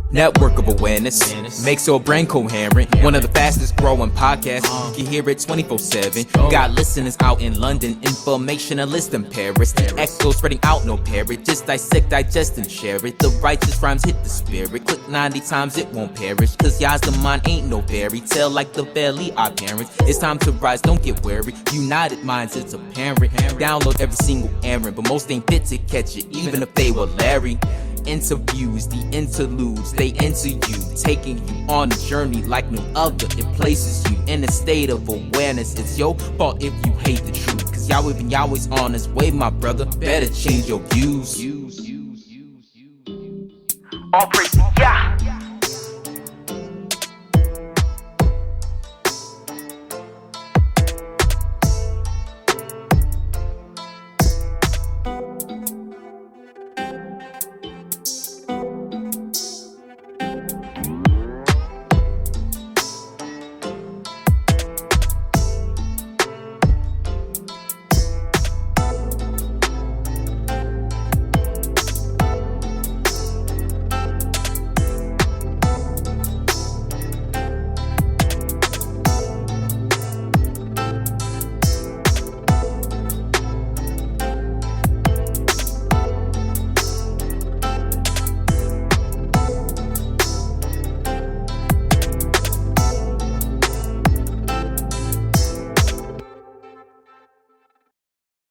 Network of awareness makes your brain coherent. One of the fastest growing podcasts. You can hear it 24/7. Got listeners out in London, informationalists in Paris. Echo spreading out, no parrot. Just dissect, digest, and share it. The righteous rhymes hit the spirit. Click 90 times, it won't perish. Cause y'all's the mind ain't no fairy tale like the valley our parents. It's time to rise, don't get wary. United minds, it's apparent. Download every single errand, but most ain't fit to catch it, even if they were Larry. Interviews, the interludes, they enter you, taking you on a journey like no other. It places you in a state of awareness. It's your fault if you hate the truth, cause Yahweh's on his way, my brother. Better change your views. All praise to Yah.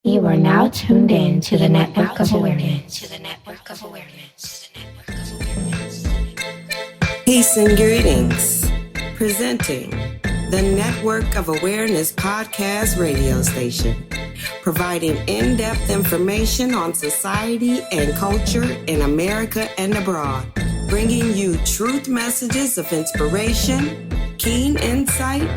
You are now tuned in to the Network of Awareness. Peace and greetings. Presenting the Network of Awareness podcast radio station, providing in-depth information on society and culture in America and abroad, bringing you truth messages of inspiration, keen insight,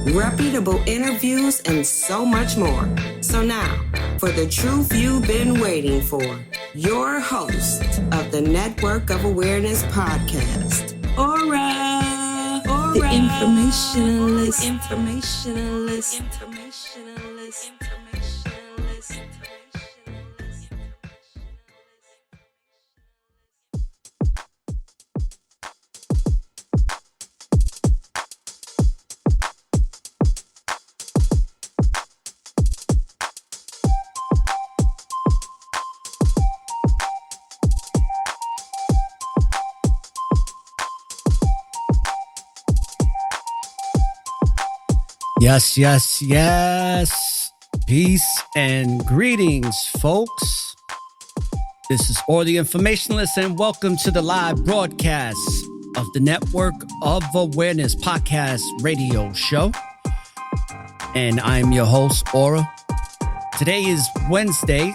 reputable interviews, and so much more. So now, for the truth you've been waiting for, your host of the Network of Awareness podcast, Aura, the informationalist. Yes. Peace and greetings, folks. This is Or the Informationalist, and welcome to the live broadcast of the Network of Awareness podcast radio show. And I'm your host, Aura. Today is Wednesday,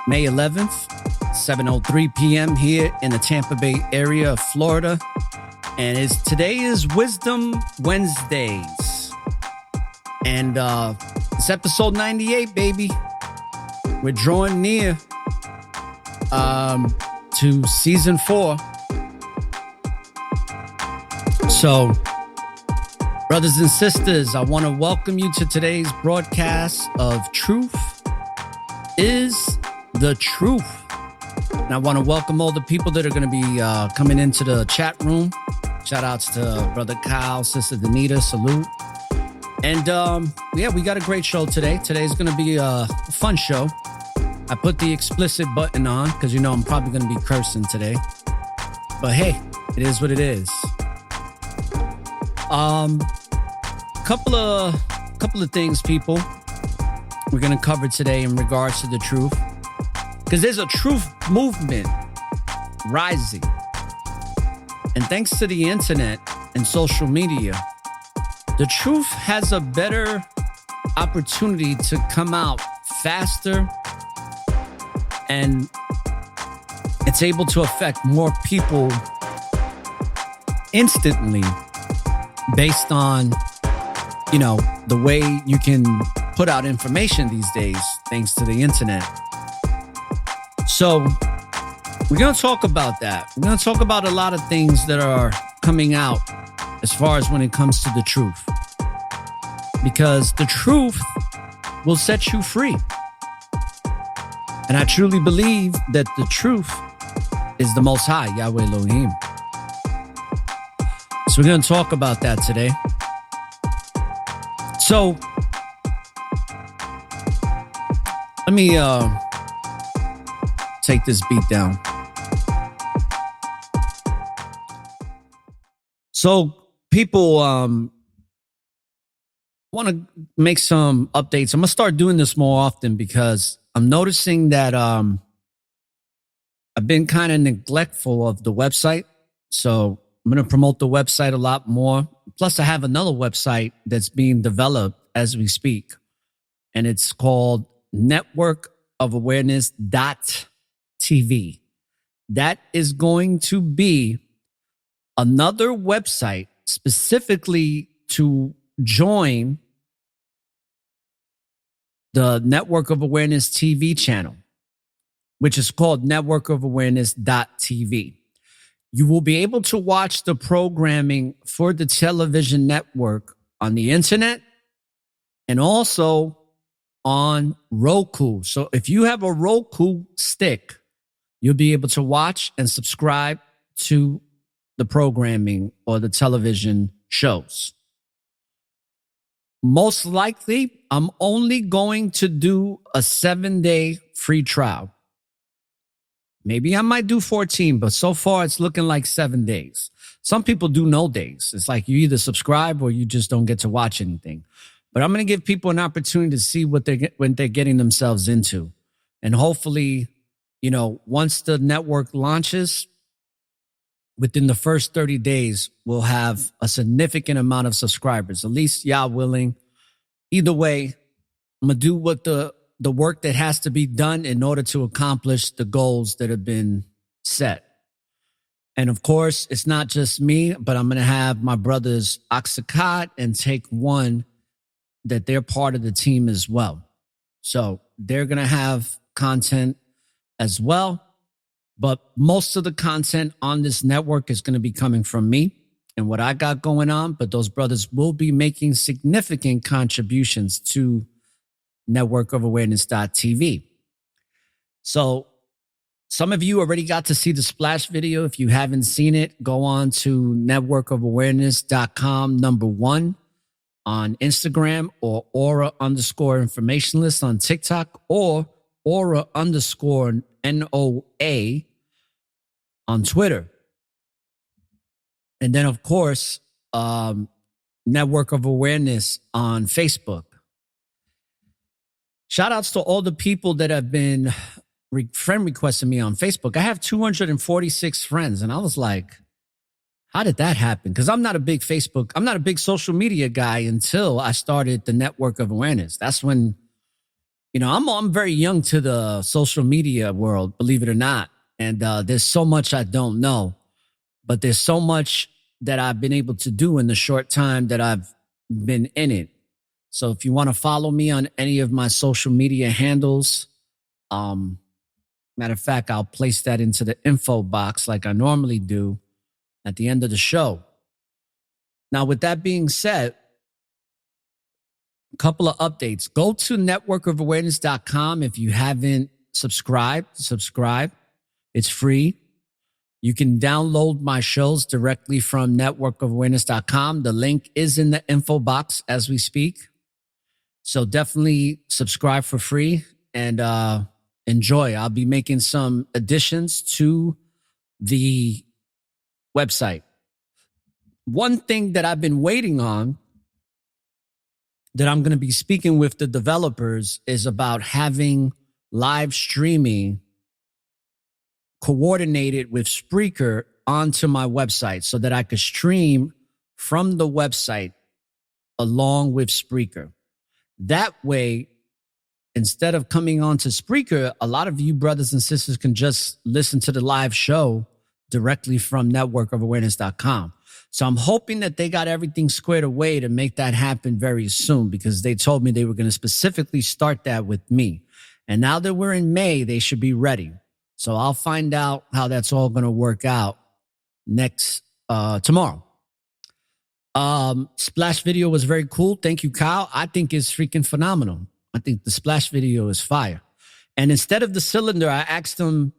May 11th, 7:03 p.m. here in the Tampa Bay area of Florida. And today is Wisdom Wednesdays. And it's episode 98, baby. We're drawing near to season 4. So, brothers and sisters, I want to welcome you to today's broadcast of Truth is the Truth. And I want to welcome all the people that are going to be coming into the chat room. Shout outs to Brother Kyle, Sister Danita, salute. And we got a great show today. Today's going to be a fun show. I put the explicit button on because I'm probably going to be cursing today. But hey, it is what it is. Couple of things, people, we're going to cover today in regards to the truth, because there's a truth movement rising. And thanks to the internet and social media, the truth has a better opportunity to come out faster, and it's able to affect more people instantly based on, the way you can put out information these days, thanks to the internet. So we're going to talk about that. We're going to talk about a lot of things that are coming out as far as when it comes to the truth. Because the truth will set you free. And I truly believe that the truth is the Most High, Yahweh Elohim. So we're going to talk about that today. So let me take this beat down. So people want to make some updates. I'm going to start doing this more often because I'm noticing that I've been kind of neglectful of the website. So I'm going to promote the website a lot more. Plus, I have another website that's being developed as we speak, and it's called networkofawareness.tv. That is going to be another website specifically to join the Network of Awareness TV channel, which is called networkofawareness.tv. You will be able to watch the programming for the television network on the internet and also on Roku. So if you have a Roku stick, you'll be able to watch and subscribe to the programming or the television shows. Most likely, I'm only going to do a 7-day free trial. Maybe I might do 14, but so far it's looking like 7 days. Some people do no days. It's like you either subscribe or you just don't get to watch anything. But I'm going to give people an opportunity to see what they're getting themselves into. And hopefully, once the network launches, within the first 30 days, we'll have a significant amount of subscribers, at least y'all willing. Either way, I'm going to do what the work that has to be done in order to accomplish the goals that have been set. And of course, it's not just me, but I'm going to have my brothers Oxakat and Take One, that they're part of the team as well. So they're going to have content as well. But most of the content on this network is going to be coming from me and what I got going on. But those brothers will be making significant contributions to networkofawareness.tv. So some of you already got to see the splash video. If you haven't seen it, go on to networkofawareness.com #1 on Instagram, or aura_informationalist on TikTok, or aura_NOA on Twitter. And then, of course, Network of Awareness on Facebook. Shout outs to all the people that have been friend requesting me on Facebook. I have 246 friends. And I was like, how did that happen? Because I'm not a big social media guy until I started the Network of Awareness. That's when, I'm very young to the social media world, believe it or not. And there's so much I don't know, but there's so much that I've been able to do in the short time that I've been in it. So if you want to follow me on any of my social media handles, matter of fact, I'll place that into the info box like I normally do at the end of the show. Now, with that being said, a couple of updates. Go to networkofawareness.com. If you haven't subscribe. It's free. You can download my shows directly from networkofawareness.com. The link is in the info box as we speak. So definitely subscribe for free and enjoy. I'll be making some additions to the website. One thing that I've been waiting on, that I'm going to be speaking with the developers, is about having live streaming coordinated with Spreaker onto my website so that I could stream from the website along with Spreaker. That way, instead of coming onto Spreaker, a lot of you brothers and sisters can just listen to the live show directly from networkofawareness.com. So I'm hoping that they got everything squared away to make that happen very soon, because they told me they were going to specifically start that with me. And now that we're in May, they should be ready. So I'll find out how that's all going to work out tomorrow. Splash video was very cool. Thank you, Kyle. I think it's freaking phenomenal. I think the splash video is fire. And instead of the cylinder, I asked them,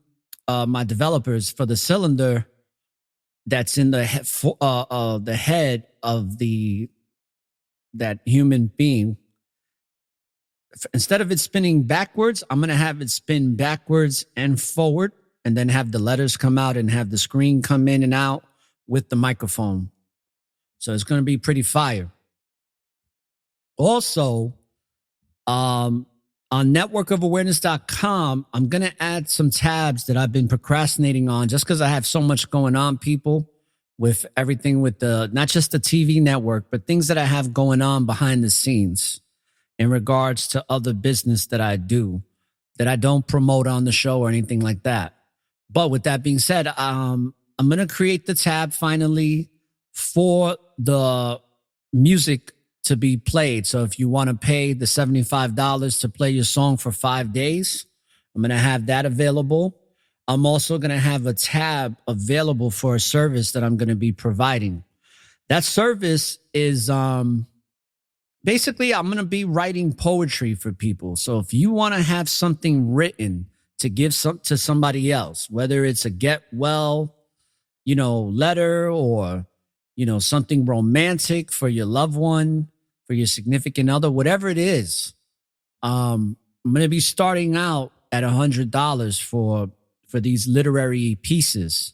my developers, for the cylinder, that's in the head of that human being. Instead of it spinning backwards, I'm going to have it spin backwards and forward, and then have the letters come out and have the screen come in and out with the microphone. So it's going to be pretty fire. Also, on networkofawareness.com, I'm going to add some tabs that I've been procrastinating on just because I have so much going on, people, with everything with not just the TV network, but things that I have going on behind the scenes in regards to other business that I do that I don't promote on the show or anything like that. But with that being said, I'm going to create the tab finally for the music to be played. So if you want to pay the $75 to play your song for 5 days, I'm going to have that available. I'm also going to have a tab available for a service that I'm going to be providing. That service is basically I'm going to be writing poetry for people. So if you want to have something written to give to somebody else, whether it's a get well, letter, or, something romantic for your loved one, for your significant other, whatever it is, I'm going to be starting out at $100 for these literary pieces.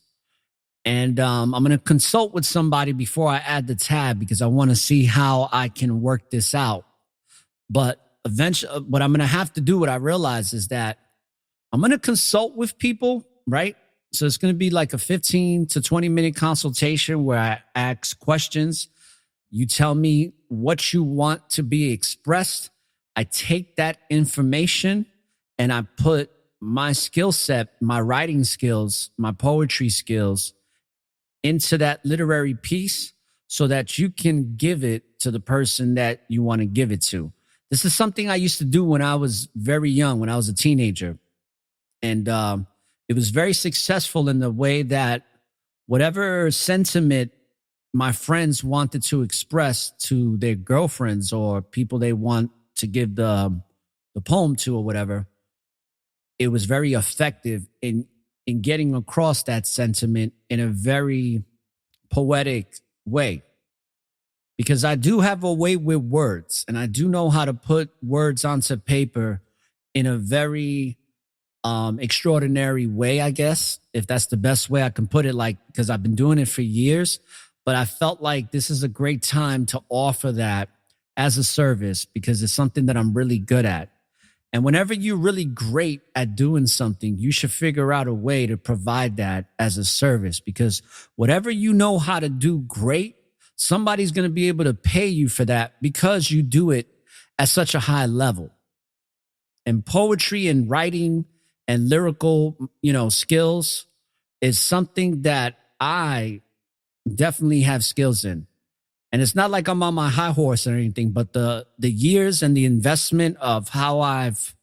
And I'm going to consult with somebody before I add the tab because I want to see how I can work this out. But eventually, what I'm going to have to do, what I realize is that I'm going to consult with people, right? So it's going to be like a 15 to 20 minute consultation where I ask questions. You tell me what you want to be expressed. I take that information and I put my skill set, my writing skills, my poetry skills into that literary piece so that you can give it to the person that you want to give it to. This is something I used to do when I was very young, when I was a teenager. And it was very successful in the way that whatever sentiment my friends wanted to express to their girlfriends or people they want to give the poem to or whatever, it was very effective in getting across that sentiment in a very poetic way. Because I do have a way with words, and I do know how to put words onto paper in a very extraordinary way, I guess, if that's the best way I can put it, because I've been doing it for years. But I felt like this is a great time to offer that as a service because it's something that I'm really good at. And whenever you're really great at doing something, you should figure out a way to provide that as a service, because whatever you know how to do great, somebody's going to be able to pay you for that because you do it at such a high level. And poetry and writing and lyrical, skills is something that I definitely have skills in. And it's not like I'm on my high horse or anything, but the years and the investment of how I've,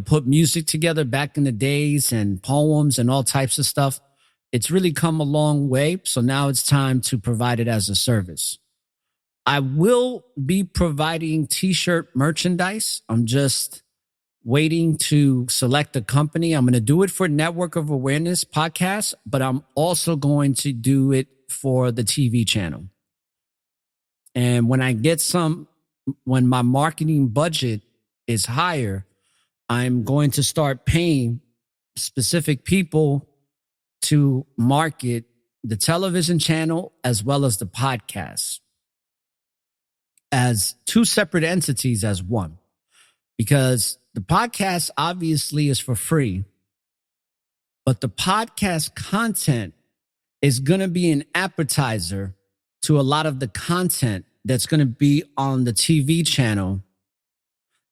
put music together back in the days and poems and all types of stuff, it's really come a long way. So now it's time to provide it as a service. I will be providing t-shirt merchandise. I'm just waiting to select a company. I'm going to do it for Network of Awareness podcast, but I'm also going to do it for the TV channel. And when my marketing budget is higher, I'm going to start paying specific people to market the television channel as well as the podcast as two separate entities as one. Because the podcast obviously is for free, but the podcast content is going to be an appetizer to a lot of the content that's going to be on the TV channel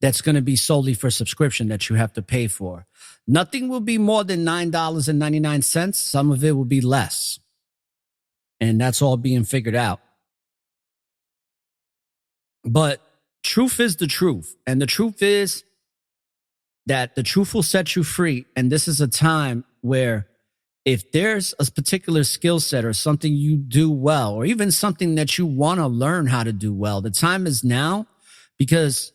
that's going to be solely for subscription that you have to pay for. Nothing will be more than $9.99. Some of it will be less. And that's all being figured out. But truth is the truth. And the truth is that the truth will set you free. And this is a time where if there's a particular skill set or something you do well, or even something that you want to learn how to do well, the time is now, because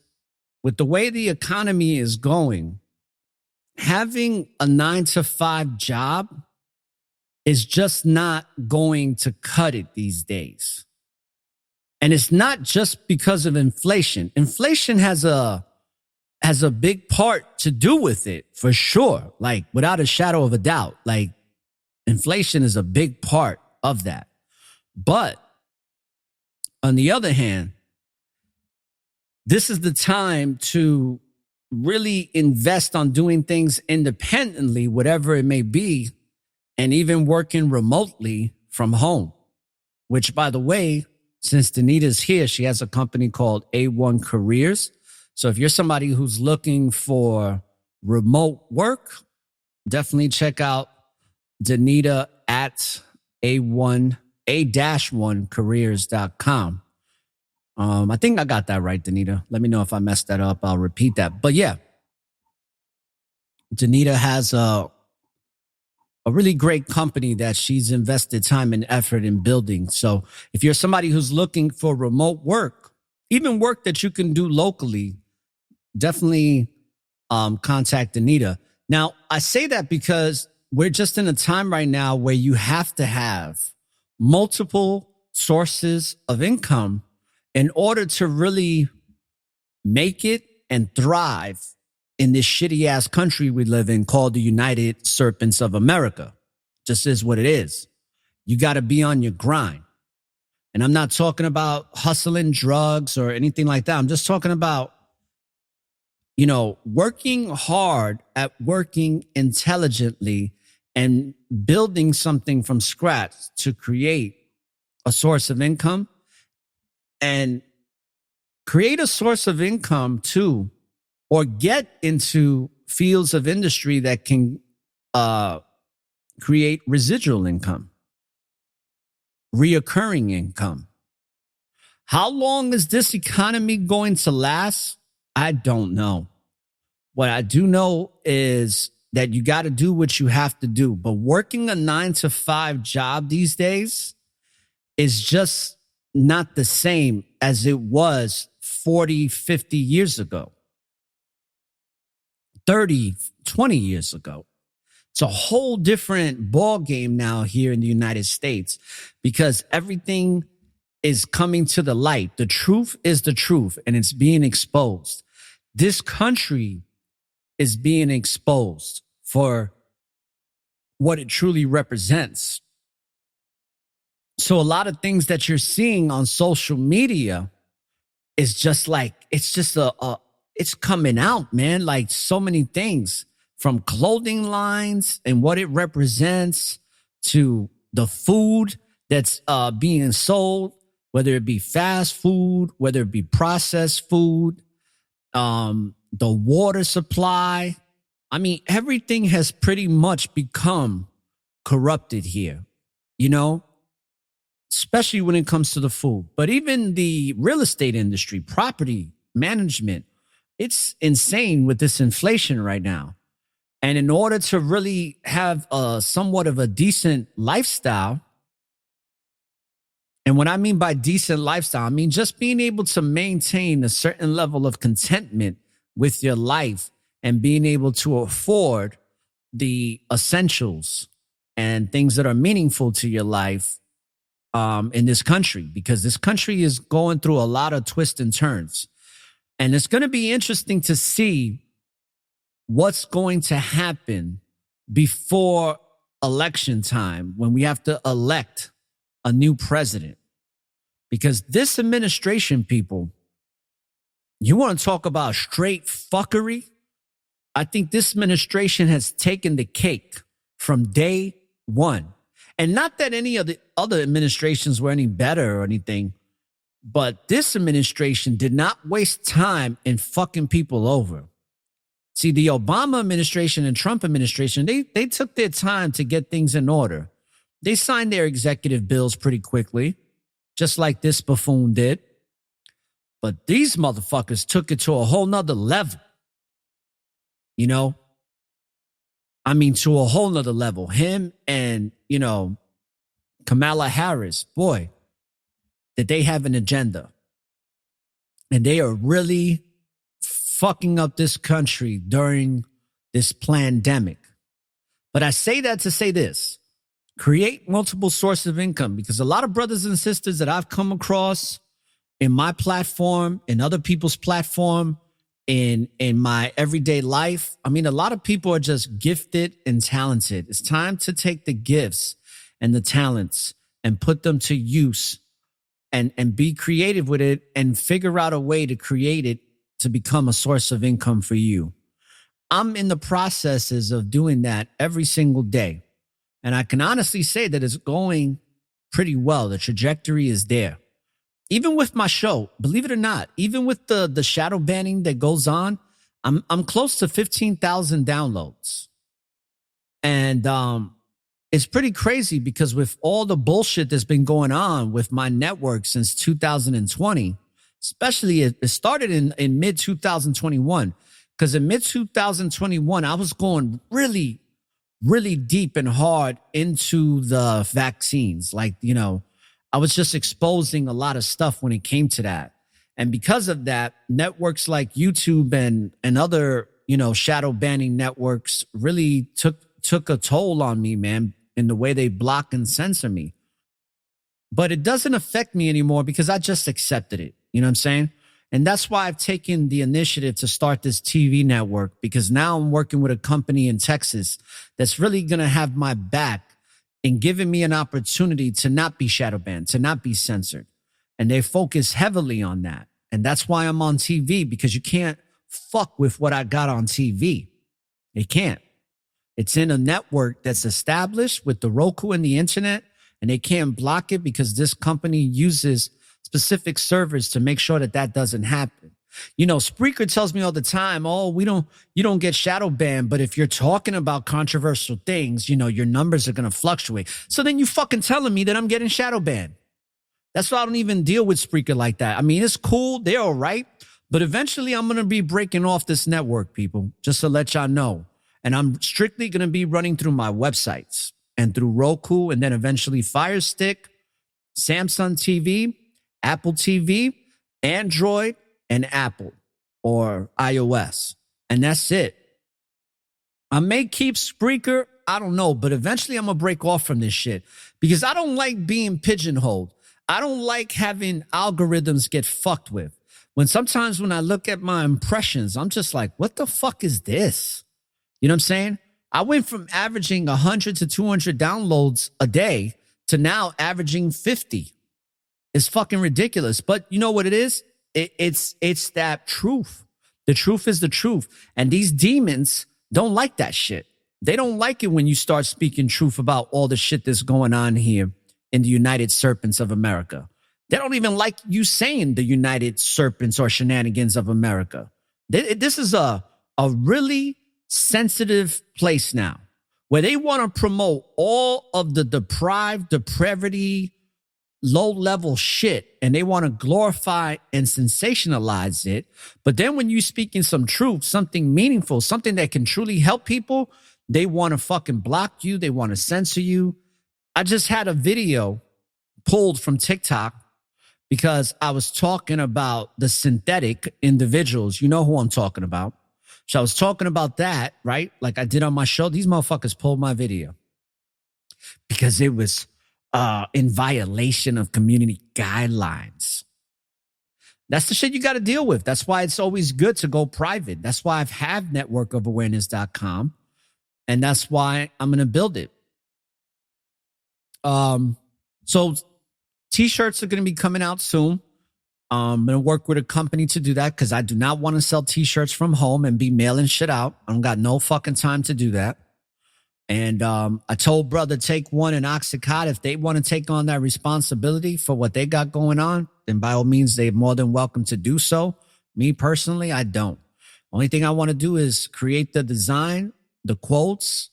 with the way the economy is going, having a 9-to-5 job is just not going to cut it these days. And it's not just because of inflation. Inflation has a big part to do with it, for sure. Like, without a shadow of a doubt. Like, inflation is a big part of that. But on the other hand, this is the time to really invest on doing things independently, whatever it may be, and even working remotely from home, which, by the way, since Danita's here, she has a company called A1 Careers. So if you're somebody who's looking for remote work, definitely check out Danita at a-1careers.com. I think I got that right, Danita. Let me know if I messed that up. I'll repeat that. But yeah, Danita has a really great company that she's invested time and effort in building. So if you're somebody who's looking for remote work, even work that you can do locally, definitely contact Danita. Now, I say that because we're just in a time right now where you have to have multiple sources of income in order to really make it and thrive in this shitty ass country we live in called the United Serpents of America. Just is what it is. You got to be on your grind. And I'm not talking about hustling drugs or anything like that. I'm just talking about, working hard at working intelligently and building something from scratch to create a source of income, and create a source of income too, or get into fields of industry that can create residual income, reoccurring income. How long is this economy going to last? I don't know. What I do know is that you got to do what you have to do. But working a 9-to-5 job these days is just not the same as it was 40, 50 years ago, 30, 20 years ago. It's a whole different ball game now here in the United States because everything is coming to the light. The truth is the truth, and it's being exposed. This country is being exposed for what it truly represents. So a lot of things that you're seeing on social media is just like, it's just it's coming out, man. Like so many things, from clothing lines and what it represents to the food that's being sold, whether it be fast food, whether it be processed food, the water supply. I mean, everything has pretty much become corrupted here, especially when it comes to the food. But even the real estate industry, property management, it's insane with this inflation right now. And in order to really have somewhat of a decent lifestyle, and what I mean by decent lifestyle, I mean just being able to maintain a certain level of contentment with your life and being able to afford the essentials and things that are meaningful to your life in this country, because this country is going through a lot of twists and turns. And it's going to be interesting to see what's going to happen before election time when we have to elect a new president. Because this administration, people, you want to talk about straight fuckery? I think this administration has taken the cake from day one. And not that any of the other administrations were any better or anything, but this administration did not waste time in fucking people over. See, the Obama administration and Trump administration, they took their time to get things in order. They signed their executive bills pretty quickly, just like this buffoon did. But these motherfuckers took it to a whole nother level. I mean, to a whole nother level. Him and, Kamala Harris, boy, that they have an agenda. And they are really fucking up this country during this pandemic. But I say that to say this. Create multiple sources of income, because a lot of brothers and sisters that I've come across in my platform, in other people's platform, in my everyday life, I mean, a lot of people are just gifted and talented. It's time to take the gifts and the talents and put them to use and be creative with it and figure out a way to create it to become a source of income for you. I'm in the processes of doing that every single day. And I can honestly say that it's going pretty well. The trajectory is there. Even with my show, believe it or not, even with the shadow banning that goes on, I'm close to 15,000 downloads. And it's pretty crazy because with all the bullshit that's been going on with my network since 2020, especially it started in mid 2021, because in mid 2021, I was going really deep and hard into the vaccines. Like, I was just exposing a lot of stuff when it came to that. And because of that, networks like YouTube and other, shadow banning networks really took a toll on me, man, in the way they block and censor me. But it doesn't affect me anymore because I just accepted it. You know what I'm saying? And that's why I've taken the initiative to start this TV network, because now I'm working with a company in Texas that's really going to have my back in giving me an opportunity to not be shadow banned, to not be censored. And they focus heavily on that. And that's why I'm on TV, because you can't fuck with what I got on TV. You can't. It's in a network that's established with the Roku and the internet, and they can't block it because this company uses specific servers to make sure that doesn't happen. Spreaker tells me all the time, you don't get shadow banned, but if you're talking about controversial things, your numbers are going to fluctuate. So then you fucking telling me that I'm getting shadow banned. That's why I don't even deal with Spreaker like that. I mean, it's cool. They're all right. But eventually I'm going to be breaking off this network, people, just to let y'all know. And I'm strictly going to be running through my websites and through Roku, and then eventually Fire Stick, Samsung TV, Apple TV, Android, and Apple or iOS. And that's it. I may keep Spreaker. I don't know. But eventually I'm going to break off from this shit because I don't like being pigeonholed. I don't like having algorithms get fucked with. Sometimes when I look at my impressions, I'm just like, what the fuck is this? You know what I'm saying? I went from averaging 100 to 200 downloads a day to now averaging 50. It's fucking ridiculous. But you know what it is? It's that truth. The truth is the truth. And these demons don't like that shit. They don't like it when you start speaking truth about all the shit that's going on here in the United Serpents of America. They don't even like you saying the United Serpents or Shenanigans of America. This is a really sensitive place now where they want to promote all of the depravity, low-level shit, and they want to glorify and sensationalize it. But then when you speak in some truth, something meaningful, something that can truly help people, they want to fucking block you. They want to censor you. I just had a video pulled from TikTok because I was talking about the synthetic individuals. You know who I'm talking about. So I was talking about that, right? Like I did on my show. These motherfuckers pulled my video because it was in violation of community guidelines. That's the shit you got to deal with. That's why it's always good to go private. That's why I've had networkofawareness.com, and that's why I'm going to build it. So t-shirts are going to be coming out soon. I'm going to work with a company to do that because I do not want to sell t-shirts from home and be mailing shit out. I don't got no fucking time to do that. And I told brother Take One and Oxycontin, if they want to take on that responsibility for what they got going on, then by all means, they're more than welcome to do so. Me personally, I don't. Only thing I want to do is create the design, the quotes,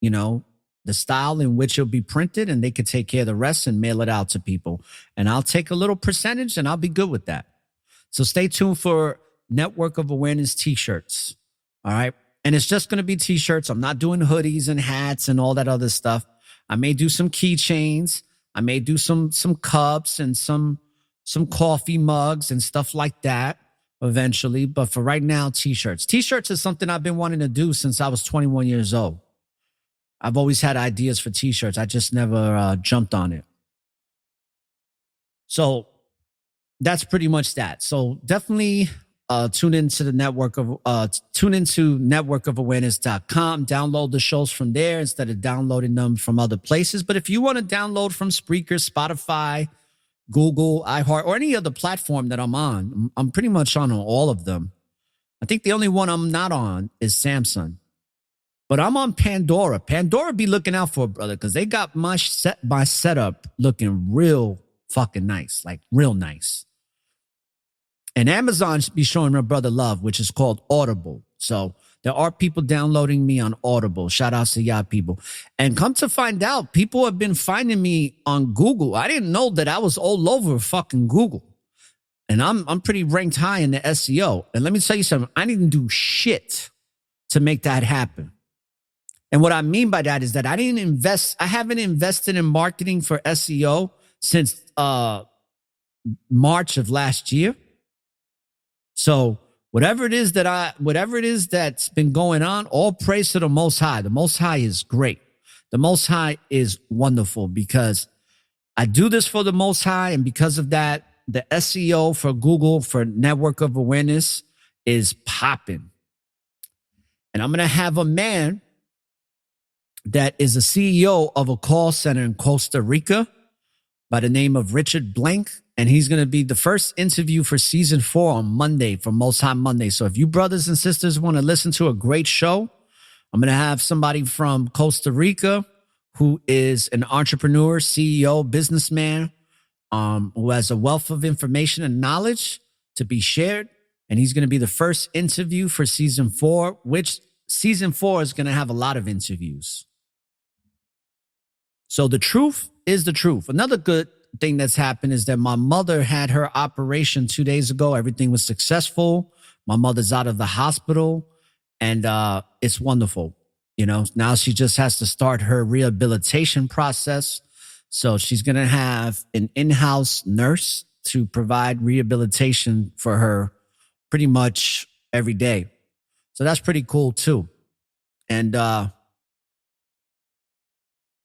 the style in which it'll be printed, and they can take care of the rest and mail it out to people. And I'll take a little percentage and I'll be good with that. So stay tuned for Network of Awareness t-shirts. All right. And it's just going to be t-shirts. I'm not doing hoodies and hats and all that other stuff. I may do some keychains. I may do some cups and some coffee mugs and stuff like that eventually. But for right now, t-shirts. T-shirts is something I've been wanting to do since I was 21 years old. I've always had ideas for t-shirts. I just never jumped on it. So that's pretty much that. So definitely tune into networkofawareness.com. Download the shows from there instead of downloading them from other places. But if you want to download from Spreaker, Spotify, Google, iHeart, or any other platform that I'm on, I'm pretty much on all of them. I think the only one I'm not on is Samsung. But I'm on Pandora. Pandora be looking out for a brother because they got my setup looking real fucking nice, like real nice. And Amazon should be showing my brother love, which is called Audible. So there are people downloading me on Audible. Shout outs to y'all people. And come to find out, people have been finding me on Google. I didn't know that I was all over fucking Google. And I'm pretty ranked high in the SEO. And let me tell you something. I didn't do shit to make that happen. And what I mean by that is that I haven't invested in marketing for SEO since March of last year. So whatever it is that's been going on, all praise to the Most High. The Most High is great. The Most High is wonderful because I do this for the Most High. And because of that, the SEO for Google for Network of Awareness is popping. And I'm going to have a man that is a CEO of a call center in Costa Rica by the name of Richard Blank. And he's going to be the first interview for season 4 on Monday, for Most High Monday. So if you brothers and sisters want to listen to a great show, I'm going to have somebody from Costa Rica who is an entrepreneur, CEO, businessman, who has a wealth of information and knowledge to be shared. And he's going to be the first interview for season 4, which season 4 is going to have a lot of interviews. So the truth is the truth. Another good thing that's happened is that my mother had her operation 2 days ago. Everything was successful. My mother's out of the hospital and it's wonderful. You know, now she just has to start her rehabilitation process. So she's going to have an in-house nurse to provide rehabilitation for her pretty much every day. So that's pretty cool too. And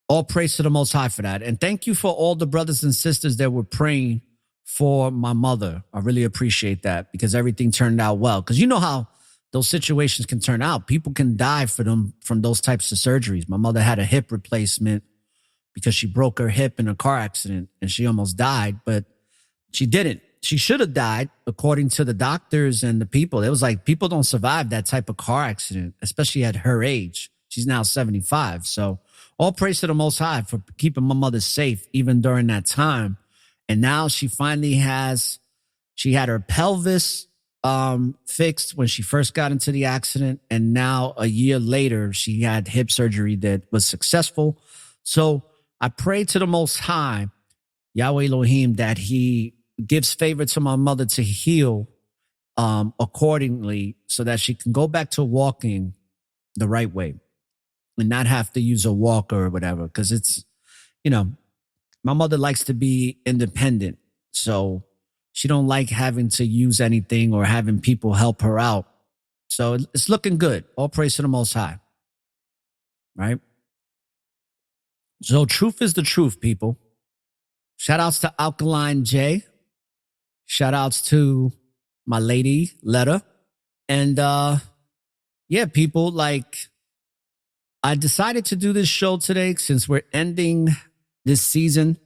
all praise to the Most High for that. And thank you for all the brothers and sisters that were praying for my mother. I really appreciate that because everything turned out well. Because you know how those situations can turn out. People can die from those types of surgeries. My mother had a hip replacement because she broke her hip in a car accident and she almost died, but she didn't. She should have died according to the doctors and the people. It was like people don't survive that type of car accident, especially at her age. She's now 75. So all praise to the Most High for keeping my mother safe even during that time. And now she finally she had her pelvis fixed when she first got into the accident. And now a year later, she had hip surgery that was successful. So I pray to the Most High, Yahweh Elohim, that he gives favor to my mother to heal accordingly so that she can go back to walking the right way and not have to use a walker or whatever. Because it's, you know, my mother likes to be independent. So she don't like having to use anything or having people help her out. So it's looking good. All praise to the Most High. Right? So truth is the truth, people. Shout outs to Alkaline J. Shout outs to my lady, Letta. And yeah, people, like, I decided to do this show today since we're ending this season.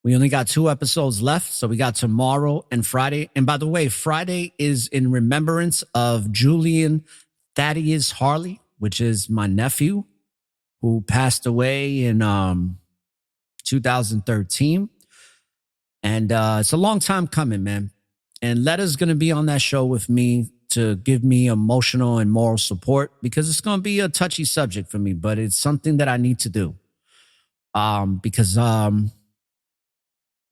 We only got 2 episodes left. So we got tomorrow and Friday. And by the way, Friday is in remembrance of Julian Thaddeus Harley, which is my nephew who passed away in 2013. And it's a long time coming, man. And Letta's going to be on that show with me to give me emotional and moral support because it's going to be a touchy subject for me, but it's something that I need to do. Because I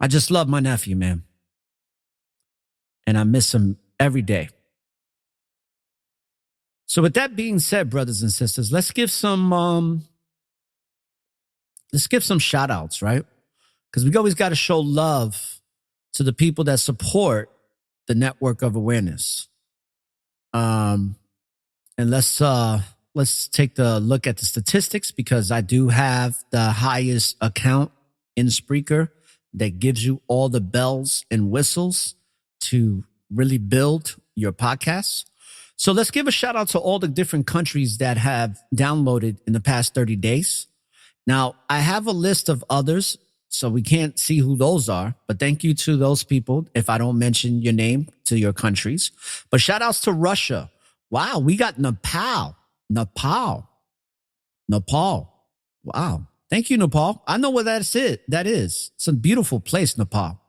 just love my nephew, man. And I miss him every day. So with that being said, brothers and sisters, let's give some shout outs, right? Because we always got to show love to the people that support the network of awareness. And let's let's take a look at the statistics because I do have the highest account in Spreaker that gives you all the bells and whistles to really build your podcast. So let's give a shout out to all the different countries that have downloaded in the past 30 days. Now, I have a list of others, so we can't see who those are, but thank you to those people if I don't mention your name to your countries. But shout outs to Russia. Wow, we got Nepal. Wow. Thank you, Nepal. I know where that is. It's a beautiful place, Nepal.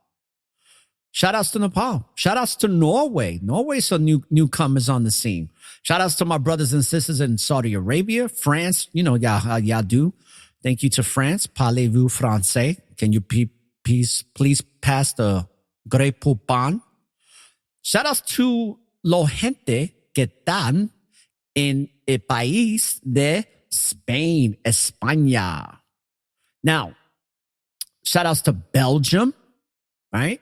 Shout outs to Nepal. Shout outs to Norway. Norway's some newcomers on the scene. Shout outs to my brothers and sisters in Saudi Arabia, France. You know, y'all do. Thank you to France. Parlez-vous français? Can you please pass the Grey Poupon? Shout outs to lo gente que están en el país de Spain, España. Now, shout outs to Belgium, right?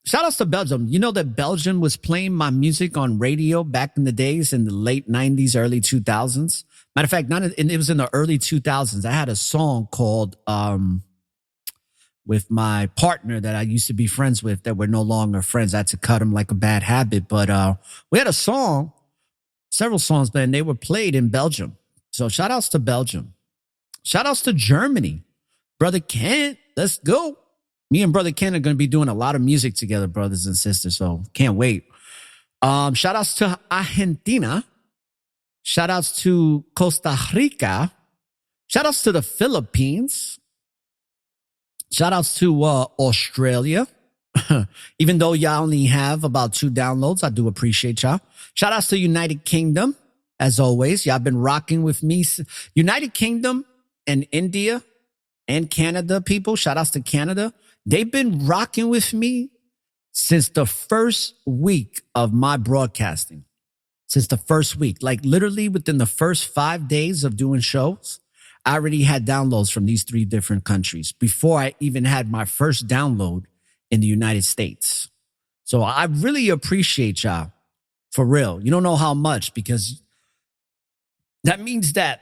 Shout outs to Belgium. You know that Belgium was playing my music on radio back in the days in the late 90s, early 2000s. Matter of fact, it was in the early 2000s. I had a song called with my partner that I used to be friends with that we're no longer friends. I had to cut him like a bad habit. But we had a song, several songs, and they were played in Belgium. So shout outs to Belgium. Shout outs to Germany. Brother Kent, let's go. Me and Brother Ken are going to be doing a lot of music together, brothers and sisters, so can't wait. Shout outs to Argentina. Shout outs to Costa Rica. Shout outs to the Philippines. Shout outs to Australia. Even though y'all only have about 2 downloads, I do appreciate y'all. Shout outs to United Kingdom. As always, y'all been rocking with me. United Kingdom and India and Canada people. Shout outs to Canada. They've been rocking with me since the first week of my broadcasting. Since the first week, like literally within the first 5 days of doing shows, I already had downloads from these 3 different countries before I even had my first download in the United States. So I really appreciate y'all for real. You don't know how much, because that means that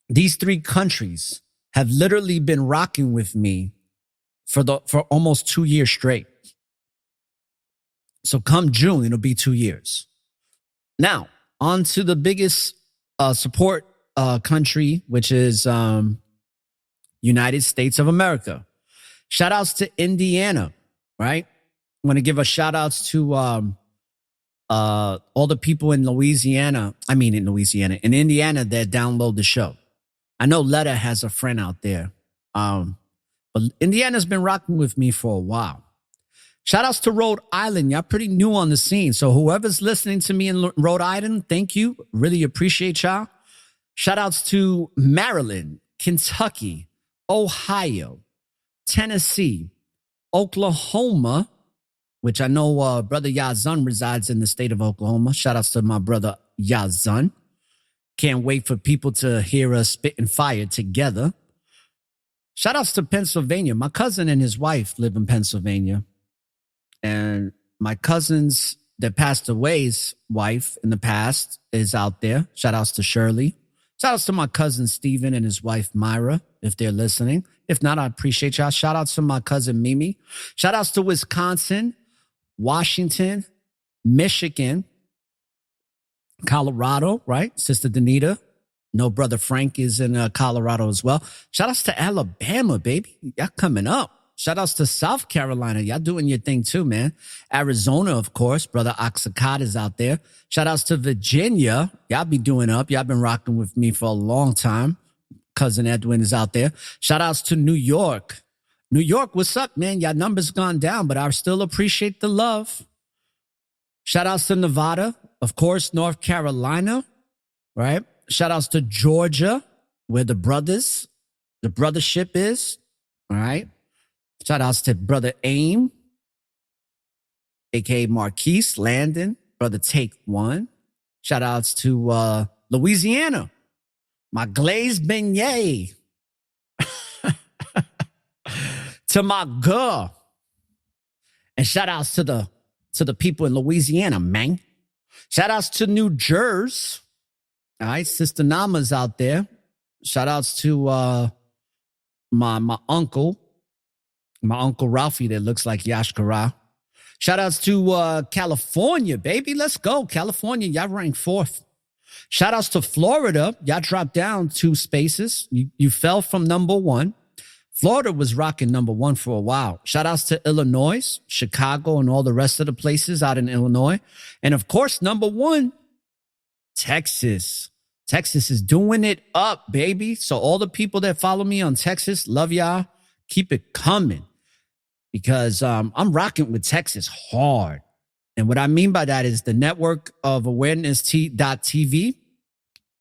these 3 countries have literally been rocking with me for almost 2 years straight. So come June, it'll be 2 years. Now, on to the biggest support country, which is United States of America. Shout outs to Indiana, right? I want to give a shout outs to all the people in Indiana that download the show. I know Letta has a friend out there. But Indiana's been rocking with me for a while. Shout outs to Rhode Island. Y'all pretty new on the scene. So whoever's listening to me in Rhode Island, thank you. Really appreciate y'all. Shout outs to Maryland, Kentucky, Ohio, Tennessee, Oklahoma, which I know brother Yazun resides in the state of Oklahoma. Shout outs to my brother Yazun. Can't wait for people to hear us spitting fire together. Shout outs to Pennsylvania. My cousin and his wife live in Pennsylvania. And my cousin's that passed away's wife in the past is out there. Shout outs to Shirley. Shout outs to my cousin Steven and his wife Myra, if they're listening. If not, I appreciate y'all. Shout outs to my cousin Mimi. Shout outs to Wisconsin, Washington, Michigan, Colorado, right? Sister Danita. No, brother Frank is in Colorado as well. Shout outs to Alabama, baby. Y'all coming up. Shout outs to South Carolina. Y'all doing your thing too, man. Arizona, of course. Brother Oxacat is out there. Shout outs to Virginia. Y'all be doing up. Y'all been rocking with me for a long time. Cousin Edwin is out there. Shout outs to New York. New York, what's up, man? Y'all numbers gone down, but I still appreciate the love. Shout outs to Nevada. Of course, North Carolina, right? Shout outs to Georgia, where the brothership is. All right. Shout outs to brother Aim, aka Marquise Landon, brother Take One. Shout outs to Louisiana, my glazed beignet. To my girl. And shout outs to the people in Louisiana, man. Shout outs to New Jersey. All right, Sister Nama's out there. Shout outs to my uncle Ralphie that looks like Yashkara. Shout outs to California, baby. Let's go. California, y'all ranked 4th. Shout outs to Florida. Y'all dropped down 2 spaces. You fell from number 1. Florida was rocking number 1 for a while. Shout outs to Illinois, Chicago, and all the rest of the places out in Illinois. And of course, number 1, Texas. Texas is doing it up, baby. So all the people that follow me on Texas, love y'all. Keep it coming because I'm rocking with Texas hard. And what I mean by that is the network of awareness.tv.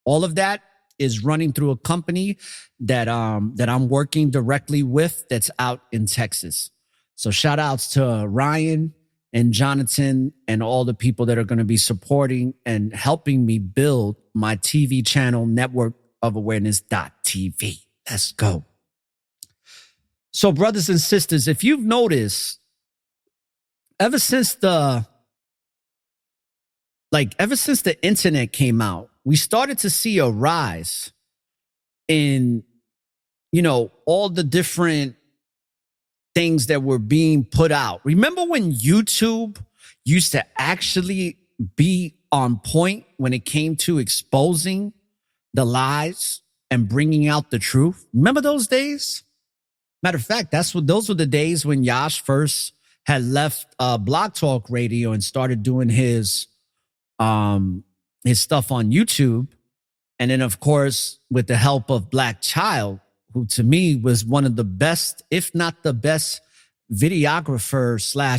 All of that is running through a company that I'm working directly with that's out in Texas. So shout outs to Ryan and Jonathan and all the people that are going to be supporting and helping me build my TV channel, network of awareness.tv. Let's go. So brothers and sisters, if you've noticed, ever since the internet came out, we started to see a rise in, all the different things that were being put out. Remember when YouTube used to actually be on point when it came to exposing the lies and bringing out the truth? Remember those days? Matter of fact, those were the days when Yash first had left Blog Talk Radio and started doing his stuff on YouTube. And then, of course, with the help of Black Child, who to me was one of the best, if not the best, videographer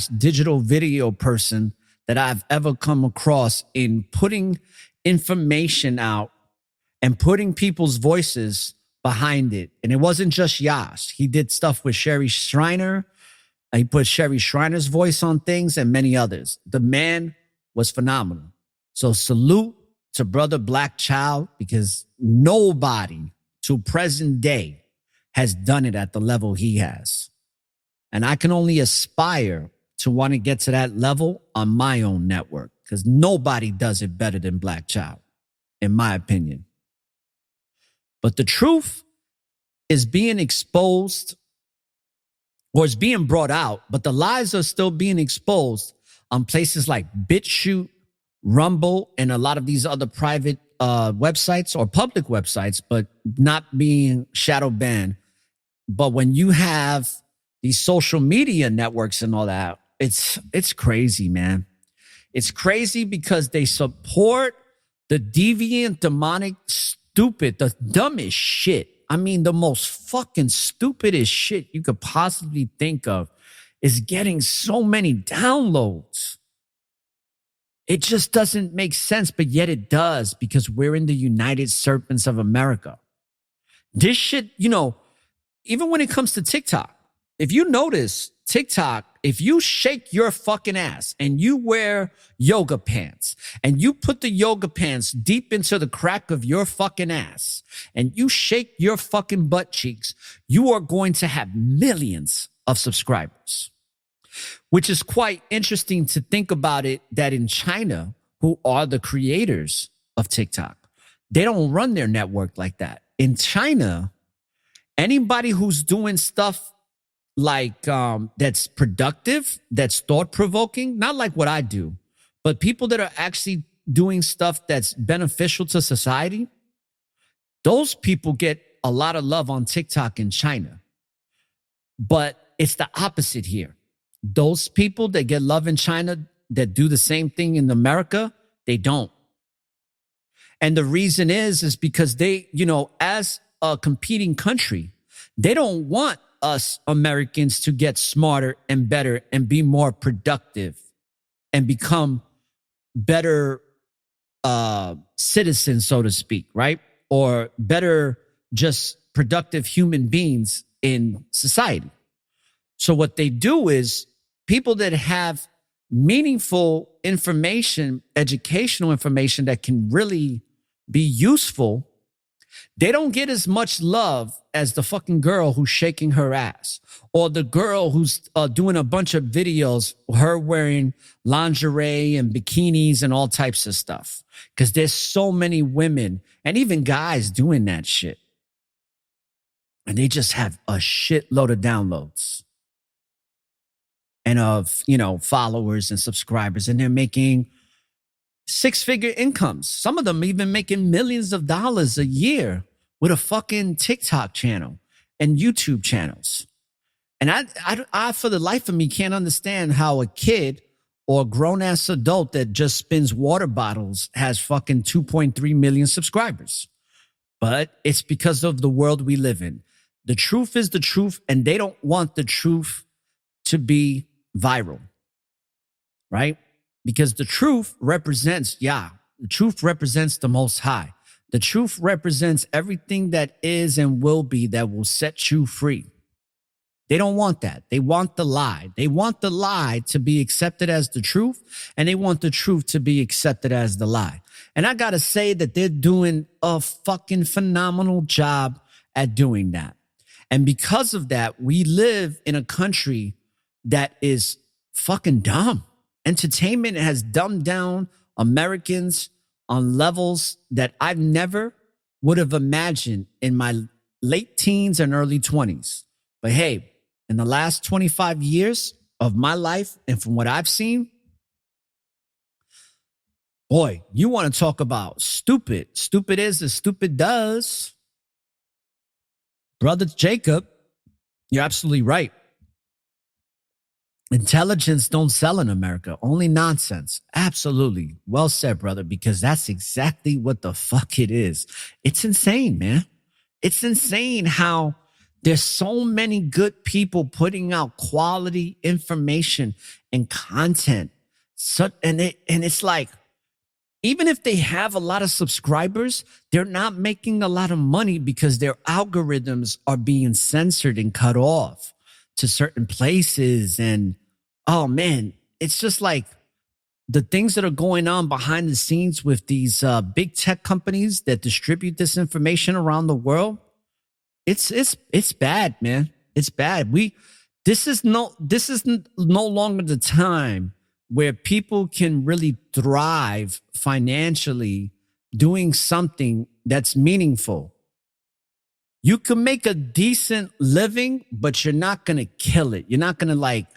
/ digital video person that I've ever come across in putting information out and putting people's voices behind it. And it wasn't just Yash. He did stuff with Sherry Shriner. He put Sherry Shriner's voice on things and many others. The man was phenomenal. So salute to Brother Black Child, because nobody to present day has done it at the level he has. And I can only aspire to want to get to that level on my own network, because nobody does it better than Black Child, in my opinion. But the truth is being exposed, or is being brought out, but the lies are still being exposed on places like BitChute, Rumble, and a lot of these other private websites or public websites, but not being shadow banned. But when you have these social media networks and all that, it's crazy, man. It's crazy because they support the deviant, demonic, stupid, the dumbest shit. I mean, the most fucking stupidest shit you could possibly think of is getting so many downloads. It just doesn't make sense, but yet it does, because we're in the United Serpents of America. This shit, even when it comes to TikTok, if you notice TikTok, if you shake your fucking ass and you wear yoga pants and you put the yoga pants deep into the crack of your fucking ass and you shake your fucking butt cheeks, you are going to have millions of subscribers. Which is quite interesting to think about it, that in China, who are the creators of TikTok, they don't run their network like that. In China, anybody who's doing stuff like that's productive, that's thought-provoking, not like what I do, but people that are actually doing stuff that's beneficial to society, those people get a lot of love on TikTok in China. But it's the opposite here. Those people that get love in China that do the same thing in America, they don't. And the reason is because they, as a competing country, they don't want us Americans to get smarter and better and be more productive and become better citizens, so to speak, right? Or better, just productive human beings in society. So what they do is people that have meaningful information, educational information that can really be useful, They don't get as much love as the fucking girl who's shaking her ass, or the girl who's doing a bunch of videos, her wearing lingerie and bikinis and all types of stuff. Because there's so many women and even guys doing that shit. And they just have a shitload of downloads and of, followers and subscribers. And they're making six-figure incomes. Some of them even making millions of dollars a year with a fucking TikTok channel and YouTube channels. And I, for the life of me, can't understand how a kid or a grown-ass adult that just spins water bottles has fucking 2.3 million subscribers. But it's because of the world we live in. The truth is the truth, and they don't want the truth to be viral, right? Because the truth represents Yah. The truth represents the Most High. The truth represents everything that is and will be that will set you free. They don't want that. They want the lie. They want the lie to be accepted as the truth, and they want the truth to be accepted as the lie. And I got to say that they're doing a fucking phenomenal job at doing that. And because of that, we live in a country that is fucking dumb. Entertainment has dumbed down Americans on levels that I never would have imagined in my late teens and early 20s. But hey, in the last 25 years of my life and from what I've seen, boy, you want to talk about stupid. Stupid is as stupid does. Brother Jacob, you're absolutely right. Intelligence don't sell in America, only nonsense. Absolutely. Well said, brother, because that's exactly what the fuck it is. It's insane, man. It's insane how there's so many good people putting out quality information and content. And it's like, even if they have a lot of subscribers, they're not making a lot of money because their algorithms are being censored and cut off to certain places. And oh man, it's just like the things that are going on behind the scenes with these big tech companies that distribute this information around the world. It's bad, man. It's bad. This is no longer the time where people can really thrive financially doing something that's meaningful. You can make a decent living, but you're not going to kill it. You're not going to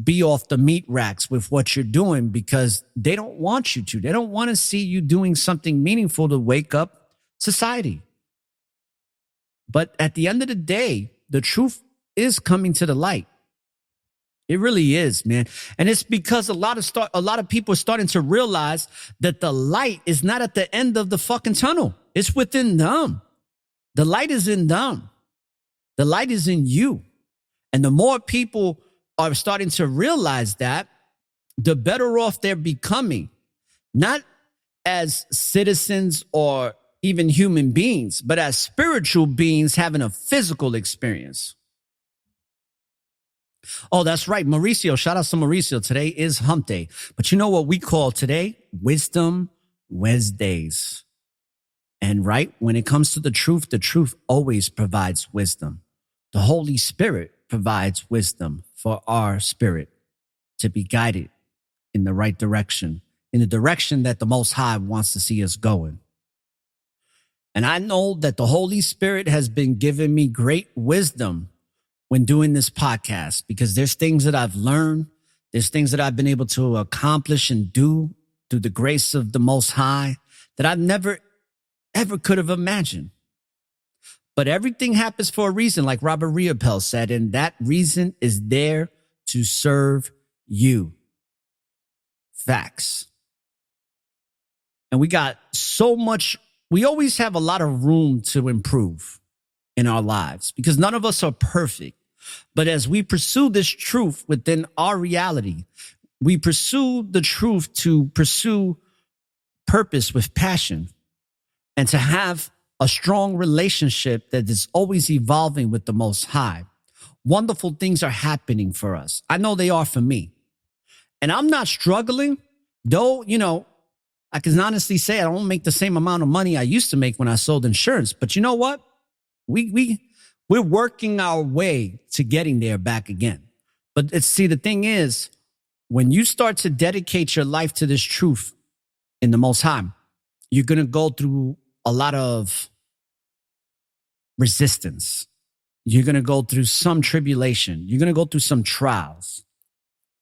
be off the meat racks with what you're doing because they don't want you to. They don't want to see you doing something meaningful to wake up society. But at the end of the day, the truth is coming to the light. It really is, man. And it's because a lot of people are starting to realize that the light is not at the end of the fucking tunnel. It's within them. The light is in them. The light is in you. And the more people are starting to realize that, the better off they're becoming. Not as citizens or even human beings, but as spiritual beings having a physical experience. Oh, that's right. Mauricio, shout out to Mauricio. Today is hump day. But you know what we call today? Wisdom Wednesdays. And right, when it comes to the truth always provides wisdom. The Holy Spirit provides wisdom for our spirit to be guided in the right direction, in the direction that the Most High wants to see us going. And I know that the Holy Spirit has been giving me great wisdom when doing this podcast, because there's things that I've learned. There's things that I've been able to accomplish and do through the grace of the Most High that I've never, ever could have imagined. But everything happens for a reason, like Robert Riopel said, and that reason is there to serve you. Facts. And we got so much, we always have a lot of room to improve in our lives because none of us are perfect. But as we pursue this truth within our reality, we pursue the truth to pursue purpose with passion and to have a strong relationship that is always evolving with the Most High. Wonderful things are happening for us. I know they are for me. And I'm not struggling, though, I can honestly say I don't make the same amount of money I used to make when I sold insurance. But you know what? We're working our way to getting there back again. But the thing is, when you start to dedicate your life to this truth in the Most High, you're going to go through a lot of resistance. You're going to go through some tribulation. You're going to go through some trials.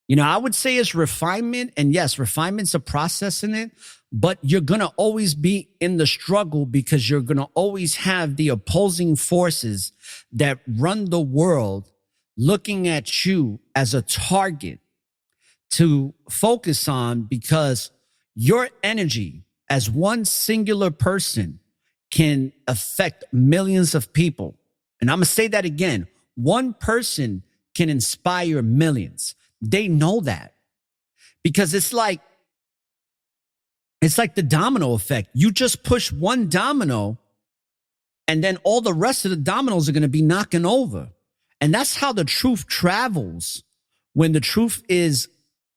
You know, I would say it's refinement. And yes, refinement's a process in it, but you're going to always be in the struggle because you're going to always have the opposing forces that run the world looking at you as a target to focus on, because your energy as one singular person can affect millions of people. And I'm going to say that again. One person can inspire millions. They know that because it's like the domino effect. You just push one domino and then all the rest of the dominoes are going to be knocking over. And that's how the truth travels when the truth is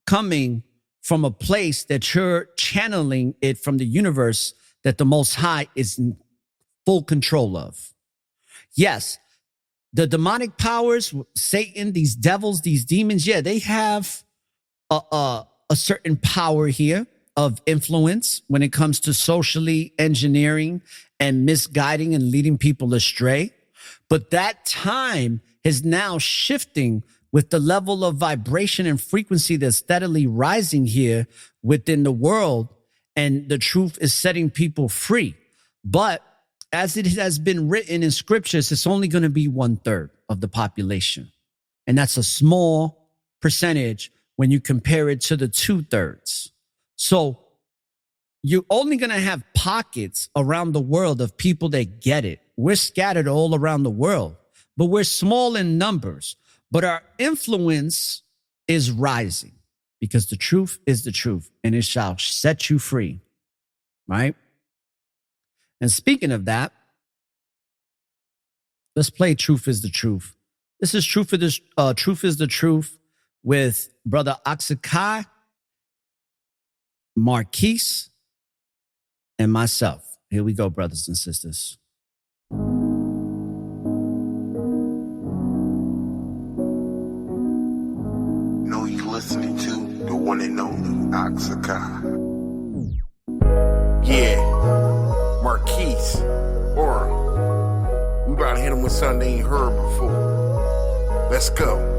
coming from a place that you're channeling it from the universe that the Most High is in full control of. Yes, the demonic powers, Satan, these devils, these demons, yeah, they have a certain power here of influence when it comes to socially engineering and misguiding and leading people astray. But that time is now shifting with the level of vibration and frequency that's steadily rising here within the world. And the truth is setting people free. But as it has been written in scriptures, it's only going to be 1/3 of the population. And that's a small percentage when you compare it to the 2/3. So you're only going to have pockets around the world of people that get it. We're scattered all around the world, but we're small in numbers. But our influence is rising because the truth is the truth and it shall set you free, right? And speaking of that, let's play Truth is the Truth. This is Truth is the Truth with Brother Oxakai, Marquise, and myself. Here we go, brothers and sisters. Know you listening to the one and only Oxakai. Yeah, Marquise, or we about to hit him with something they ain't heard before. Let's go.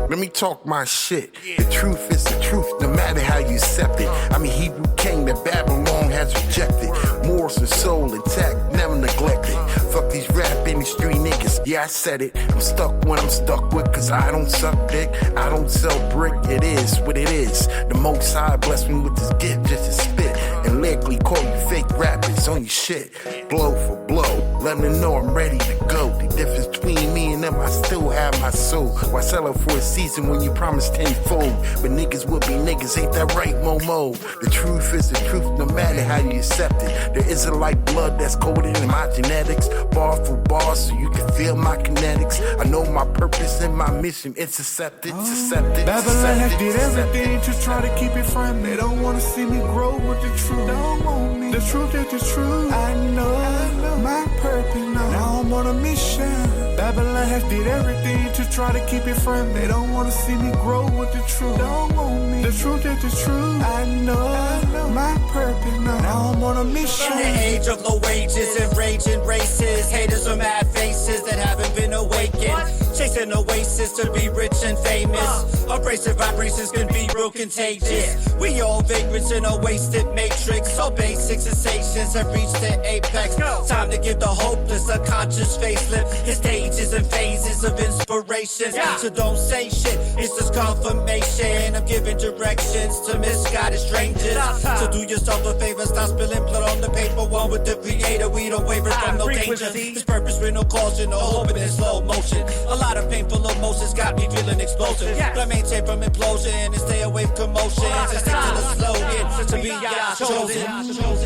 Let me talk my shit. The truth is the truth, no matter how you accept it. I'm a Hebrew king that Babylon has rejected. Morals and soul intact, never neglected. Fuck these rap industry niggas. Yeah, I said it. I'm stuck when I'm stuck with, cause I don't suck dick. I don't sell brick. It is what it is. The Most High blessed me with this gift just to spit and lyrically call you fake rappers on your shit. Blow for blow. Let them know I'm ready to go. The difference between me and them, I still have my soul. Why sell it for a season when you promise tenfold? But niggas will be niggas, ain't that right, Momo? The truth is the truth, no matter how you accept it. There isn't like blood that's coded in my genetics. Bar for bar, so you can feel my kinetics. I know my purpose and my mission. Intercepted. Babylon has did everything to try to keep it from me. They don't want to see me grow with the truth. Don't want me. The truth is the truth. I know my purpose now. Now I'm on a mission. Babylon has did everything to try to keep it from me. They don't want to see me grow with the truth. Don't want me. The truth is the truth. I know my purpose now. Now I'm on a mission. In the age of low wages and raging races, haters are mad faces that haven't been awakened. Chasing oasis to be rich and famous. Abrasive vibrations can be real contagious. We all vagrants in a wasted matrix. So basic sensations have reached the apex. Time to give the hopeless a conscious facelift. In stages and phases of inspiration. So don't say shit, it's just confirmation. I'm giving directions to misguided strangers. So do yourself a favor, stop spilling blood on the paper. One with the creator, we don't waver from no danger. His purpose with no caution, no hoping in slow motion. A lot of painful emotions got me feeling explosive. But I maintain from implosion and stay away from commotions. And stick to the slogan, to be Yah chosen.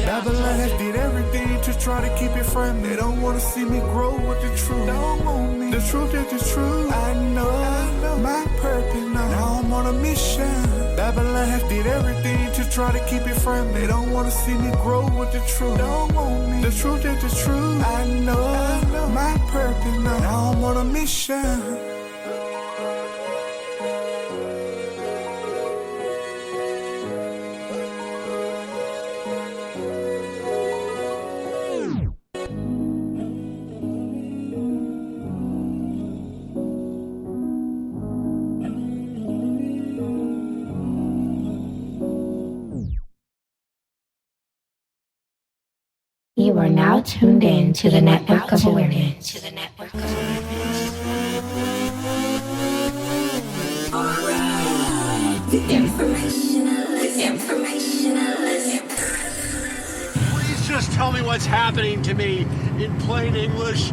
Babylon has did everything to try to keep it from me. They don't want to see me grow with the truth. Don't want me. The truth is the truth. I know my purpose now. Now I'm on a mission. Babylon has did everything to try to keep it from me. They don't wanna see me grow with the truth. Don't want me. The truth is the truth. I know my purpose now. Now I'm on a mission. You are now tuned in to the Network of Awareness. Please just tell me what's happening to me in plain English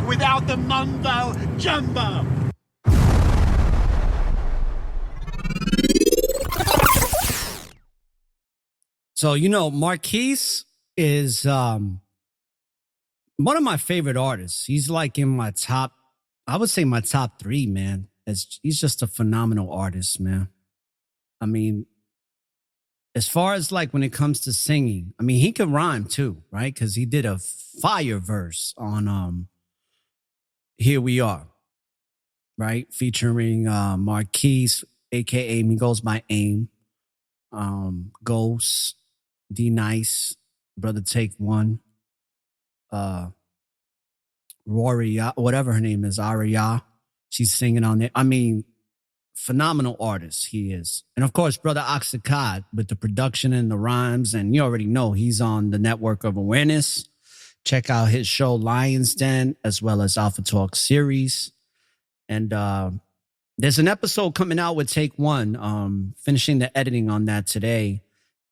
without the mumbo jumbo. So, Marquise is one of my favorite artists. He's like in my top, I would say my top 3, man. He's just a phenomenal artist, man. I mean, as far as like when it comes to singing, I mean, he can rhyme too, right? Because he did a fire verse on Here We Are, right? Featuring Marquise, aka he goes by AIM, Ghost, D Nice, Brother Take One, Rory, whatever her name is, Aria. She's singing on there. I mean, phenomenal artist he is. And of course, Brother Oxycod with the production and the rhymes. And you already know he's on the Network of Awareness. Check out his show Lion's Den, as well as Alpha Talk series. And there's an episode coming out with Take One, finishing the editing on that today.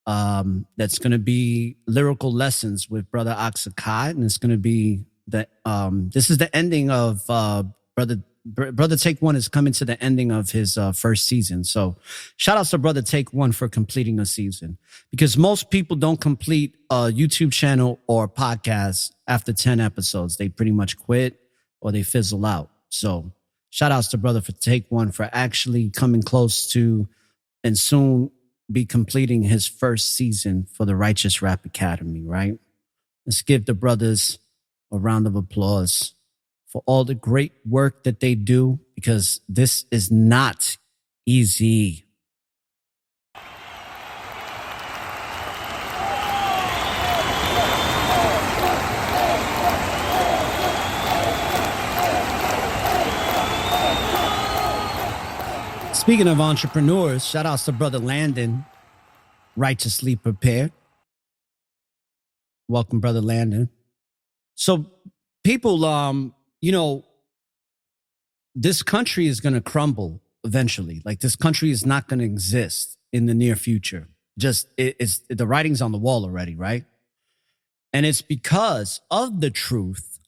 That's going to be lyrical lessons with Brother Oxycod, and it's going to be this is the ending of Brother Take One is coming to the ending of his first season. So shout out to Brother Take One for completing a season, because most people don't complete a YouTube channel or podcast after 10 episodes. They pretty much quit or they fizzle out. So shout outs to Brother for Take One for actually coming close to and soon be completing his first season for the Righteous Rap Academy, right? Let's give the brothers a round of applause for all the great work that they do, because this is not easy. Speaking of entrepreneurs, shout outs to Brother Landon, Righteously Prepared. Welcome, Brother Landon. So people, this country is going to crumble eventually. Like, this country is not going to exist in the near future. Just it's the writing's on the wall already, right? And it's because of the truth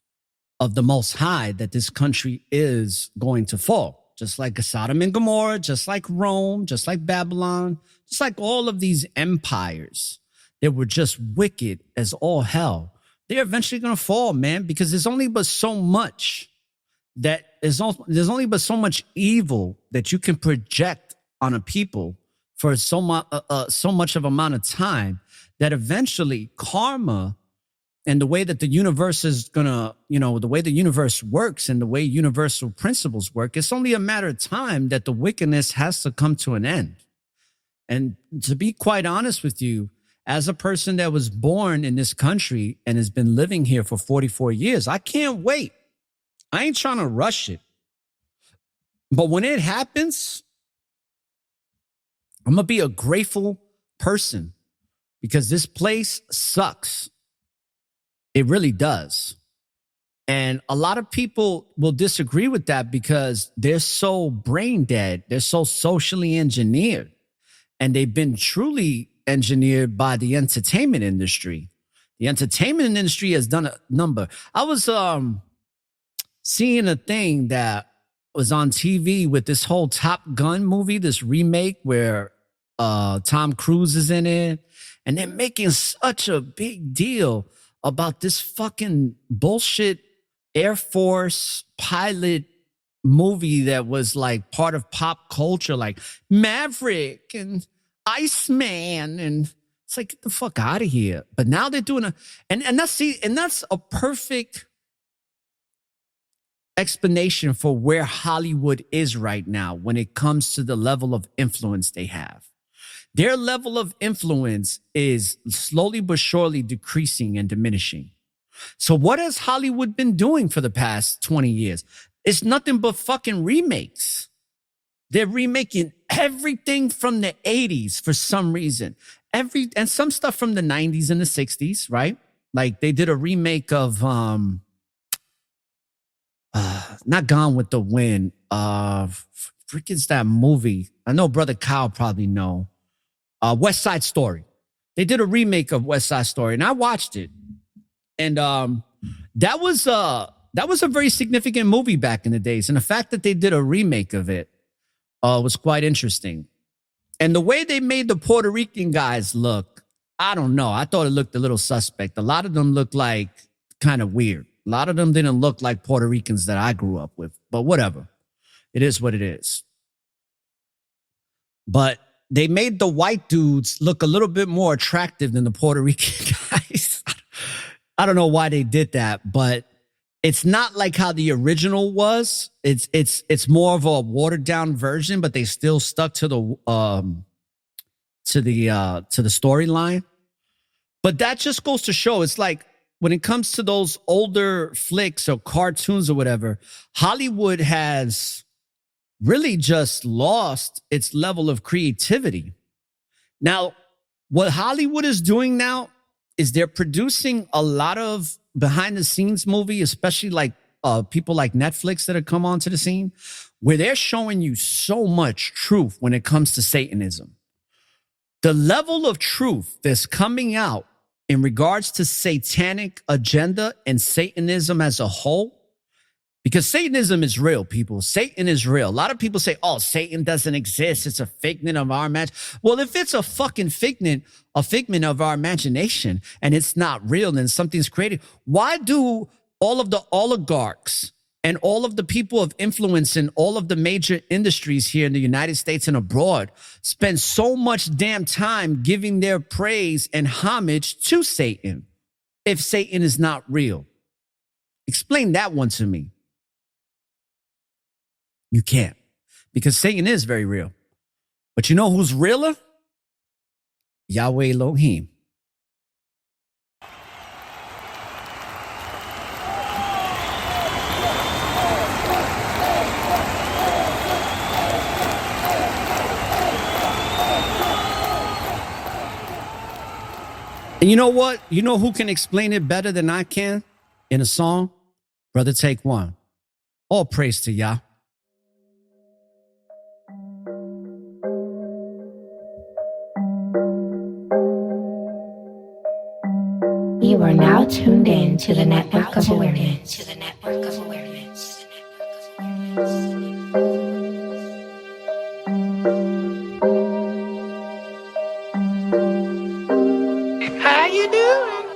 of the Most High that this country is going to fall. Just like Sodom and Gomorrah, just like Rome, just like Babylon, just like all of these empires that were just wicked as all hell. They're eventually going to fall, man, because there's only but so much there's only but so much evil that you can project on a people for so much of amount of time, that eventually karma and the way that the universe is gonna, the way the universe works and the way universal principles work, it's only a matter of time that the wickedness has to come to an end. And to be quite honest with you, as a person that was born in this country and has been living here for 44 years, I can't wait. I ain't trying to rush it. But when it happens, I'm going to be a grateful person, because this place sucks. It really does. And a lot of people will disagree with that because they're so brain dead. They're so socially engineered. And they've been truly engineered by the entertainment industry. The entertainment industry has done a number. I was seeing a thing that was on TV with this whole Top Gun movie, this remake where Tom Cruise is in it. And they're making such a big deal about this fucking bullshit Air Force pilot movie that was like part of pop culture, like Maverick and Iceman, and it's like, get the fuck out of here. But now they're doing that's a perfect explanation for where Hollywood is right now when it comes to the level of influence they have. Their level of influence is slowly but surely decreasing and diminishing. So what has Hollywood been doing for the past 20 years? It's nothing but fucking remakes. They're remaking everything from the 80s for some reason. And some stuff from the 90s and the 60s, right? Like they did a remake of not Gone with the Wind. Freaking that movie. I know Brother Kyle probably know. West Side Story. They did a remake of West Side Story, and I watched it. And that was a very significant movie back in the days. And the fact that they did a remake of it was quite interesting. And the way they made the Puerto Rican guys look, I don't know. I thought it looked a little suspect. A lot of them looked like kind of weird. A lot of them didn't look like Puerto Ricans that I grew up with. But whatever. It is what it is. But they made the white dudes look a little bit more attractive than the Puerto Rican guys. I don't know why they did that, but it's not like how the original was. It's more of a watered down version, but they still stuck to the storyline. But that just goes to show, it's like when it comes to those older flicks or cartoons or whatever, Hollywood has really just lost its level of creativity. Now, what Hollywood is doing now is they're producing a lot of behind the scenes movie, especially like people like Netflix that have come onto the scene, where they're showing you so much truth when it comes to Satanism. The level of truth that's coming out in regards to satanic agenda and Satanism as a whole, because Satanism is real, people. Satan is real. A lot of people say, oh, Satan doesn't exist. It's a figment of our imagination. Well, if it's a fucking figment of our imagination and it's not real, then something's created. Why do all of the oligarchs and all of the people of influence in all of the major industries here in the United States and abroad spend so much damn time giving their praise and homage to Satan if Satan is not real? Explain that one to me. You can't, because Satan is very real. But you know who's realer? Yahweh Elohim. And you know what? You know who can explain it better than I can in a song? Brother Take One. All praise to Yah. You are now tuned in to the Network of Awareness. How you doing?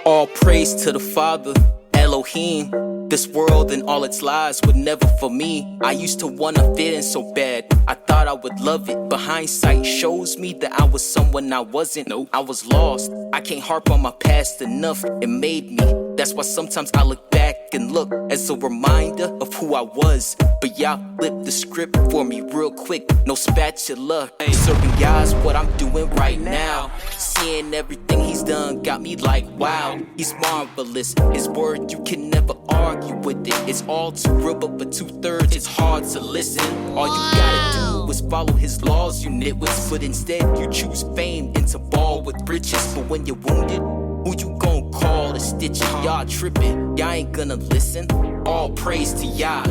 All praise to the Father, Elohim. This world and all its lies were never for me. I used to wanna fit in so bad. I thought I would love it, but hindsight shows me that I was someone I wasn't. No, I was lost. I can't harp on my past enough. It made me. That's why sometimes I look back and look as a reminder of who I was. But y'all flipped the script for me real quick. No spatula. Serving Yah's what I'm doing right now. Seeing everything he's done got me like, wow, he's marvelous. His word, you can never argue with it. It's all too real, but for 2/3, it's hard to listen. All you gotta do is follow his laws, you nitwits. But instead, you choose fame and to ball with riches. But when you're wounded, who you gon' call to stitch it? Y'all tripping, y'all ain't gonna listen. All praise to Yah.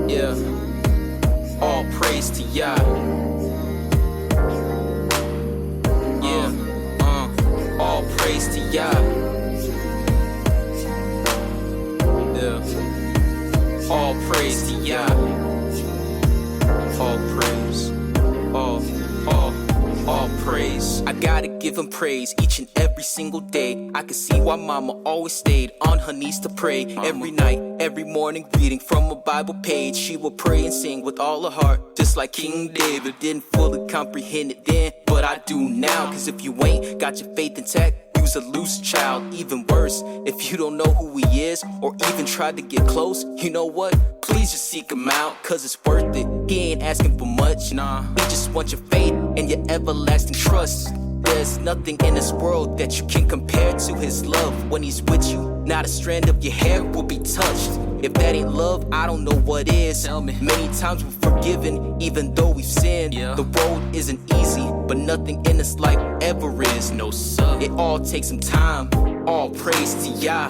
Yeah. All praise to Yah. Yeah. All praise to Yah. Yeah. All praise to Yah. All praise. All praise. I gotta give him praise each and every single day. I can see why mama always stayed on her knees to pray. Every night, every morning, reading from a Bible page. She would pray and sing with all her heart, just like King David. Didn't fully comprehend it then, but I do now. Cause if you ain't got your faith intact, you's a loose child. Even worse, if you don't know who he is or even try to get close, you know what? Please just seek him out, cause it's worth it. He ain't asking for much, nah. He just wants your faith and your everlasting trust. There's nothing in this world that you can compare to his love. When he's with you, not a strand of your hair will be touched. If that ain't love, I don't know what is. Tell me. Many times we're forgiven, even though we've sinned. Yeah. The road isn't easy, but nothing in this life ever is. No, sir. It all takes some time. All praise to Yah.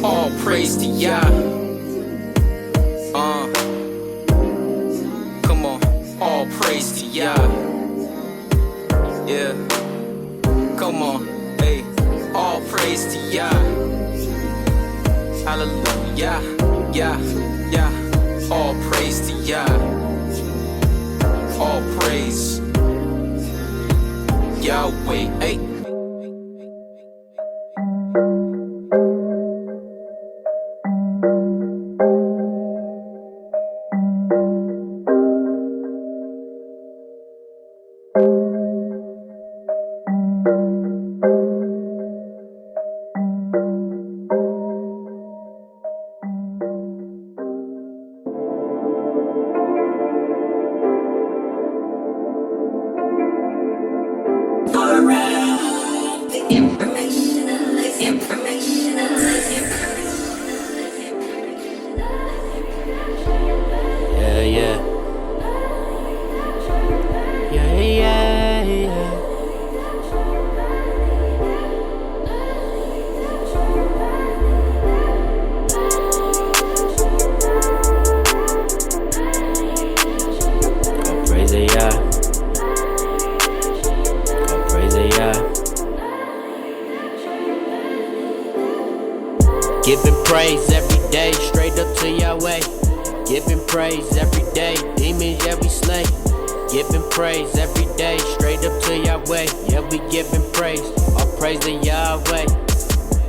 All praise to Yah. Come on. All praise to Yah. Yeah. Come on. Hey. All praise to Yah. Hallelujah. Yeah. Yeah. All praise to Yah. All praise. Yahweh. Hey. Giving praise every day, straight up to Yahweh. Giving praise every day, demons, yeah, we slay. Giving praise every day, straight up to Yahweh. Yeah, we giving praise, all praise to Yahweh.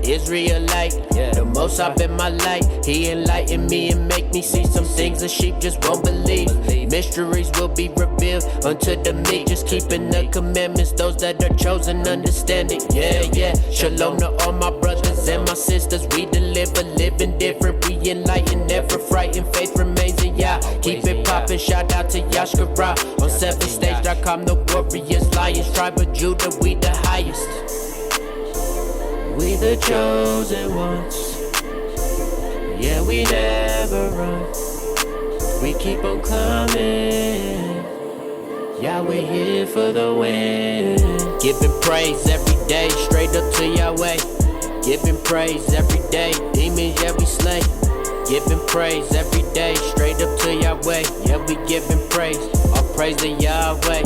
Israelite, the most I've been my light. He enlightened me and make me see some things a sheep just won't believe. Mysteries will be revealed unto the meek. Just keeping the commandments, those that are chosen understand it. Yeah. Shalom to all my brothers and my sisters. We deliver, living different. We enlighten, never frightened. Faith remains in Yah. Keep it poppin', shout out to Yashkara. On 7stage.com, the warriors, lions, tribe of Judah, we the highest. We the chosen ones. Yeah, we never run. We keep on coming. Yeah, we're here for the win. Giving praise every day, straight up to Yahweh. Giving praise every day, demons, yeah, we slay. Giving praise every day, straight up to Yahweh. Yeah, we giving praise, all praise to Yahweh.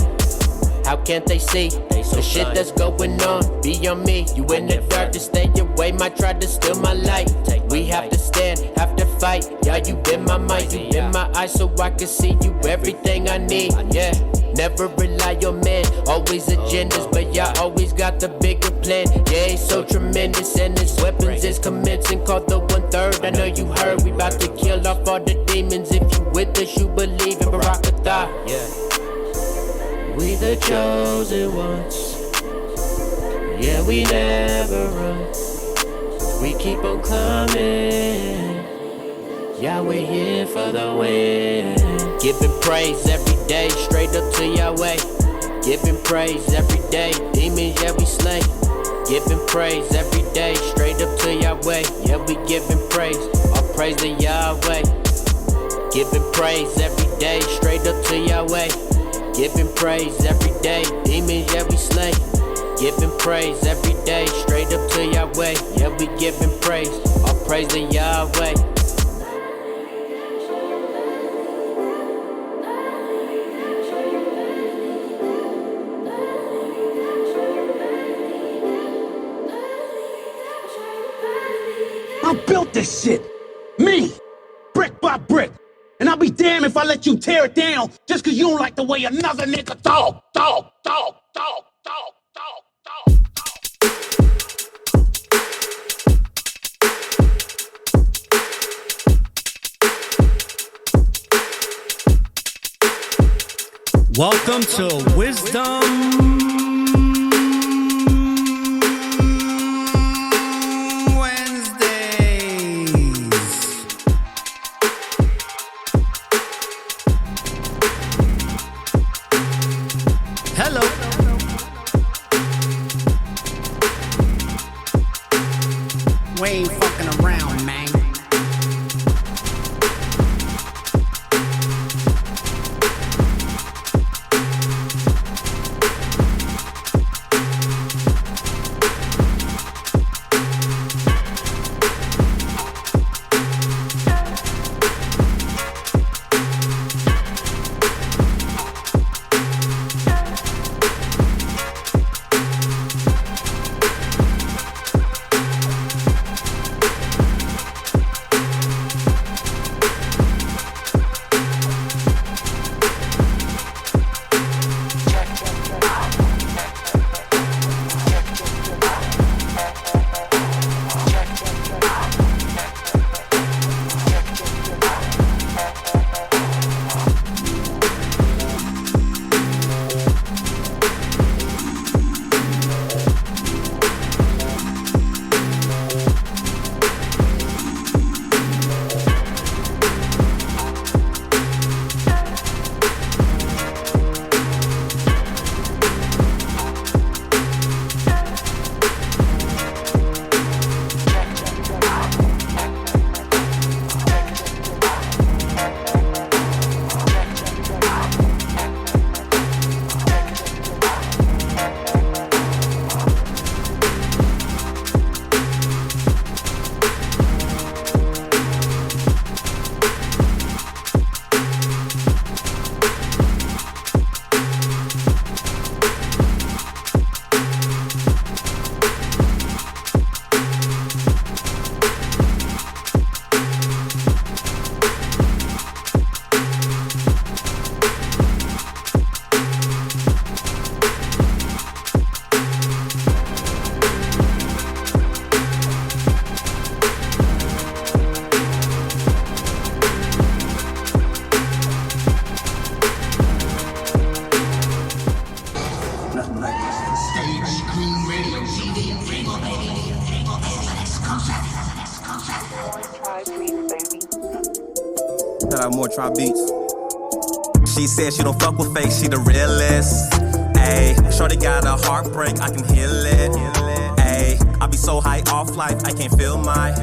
How can't they see the shit that's going on? Be on me, you in the dark to stay away. Might try to steal my light. We have to stand, have to fight. Yeah, you been my mind, you been my eyes, so I can see you everything I need. Yeah, never rely on man, always agendas, but y'all always got the bigger plan. Yeah, he's so tremendous, and his weapons is commencing. Called the 1/3. I know you heard we about to kill off all the demons. If you with us, you believe in Barakatah. Yeah. We the chosen ones. Yeah, we never run. We keep on coming. Yeah, we're here for the win. Giving praise every day, straight up to Yahweh. Giving praise every day, demons, yeah, we slay. Giving praise every day, straight up to Yahweh. Yeah, we giving praise, all praise to Yahweh. Giving praise every day, straight up to Yahweh. Giving praise every day, demons, yeah, we slay. Giving praise every day, straight up to Yahweh. Yeah, we giving praise, all praise to Yahweh. I built this shit. Me. Brick by brick. And I'll be damned if I let you tear it down just cause you don't like the way another nigga talk. Welcome to Wisdom Wednesdays. Hello. We ain't fucking around, man. More try beats. She said she don't fuck with fake, she the realest. Ayy, shorty got a heartbreak, I can heal it. Ayy, I be so high off life, I can't feel my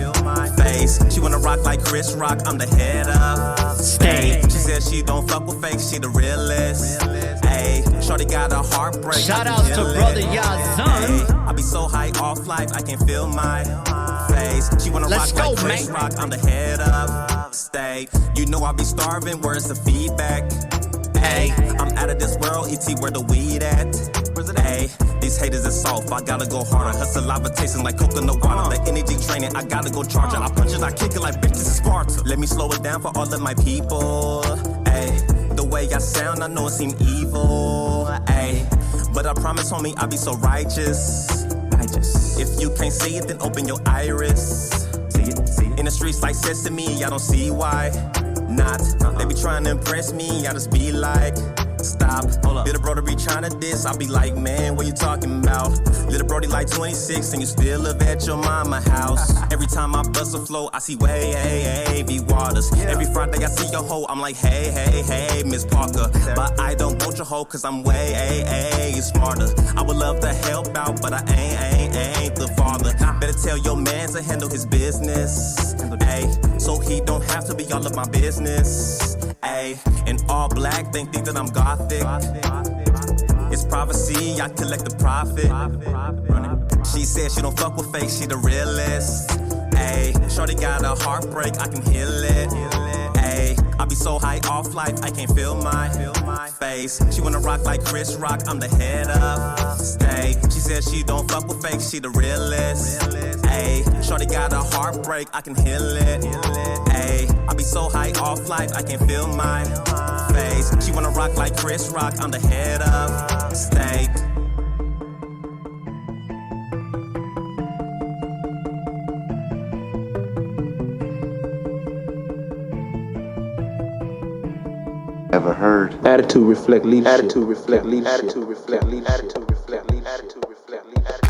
face. She wanna rock like Chris Rock, I'm the head of state. She said she don't fuck with fake, she the realest. Ayy, shorty got a heartbreak. Shout out to brother Yazan. I be so high off life, I can't feel my face. She wanna rock like Chris Rock, I'm the head of state. You know I be starving, where's the feedback? Hey, I'm out of this world, E.T. where the weed at? Hey, these haters is soft, I gotta go harder. Her saliva tasting like coconut water. The energy training, I gotta go charge it. I punch it, I kick it like bitch, this is Sparta. Let me slow it down for all of my people. Hey, the way I sound, I know it seem evil. Hey, but I promise, homie, I be so righteous. If you can't see it, then open your iris. In the streets like Sesame, I don't see why not. They be trying to impress me, I just be like, stop. Little brody be trying to diss, I be like, man, what you talking about? Little brody like 26 and you still live at your mama house. Every time I bust a flow, I see wavy waters. Every Friday I see your hoe, I'm like, hey, Miss Parker. But I don't want your hoe cause I'm way smarter. I would love to help out, but I ain't the father. Better tell your man to handle his business. Ayy, so he don't have to be all of my business. Ayy, in all black, think that I'm gothic. It's prophecy, I collect the profit. She said she don't fuck with fake, she the realest. Ayy, shorty got a heartbreak, I can heal it. Ayy, I be so high off life, I can't feel my face. She wanna rock like Chris Rock, I'm the head of state. She said she don't fuck with fakes, she the realest. Ayy, shorty got a heartbreak, I can heal it. Ayy, I be so high off life, I can't feel my face. She wanna rock like Chris Rock, I'm the head of state. Ever heard? Attitude reflect leadership. Attitude reflect leadership. Attitude reflect leadership. Attitude reflect leadership. Attitude reflect leadership.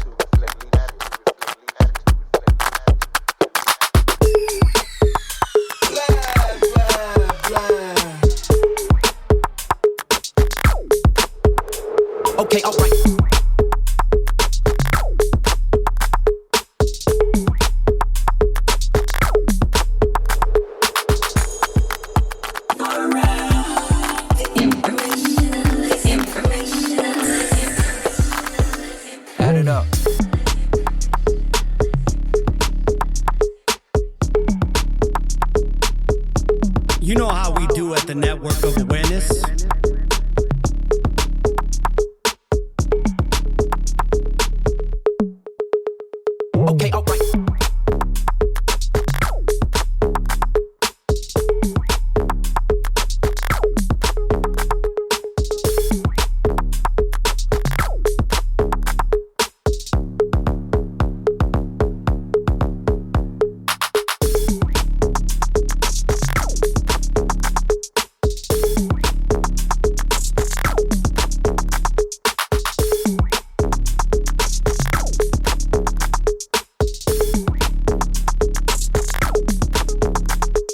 Okay, alright. Add it up. You know how we do at the Network of Awareness. Okay, alright.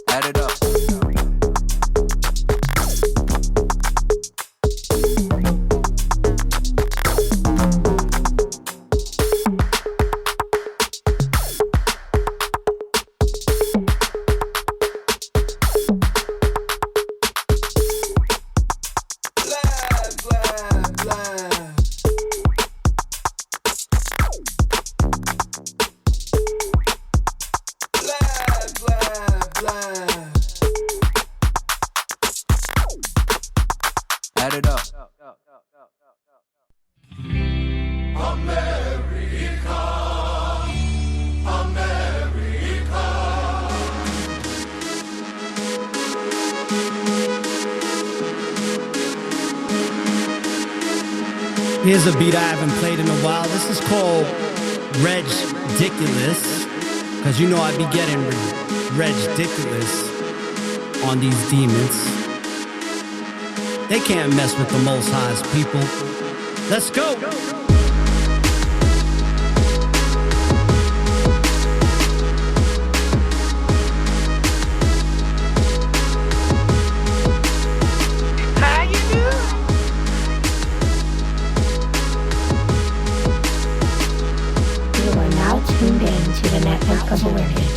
Add it up. Add it up. Here's a beat I haven't played in a while. This is called Ridiculous, because you know I be getting ridiculous on these demons. They can't mess with the Most High's people. Let's go. You are now tuned in to the Network of Awareness.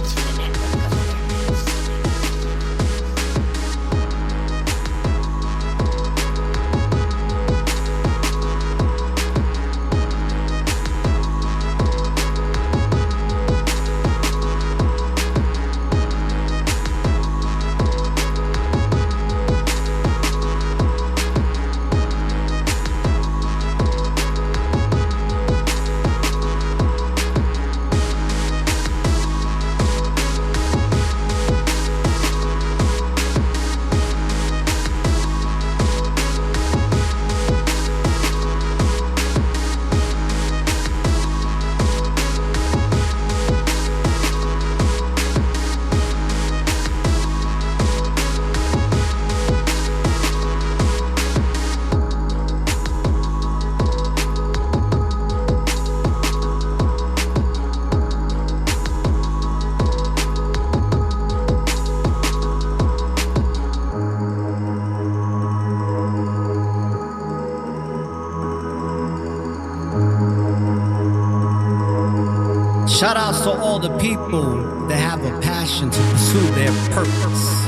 Shout outs to all the people that have a passion to pursue their purpose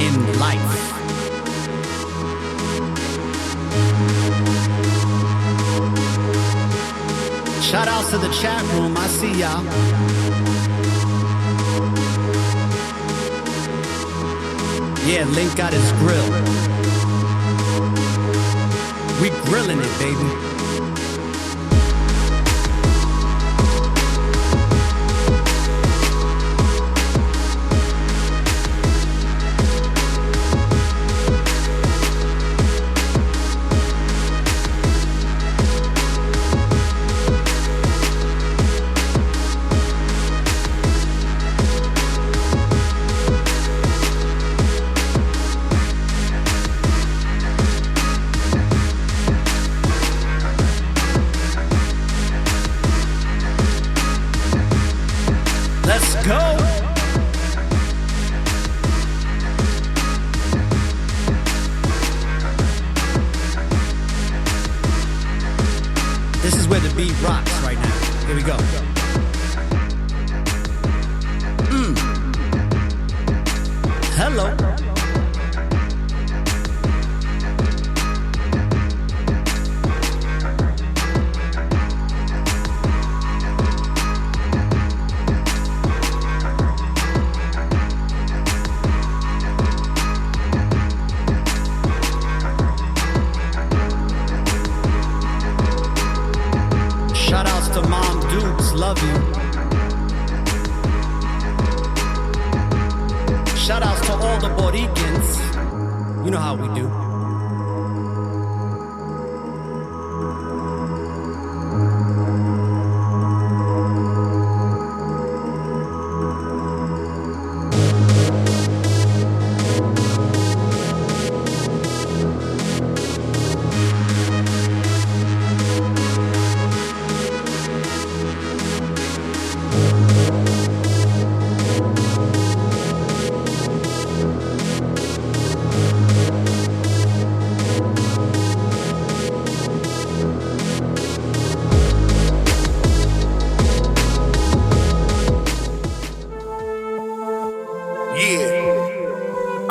in life. Shout outs to the chat room. I see y'all. Yeah, Link got his grill. We grilling it, baby. Let's go. This is where the beat rocks right now. Here we go. Hello. Shoutouts to Mom Dukes, love you. Shoutouts to all the Boricans. You know how we do.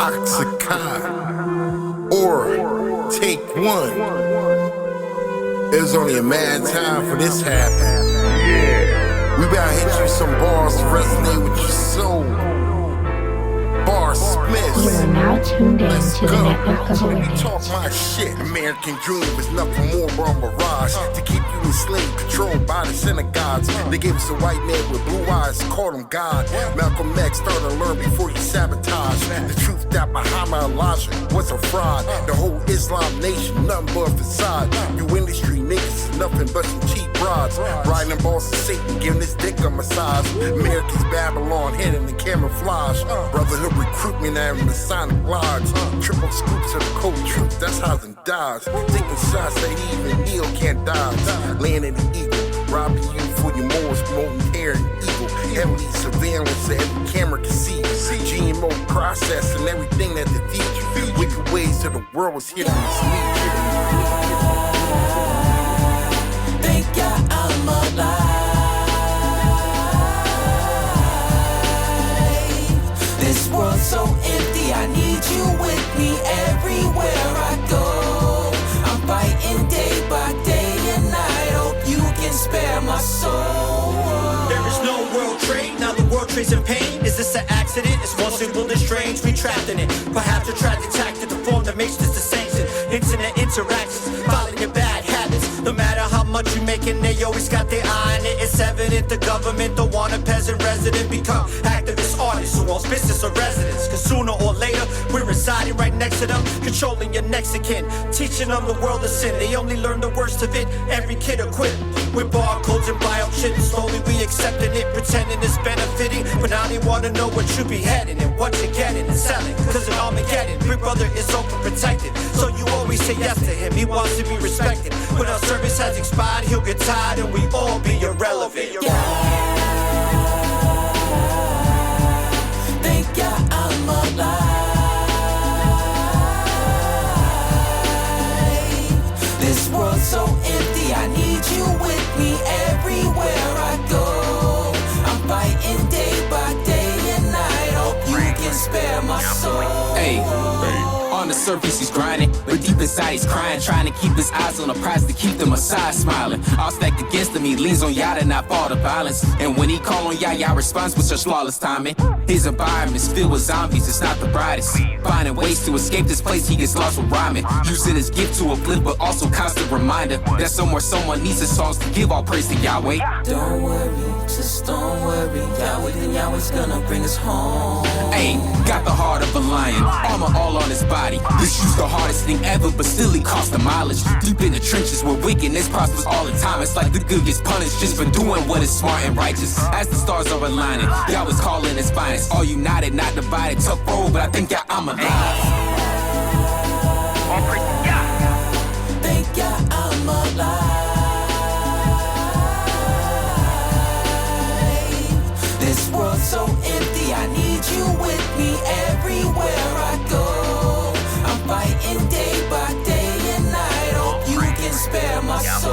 Oxycontin, or take one. There's only a mad time for this happen. We about to hit you some bars to resonate with your soul. Bar Smiths. You are now tuned in to the network of awareness. Talk my shit. American dream is nothing more but a mirage to keep you enslaved, controlled by the synagogues. They gave us a white man with blue eyes, called him God. Malcolm X started to learn before he sabotaged the truth that Muhammad Elijah was a fraud. The whole Islam nation, nothing but a facade. You industry niggas is nothing but some cheap broads. Riding the balls of Satan, giving this dick a massage. America's Babylon, hidden in camouflage. Brotherhood recruitment and Masonic lodge. Triple scoops of the cold truth, that's how them dies. Taking shots that even Neil can't dodge. Landing the eagle, robbing you for your morals, promoting hair and evil. Heavily surveillance so every camera can see you. GMO processing everything that defeats you. Wicked ways to the world was here to mislead you. Thank God I'm alive. This world's so empty, I need you with me everywhere I go. I'm fighting day by day and night, hope you can spare my soul. There is no world trade, now the world trades in pain. Is this an accident? It's more simple than strange, we trapped in it. Perhaps a tragic tactic, the form that makes this the sanction. Internet interactions, following your bad habits. No matter how much you make, and they always got their eye on it. It's evident the government don't want a peasant resident become activist artists who owns business or residence. Cause sooner or later, we're residing right next to them, controlling your next of kin, teaching them the world of sin. They only learn the worst of it, every kid equipped with barcodes and biochip. Slowly we accepting it, pretending it's benefiting. But now they wanna know what you be heading and what you're getting and selling. Cause in Armageddon, Big Brother is overprotected. So you always say yes to him, he wants to be respected. When our service has expired, he'll get tired and we all be irrelevant. Thank God I'm alive. This world's so empty, I need you with me everywhere I go. I'm fighting day by day and night, hope you can spare my soul. Hey, on the surface he's grinding, but deep inside he's crying, trying to keep his eyes on the prize to keep them aside smiling. All stacked against him, he leans on Yah to not fall to violence. And when he call on Yah, Yah responds with such flawless timing. His environment's filled with zombies, it's not the brightest. Finding ways to escape this place, he gets lost with rhyming. Using his gift to uplift, but also constant reminder that somewhere someone needs his songs to give all praise to Yahweh. Don't worry, just don't worry. Yahweh, then Yahweh's gonna bring us home. Ayy, got the heart of a lion, armor all on his body. This shoe's the hardest thing ever, but still he costs the mileage. Deep in the trenches where wickedness prospers all the time. It's like the good gets punished just for doing what is smart and righteous. As the stars are aligning, Yahweh's calling his finest. All united, not divided. Tough road, but I think I'm alive. All praise to Yah. Thank Yah, I'm alive. This world's so empty, I need you with me everywhere I go. I'm fighting day by day and night. Hope you can spare my soul.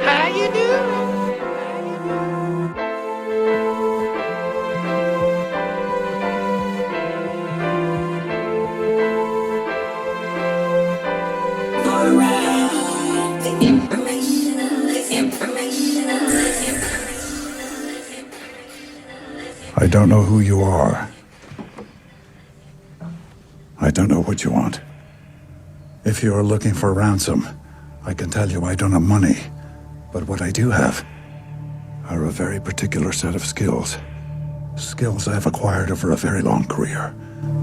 How you doing? I don't know who you are. I don't know what you want. If you are looking for ransom, I can tell you I don't have money. But what I do have are a very particular set of skills. Skills I've acquired over a very long career.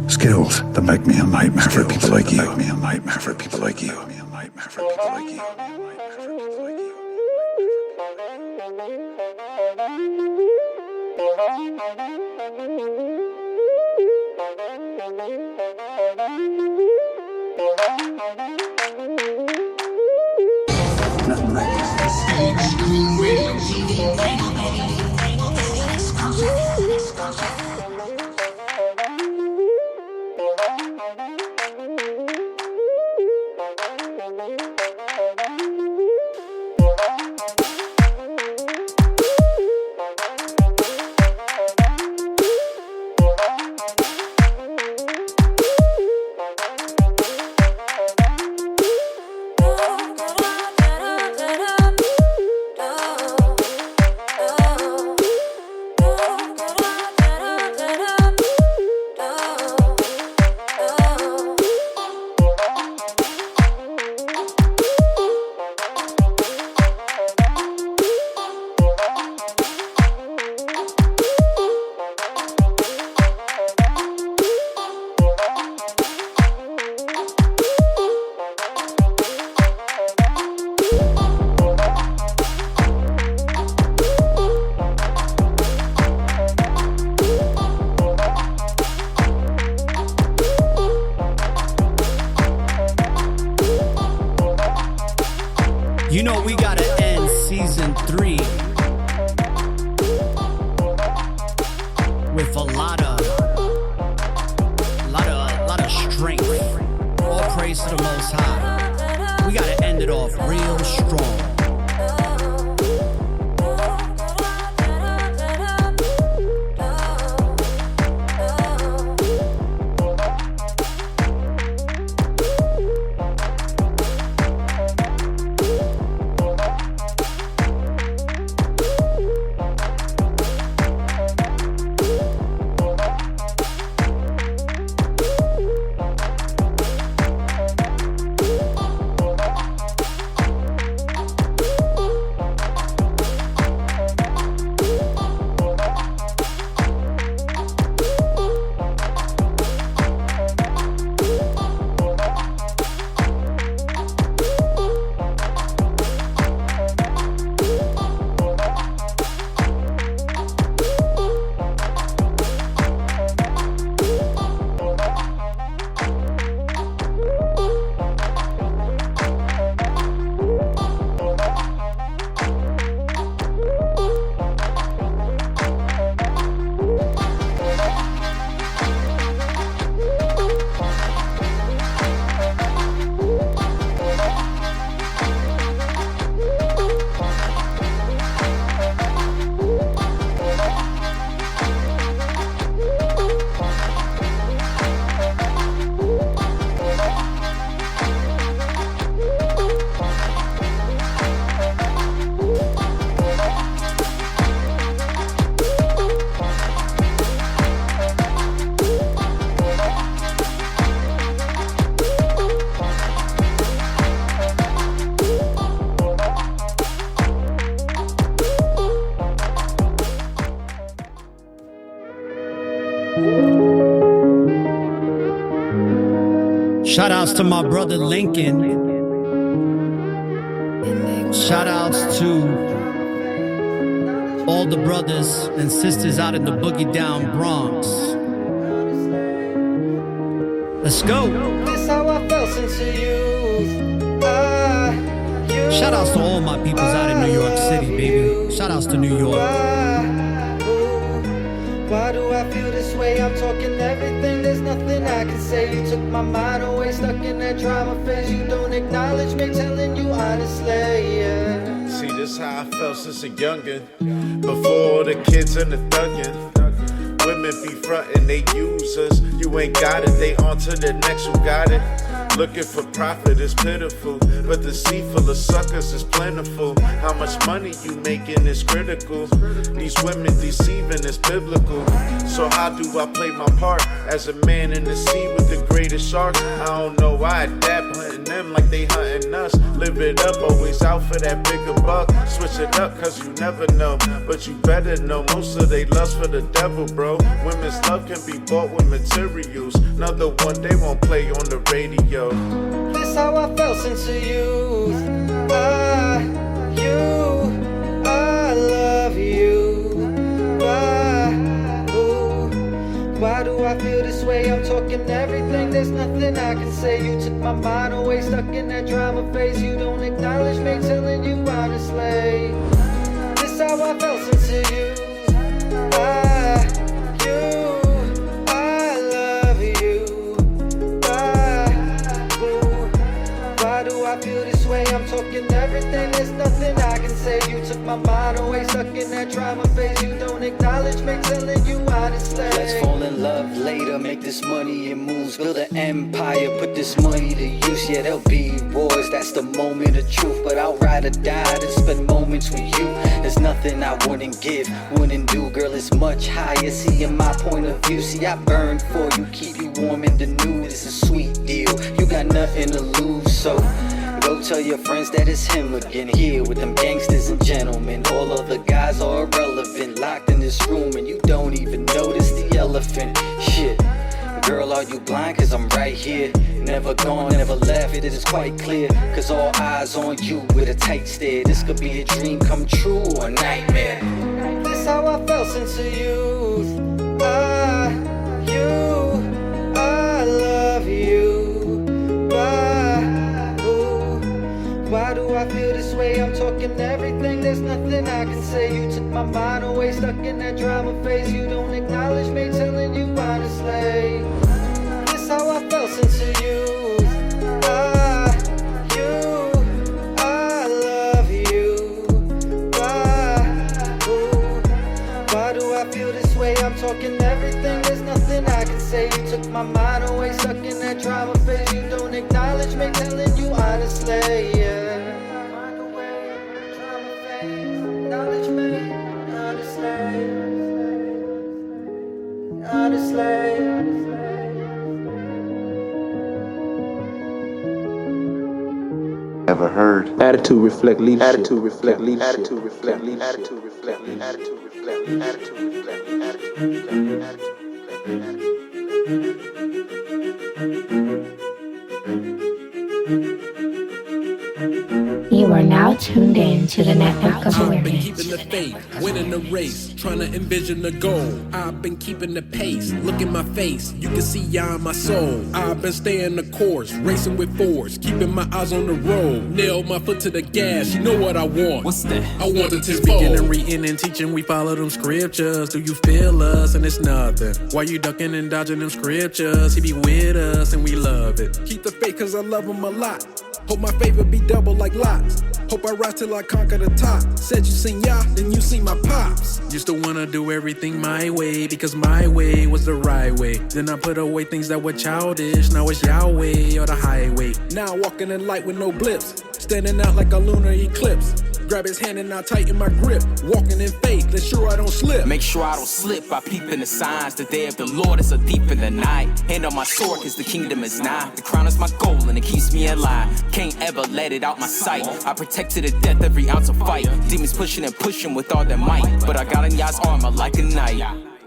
Skills that make me a nightmare for people like you. Make me a nightmare for people like you. Make me a nightmare for people like you. Nothing like Extreme Radio TV. You know we gotta end season 3 with a lot of strength. All praise to the Most High. We gotta end it off real strong. Shout outs to my brother Lincoln. Shout outs to all the brothers and sisters out in the Boogie Down Bronx. Let's go. This how I felt since you. Shout outs to all my peoples out in New York City, baby. Shout outs to New York. Why do I feel this way? I'm talking everything, there's nothing I can say. You took my mind away, stuck in that drama phase. You don't acknowledge me, telling you honestly, yeah. See, this how I felt since a youngin'. Before the kids and the thuggin'. Women be frontin', they use us. You ain't got it, they on to the next who got it. Looking for profit is pitiful, but the sea full of suckers is plentiful. How much money you making is critical. These women deceiving is biblical. So how do I play my part as a man in the sea with the greatest sharks? I don't know why I adapt, hunting them like they hunting us. Live it up, always out for that bigger buck. Switch it up, cause you never know, but you better know most of they lust for the devil, bro. Women's love can be bought with materials. Another one they won't play on the radio. This how I felt since a youth. I love you. Why do I feel this way? I'm talking everything, there's nothing I can say. You took my mind away, stuck in that drama phase. You don't acknowledge me, telling you honestly. This how I felt since a youth. I'm talking everything, there's nothing I can say. You took my mind away, stuck in that drama phase. You don't acknowledge me, telling you honestly. Let's fall in love later, make this money and moves, build an empire, put this money to use. Yeah, there'll be wars, that's the moment of truth, but I'll ride or die to spend moments with you. There's nothing I wouldn't give, wouldn't do, girl, it's much higher. See, in my point of view, see, I burn for you, keep you warm in the new. It's a sweet deal, you got nothing to lose, so go tell your friends that it's him again, here with them gangsters and gentlemen. All other guys are irrelevant, locked in this room, and you don't even notice the elephant. Shit, girl, are you blind? Cause I'm right here. Never gone, never left, it is quite clear. Cause all eyes on you with a tight stare. This could be a dream come true or a nightmare. This how I felt since a youth. I love you. Why do I feel this way? I'm talking everything, there's nothing I can say. You took my mind away, stuck in that drama phase. You don't acknowledge me, telling you honestly. This how I felt since a youth. I love you. Why do I feel this way? I'm talking everything, there's nothing I can say. You took my mind away, stuck in that drama phase. You don't acknowledge me, telling you honestly, yeah. Ever heard? Attitude reflect leadership. Attitude reflect leadership. Attitude reflect leadership. Attitude reflect leadership. Attitude reflect leadership. Attitude reflect You are now tuned in to the network of I've been awareness. keeping the faith, winning the race, trying to envision the goal. I've been keeping the pace, look in my face, you can see beyond my soul. I've been staying the course, racing with force, keeping my eyes on the road. Nail my foot to the gas, you know what I want. What's that? I want it to speaking and reading and teaching, we follow them scriptures. Do you feel us? And it's nothing. Why you ducking and dodging them scriptures? He be with us and we love it. Keep the faith cause I love him a lot. Hope my favor be double like lots. Hope I rise till I conquer the top. Said you seen ya, then you seen my pops. Used to wanna do everything my way, because my way was the right way. Then I put away things that were childish. Now it's Yahweh or the highway. Now walking in light with no blips, standing out like a lunar eclipse. Grab his hand and I tighten my grip. Walking in faith, ensure I don't slip. Make sure I don't slip by peeping the signs. The day of the Lord is a thief in the night. Hand on my sword cause the kingdom is nigh. The crown is my goal and it keeps me alive. Can't ever let it out my sight. I protect to the death every ounce of fight. Demons pushing and pushing with all their might, but I got in Yah's armor like a knight.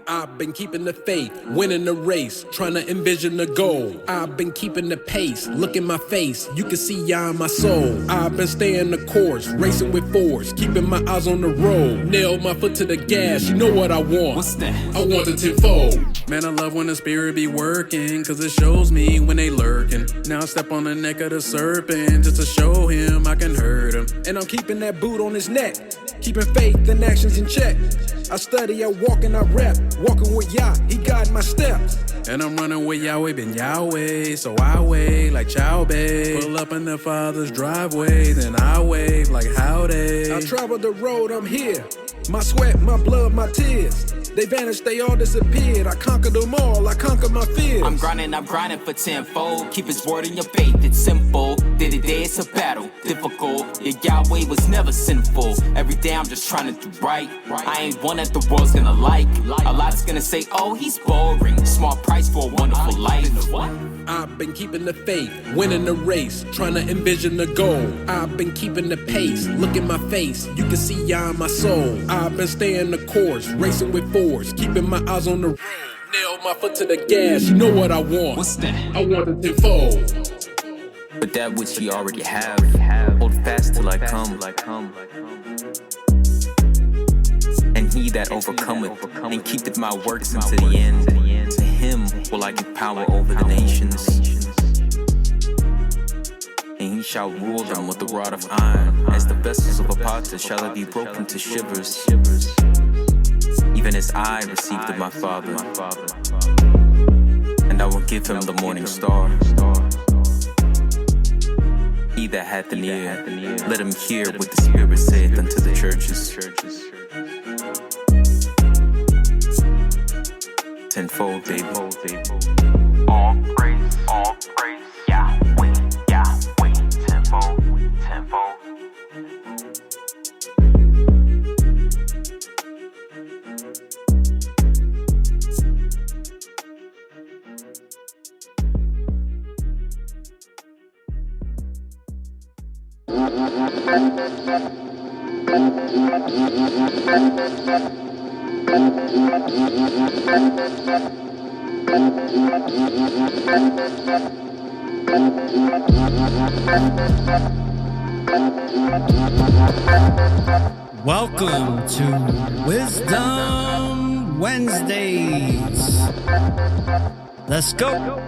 I've been keeping the faith, winning the race, trying to envision the goal. I've been keeping the pace, look in my face, you can see ya in my soul. I've been staying the course, racing with force, keeping my eyes on the road. Nailed my foot to the gas, you know what I want. What's that? I want the tenfold. Man, I love when the spirit be working, cause it shows me when they lurking. Now I step on the neck of the serpent, just to show him I can hurt him. And I'm keeping that boot on his neck, keeping faith and actions in check. I study, I walk and I rap, walking with Yah, he guide my steps. And I'm running with Yahweh, been Yahweh, so I wave like chow babe. Pull up in the Father's driveway, then I wave like howdy. I traveled the road, I'm here, my sweat, my blood, my tears. They vanished, they all disappeared. I conquered them all, I conquered my fears. I'm grinding for tenfold. Keep his word in your faith, it's simple. Day to day, it's a battle, difficult. Your Yahweh was never sinful. Every day I'm just trying to do right. I ain't one that the world's gonna like. A lot's gonna say, oh, he's boring. Small price for a wonderful life. I've been keeping the faith, winning the race, trying to envision the goal. I've been keeping the pace, look in my face, you can see ya in my soul. I've been staying the course, racing with force, keeping my eyes on the road. Nailed my foot to the gas, you know what I want. What's that? I want the tenfold. But that which ye already have, hold fast till I come. And he that overcometh and keepeth my works unto the end, to him will I give power over the nations. And he shall rule them with the rod of iron. As the vessels of a potter shall it be broken to shivers, even as I received of my Father. And I will give him the morning star. He that hath an ear, let him hear what the Spirit saith unto the churches. Tenfold, baby. All praise, Yahweh, tenfold. Welcome to Wisdom Wednesdays. Let's go.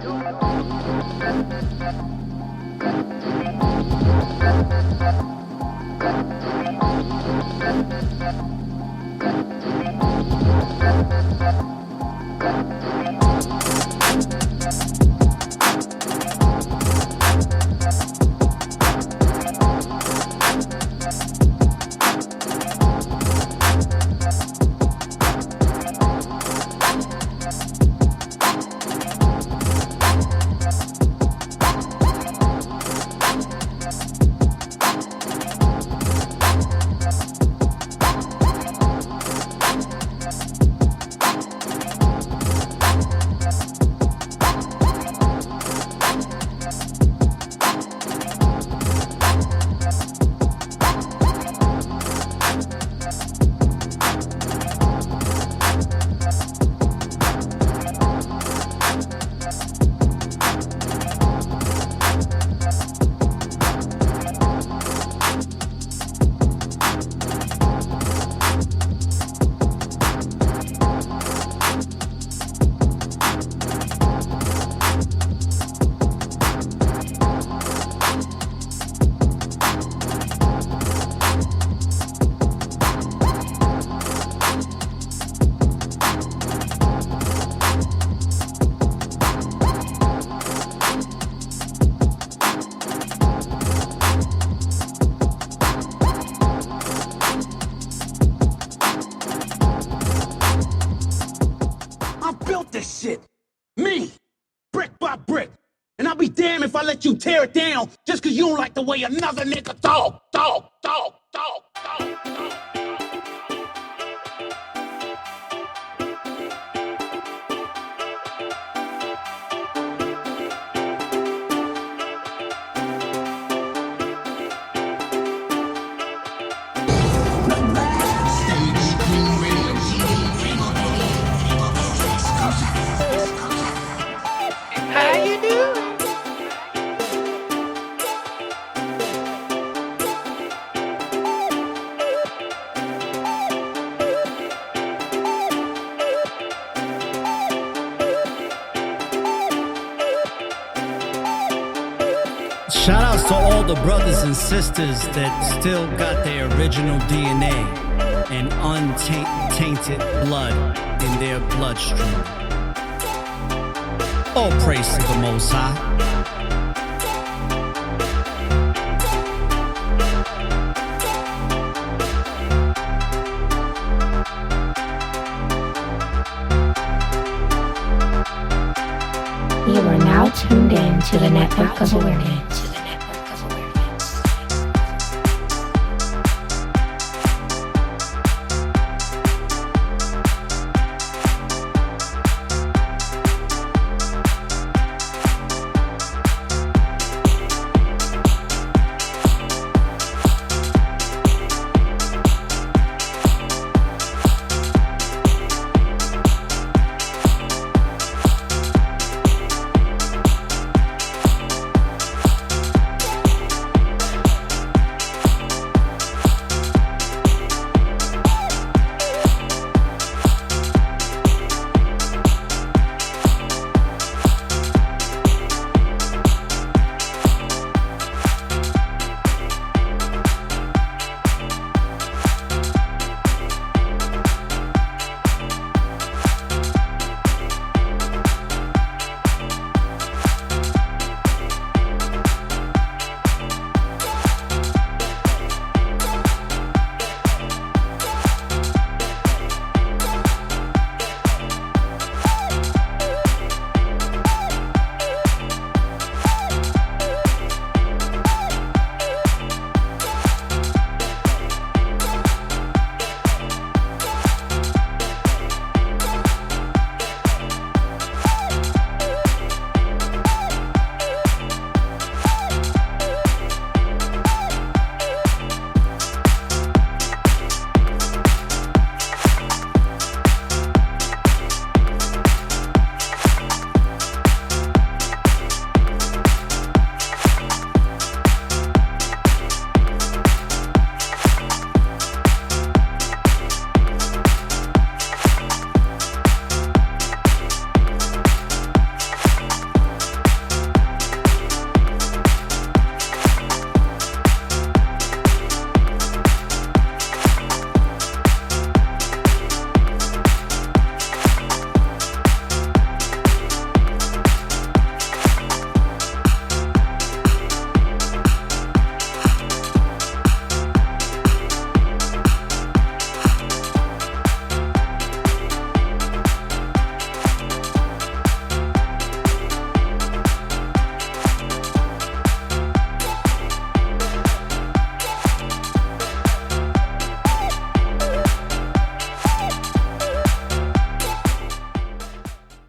This shit. Me. Brick by brick. And I'll be damned if I let you tear it down just cause you don't like the way another nigga talk. Shout outs to all the brothers and sisters that still got their original DNA and untainted blood in their bloodstream. All praise to the Most High. You are now tuned in to the Network of Awareness.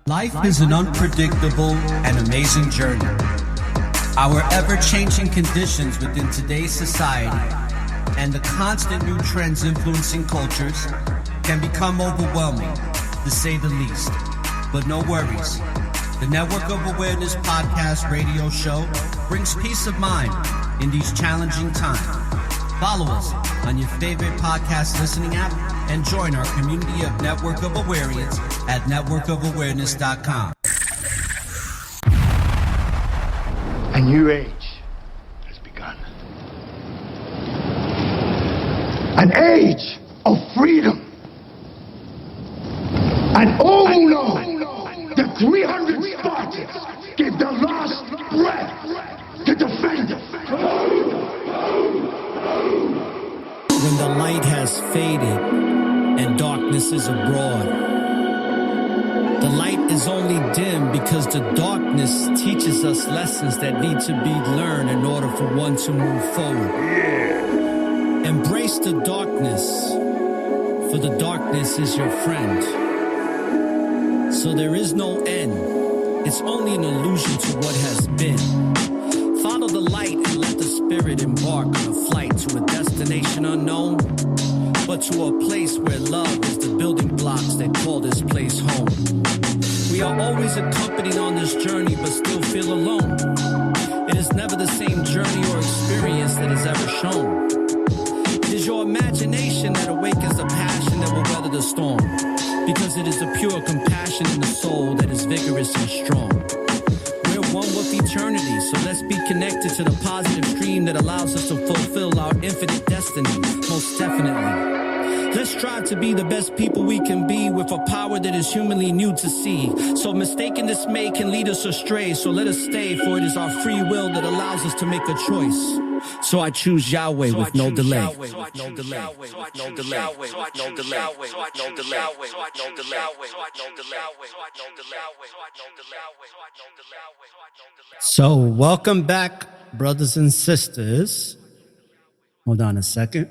Life is an unpredictable and amazing journey. Our ever-changing conditions within today's society and the constant new trends influencing cultures can become overwhelming, to say the least. But no worries. The Network of Awareness podcast radio show brings peace of mind in these challenging times. Follow us on your favorite podcast listening app and join our community of Network of Awareness at networkofawareness.com. A new age has begun. An age of freedom. And oh no, the 300 Spartans gave their last breath to defend it. When the light has faded and darkness is abroad, the light is only dim because the darkness teaches us lessons that need to be learned in order for one to move forward. Yeah. Embrace the darkness, for the darkness is your friend. So there is no end. It's only an illusion to what has been. Follow the light and let the spirit embark on a flight to a destination unknown, but to a place where love is the building blocks that call this place home. We are always accompanied on this journey, but still feel alone. It is never the same journey or experience that is ever shown. It is your imagination that awakens the passion that will weather the storm, because it is the pure compassion in the soul that is vigorous and strong. We're one with eternity, So let's be connected to the positive stream that allows us to fulfill our infinite destiny. Most definitely. Let's strive to be the best people we can be with a power that is humanly new to see. So mistaken dismay can lead us astray. So let us stay, for it is our free will that allows us to make a choice. So I choose Yahweh with no delay. So welcome back, brothers and sisters. Hold on a second.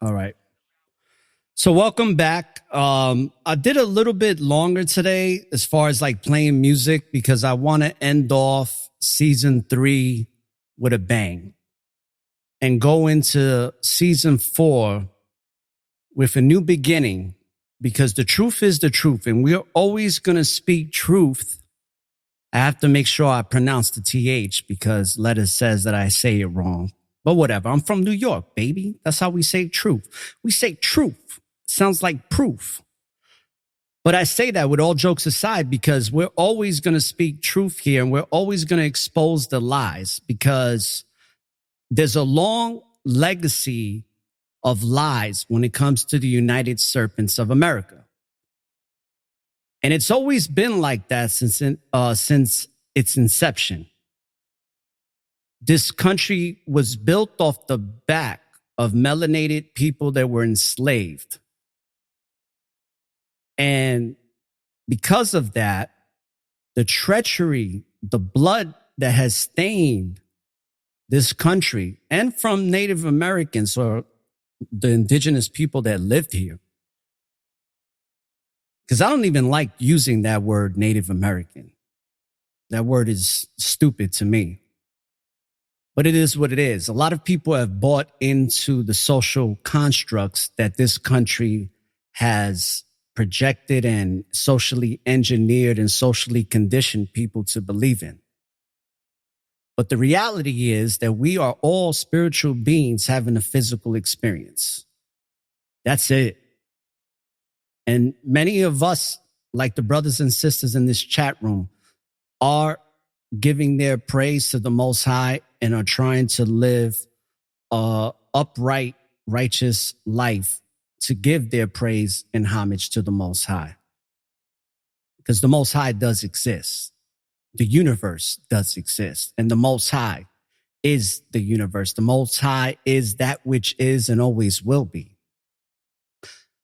All right. So welcome back. I did a little bit longer today as far as like playing music because I want to end off season 3 with a bang and go into season 4 with a new beginning, because the truth is the truth and we're always going to speak truth. I have to make sure I pronounce the TH because Letter says that I say it wrong. But whatever. I'm from New York, baby. That's how we say truth. We say truth. Sounds like proof. But I say that with all jokes aside because we're always going to speak truth here and we're always going to expose the lies because there's a long legacy of lies when it comes to the United Serpents of America. And it's always been like that since its inception. This country was built off the back of melanated people that were enslaved. And because of that, the treachery, the blood that has stained this country and from Native Americans or the indigenous people that lived here. Because I don't even like using that word Native American. That word is stupid to me. But it is what it is. A lot of people have bought into the social constructs that this country has projected and socially engineered and socially conditioned people to believe in. But the reality is that we are all spiritual beings having a physical experience. That's it. And many of us, like the brothers and sisters in this chat room, are giving their praise to the Most High and are trying to live a upright, righteous life to give their praise and homage to the Most High. Because the Most High does exist. The universe does exist. And the Most High is the universe. The Most High is that which is and always will be.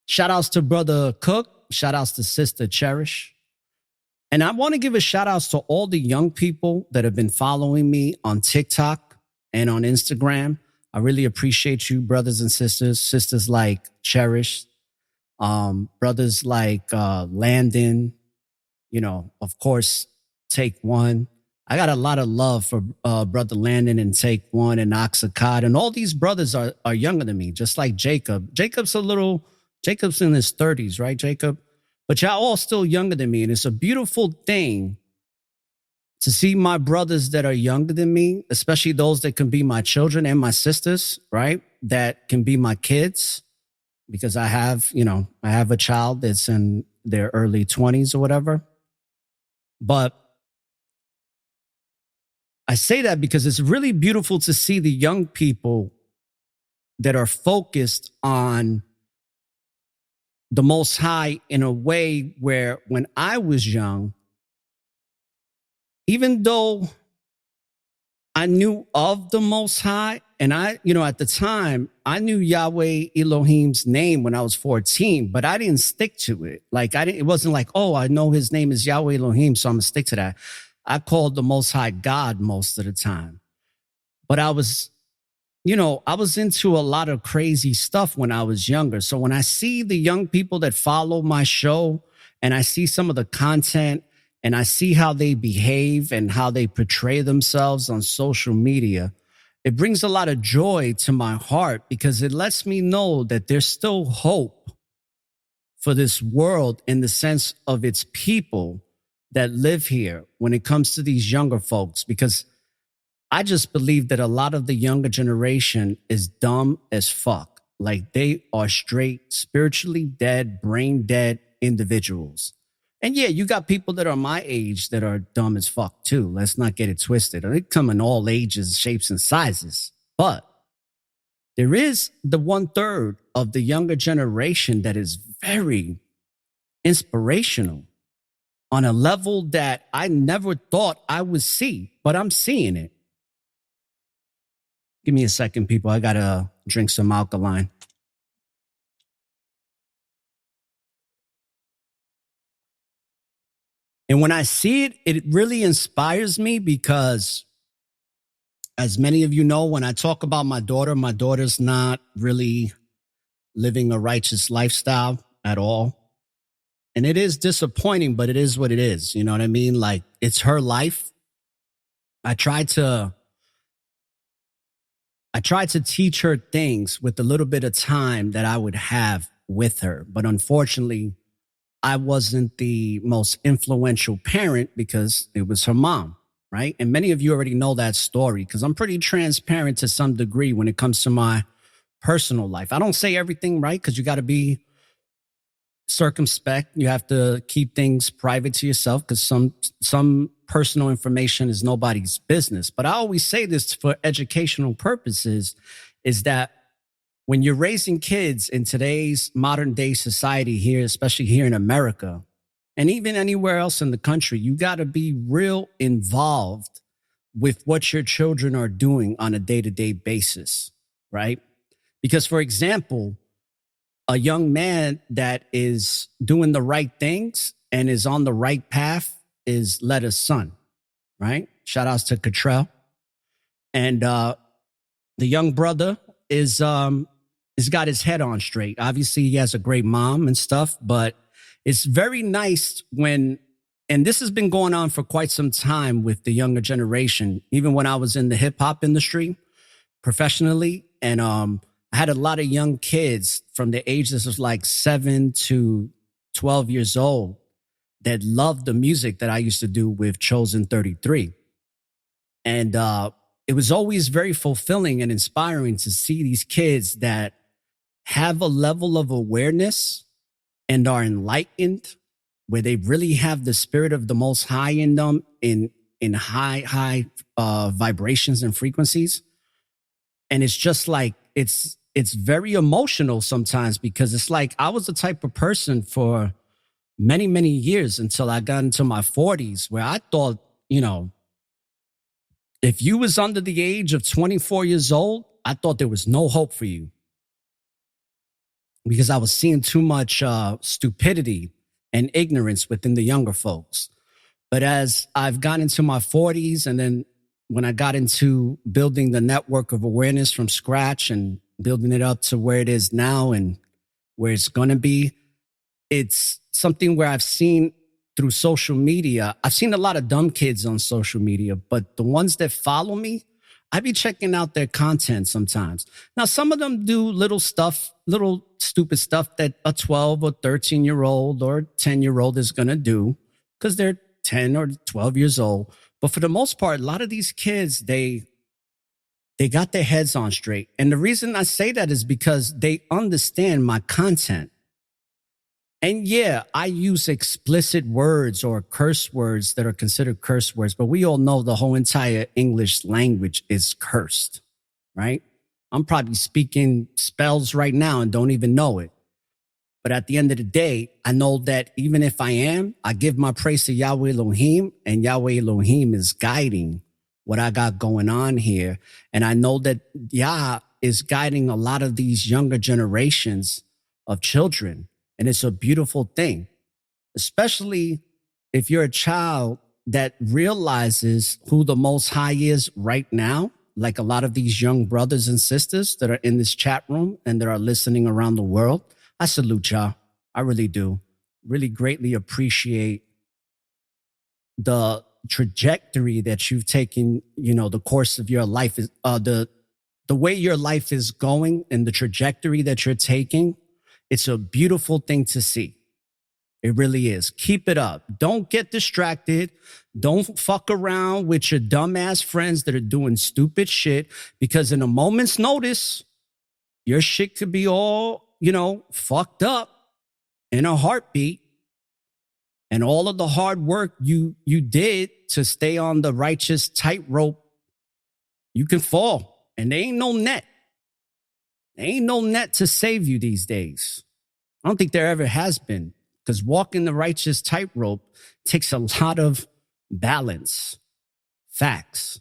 Shout outs to Brother Cook. Shout outs to Sister Cherish. And I want to give a shout outs to all the young people that have been following me on TikTok and on Instagram. I really appreciate you, brothers and sisters. Sisters like Cherish, brothers like Landon, of course, Take One. I got a lot of love for Brother Landon and Take One and Oxacod. And all these brothers are younger than me, just like Jacob. Jacob's in his 30s, right, Jacob? But y'all all still younger than me. And it's a beautiful thing to see my brothers that are younger than me, especially those that can be my children and my sisters, right? That can be my kids, because I have a child that's in their early 20s or whatever. But I say that because it's really beautiful to see the young people that are focused on the Most High in a way where when I was young, even though I knew of the Most High, and at the time, I knew Yahweh Elohim's name when I was 14, but I didn't stick to it. It wasn't like, oh, I know his name is Yahweh Elohim, so I'm going to stick to that. I called the Most High God most of the time. But I was into a lot of crazy stuff when I was younger. So when I see the young people that follow my show and I see some of the content and I see how they behave and how they portray themselves on social media, it brings a lot of joy to my heart because it lets me know that there's still hope for this world in the sense of its people that live here when it comes to these younger folks, because I just believe that a lot of the younger generation is dumb as fuck. Like they are straight spiritually dead, brain dead individuals. And yeah, you got people that are my age that are dumb as fuck too. Let's not get it twisted. They come in all ages, shapes, and sizes. But there is the 1/3 of the younger generation that is very inspirational on a level that I never thought I would see, but I'm seeing it. Give me a second, people. I gotta drink some alkaline. And when I see it, it really inspires me because, as many of you know, when I talk about my daughter's not really living a righteous lifestyle at all. And it is disappointing, but it is what it is. You know what I mean? Like, it's her life. I tried to teach her things with the little bit of time that I would have with her. But unfortunately, I wasn't the most influential parent because it was her mom, right? And many of you already know that story because I'm pretty transparent to some degree when it comes to my personal life. I don't say everything right because you got to be circumspect. You have to keep things private to yourself because some personal information is nobody's business. But I always say this for educational purposes, is that when you're raising kids in today's modern day society here, especially here in America, and even anywhere else in the country, you got to be real involved with what your children are doing on a day-to-day basis, right? Because, for example, a young man that is doing the right things and is on the right path is Letta's son, right? Shout outs to Cottrell. And the young brother is got his head on straight. Obviously, he has a great mom and stuff, but it's very nice when, and this has been going on for quite some time with the younger generation, even when I was in the hip hop industry professionally. And I had a lot of young kids from the ages of like 7 to 12 years old that loved the music that I used to do with Chosen 33. And it was always very fulfilling and inspiring to see these kids that have a level of awareness and are enlightened, where they really have the spirit of the Most High in them, in high vibrations and frequencies. And it's just like, it's very emotional sometimes, because it's like I was the type of person for many, many years until I got into my 40s, where I thought, you know, if you was under the age of 24 years old, I thought there was no hope for you, because I was seeing too much stupidity and ignorance within the younger folks. But as I've gotten into my 40s, and then when I got into building the network of awareness from scratch and building it up to where it is now and where it's going to be, it's something where I've seen through social media. I've seen a lot of dumb kids on social media, but the ones that follow me, I be checking out their content sometimes. Now, some of them do little stuff, little stupid stuff that a 12 or 13-year-old or 10-year-old is going to do because they're 10 or 12 years old. But for the most part, a lot of these kids, they got their heads on straight. And the reason I say that is because they understand my content. And yeah, I use explicit words or curse words that are considered curse words, but we all know the whole entire English language is cursed, right? I'm probably speaking spells right now and don't even know it. But at the end of the day, I know that even if I am, I give my praise to Yahweh Elohim, and Yahweh Elohim is guiding what I got going on here. And I know that Yah is guiding a lot of these younger generations of children. And it's a beautiful thing, especially if you're a child that realizes who the Most High is right now, like a lot of these young brothers and sisters that are in this chat room and that are listening around the world. I salute y'all. I really do. Really greatly appreciate the trajectory that you've taken, you know, the course of your life, is the way your life is going and the trajectory that you're taking. It's a beautiful thing to see. It really is. Keep it up. Don't get distracted. Don't fuck around with your dumbass friends that are doing stupid shit, because in a moment's notice, your shit could be all, you know, fucked up in a heartbeat. And all of the hard work you did to stay on the righteous tightrope, you can fall. And there ain't no net. There ain't no net to save you these days. I don't think there ever has been, because walking the righteous tightrope takes a lot of balance. Facts.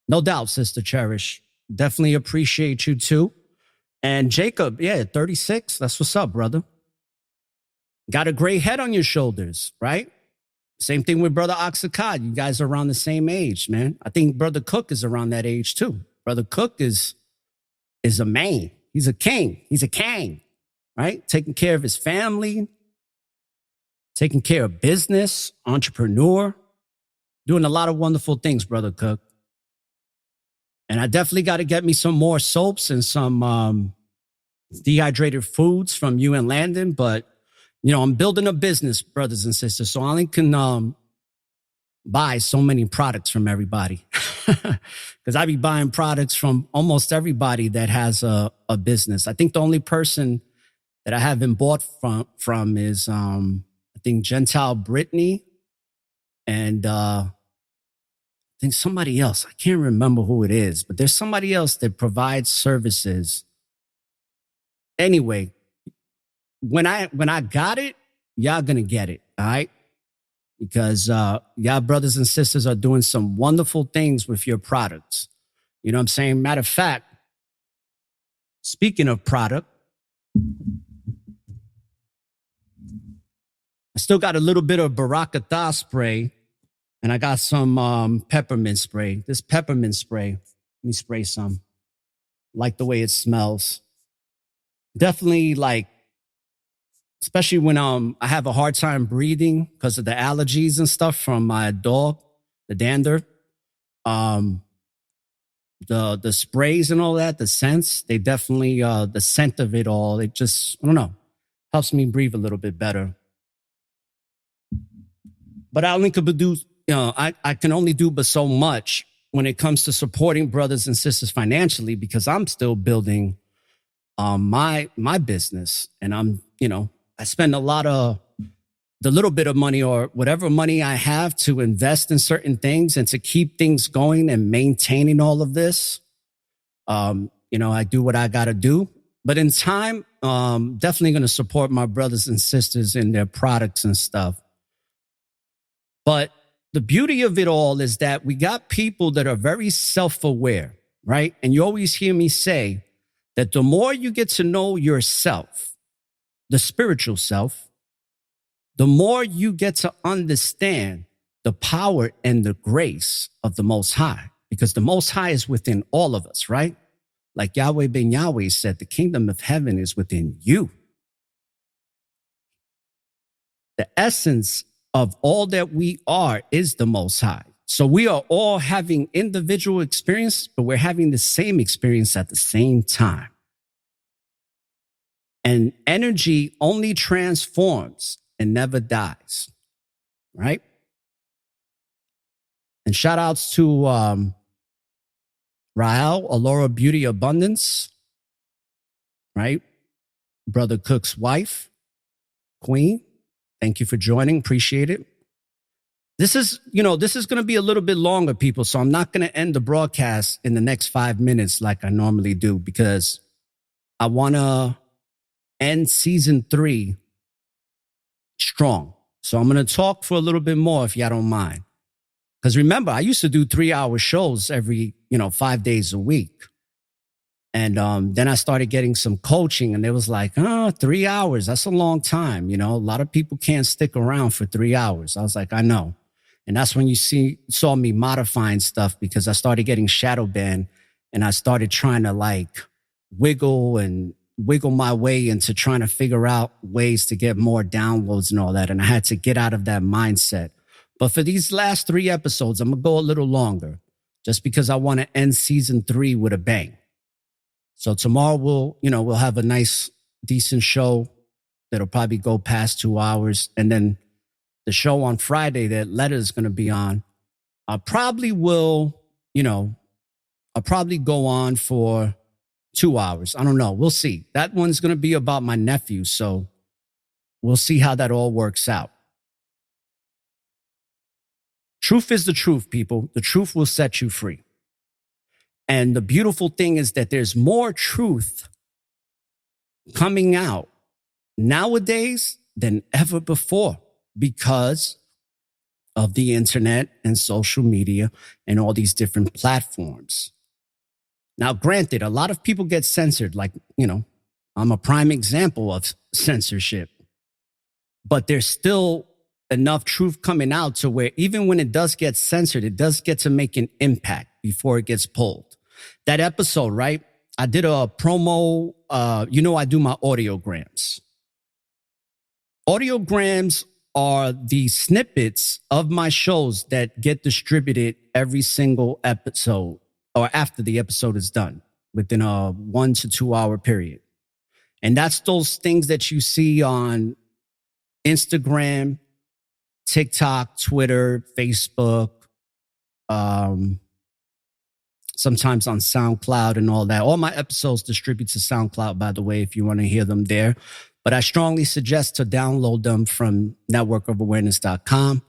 No doubt, Sister Cherish. Definitely appreciate you too. And Jacob, 36. That's what's up, brother. Got a gray head on your shoulders, right? Same thing with Brother Oxacod. You guys are around the same age, man. I think Brother Cook is around that age too. Brother Cook is a man. He's a king. He's a king, right? Taking care of his family, taking care of business, entrepreneur, doing a lot of wonderful things, Brother Cook. And I definitely got to get me some more soaps and some dehydrated foods from you and Landon. But, I'm building a business, brothers and sisters, so I only can buy so many products from everybody. Because I be buying products from almost everybody that has a business. I think the only person that I haven't bought from is, I think, Gentile Brittany and I think somebody else. I can't remember who it is, but there's somebody else that provides services. Anyway, when I got it, y'all gonna get it, all right? Because y'all brothers and sisters are doing some wonderful things with your products. You know what I'm saying? Matter of fact, speaking of product, I still got a little bit of Barakatah spray, and I got some peppermint spray. This peppermint spray, let me spray some. Like the way it smells. Definitely especially when I have a hard time breathing because of the allergies and stuff from my dog, the dander. The sprays and all that, the scents, they definitely, the scent of it all, it just, I don't know, helps me breathe a little bit better. But I only could do, I can only do but so much when it comes to supporting brothers and sisters financially, because I'm still building my business. And I'm, I spend a lot of the little bit of money or whatever money I have to invest in certain things and to keep things going and maintaining all of this. I do what I got to do. But in time, definitely going to support my brothers and sisters in their products and stuff. But the beauty of it all is that we got people that are very self-aware, right? And you always hear me say that the more you get to know yourself, the spiritual self, the more you get to understand the power and the grace of the Most High, because the Most High is within all of us, right? Like Yahweh ben Yahweh said, the kingdom of heaven is within you. The essence of all that we are is the Most High. So we are all having individual experience, but we're having the same experience at the same time. And energy only transforms and never dies, right? And shout outs to Rael, Alora Beauty Abundance, right? Brother Cook's wife, Queen. Thank you for joining. Appreciate it. This is going to be a little bit longer, people. So I'm not going to end the broadcast in the next 5 minutes like I normally do, because I want to end season 3 strong. So I'm going to talk for a little bit more if y'all don't mind. Because remember, I used to do 3-hour shows every, 5 days a week. And then I started getting some coaching, and it was like, 3 hours, that's a long time. A lot of people can't stick around for 3 hours. I was like, I know. And that's when you saw me modifying stuff, because I started getting shadow banned, and I started trying to wiggle my way into trying to figure out ways to get more downloads and all that. And I had to get out of that mindset. But for these last 3 episodes, I'm going to go a little longer, just because I want to end season 3 with a bang. So tomorrow we'll have a nice, decent show that'll probably go past 2 hours. And then the show on Friday that Letter is going to be on, I'll probably go on for 2 hours. I don't know. We'll see. That one's going to be about my nephew. So we'll see how that all works out. Truth is the truth, people. The truth will set you free. And the beautiful thing is that there's more truth coming out nowadays than ever before because of the internet and social media and all these different platforms. Now, granted, a lot of people get censored. Like, I'm a prime example of censorship. But there's still enough truth coming out to where even when it does get censored, it does get to make an impact before it gets pulled. That episode, right? I did a promo. I do my audiograms. Audiograms are the snippets of my shows that get distributed every single episode or after the episode is done within a 1 to 2 hour period. And that's those things that you see on Instagram, TikTok, Twitter, Facebook, sometimes on SoundCloud and all that. All my episodes distribute to SoundCloud, by the way, if you want to hear them there. But I strongly suggest to download them from networkofawareness.com.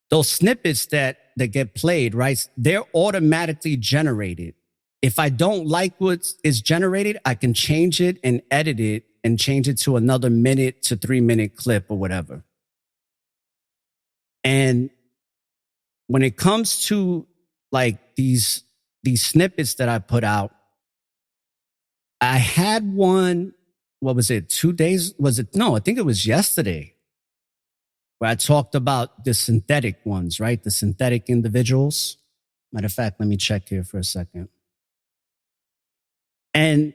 Those snippets that get played, right, they're automatically generated. If I don't like what is generated, I can change it and edit it and change it to another 1 to 3 minute clip or whatever. And when it comes to like these snippets that I put out, I had one, what was it, 2 days? No, I think it was yesterday, where I talked about the synthetic ones, right? The synthetic individuals. Matter of fact, let me check here for a second. And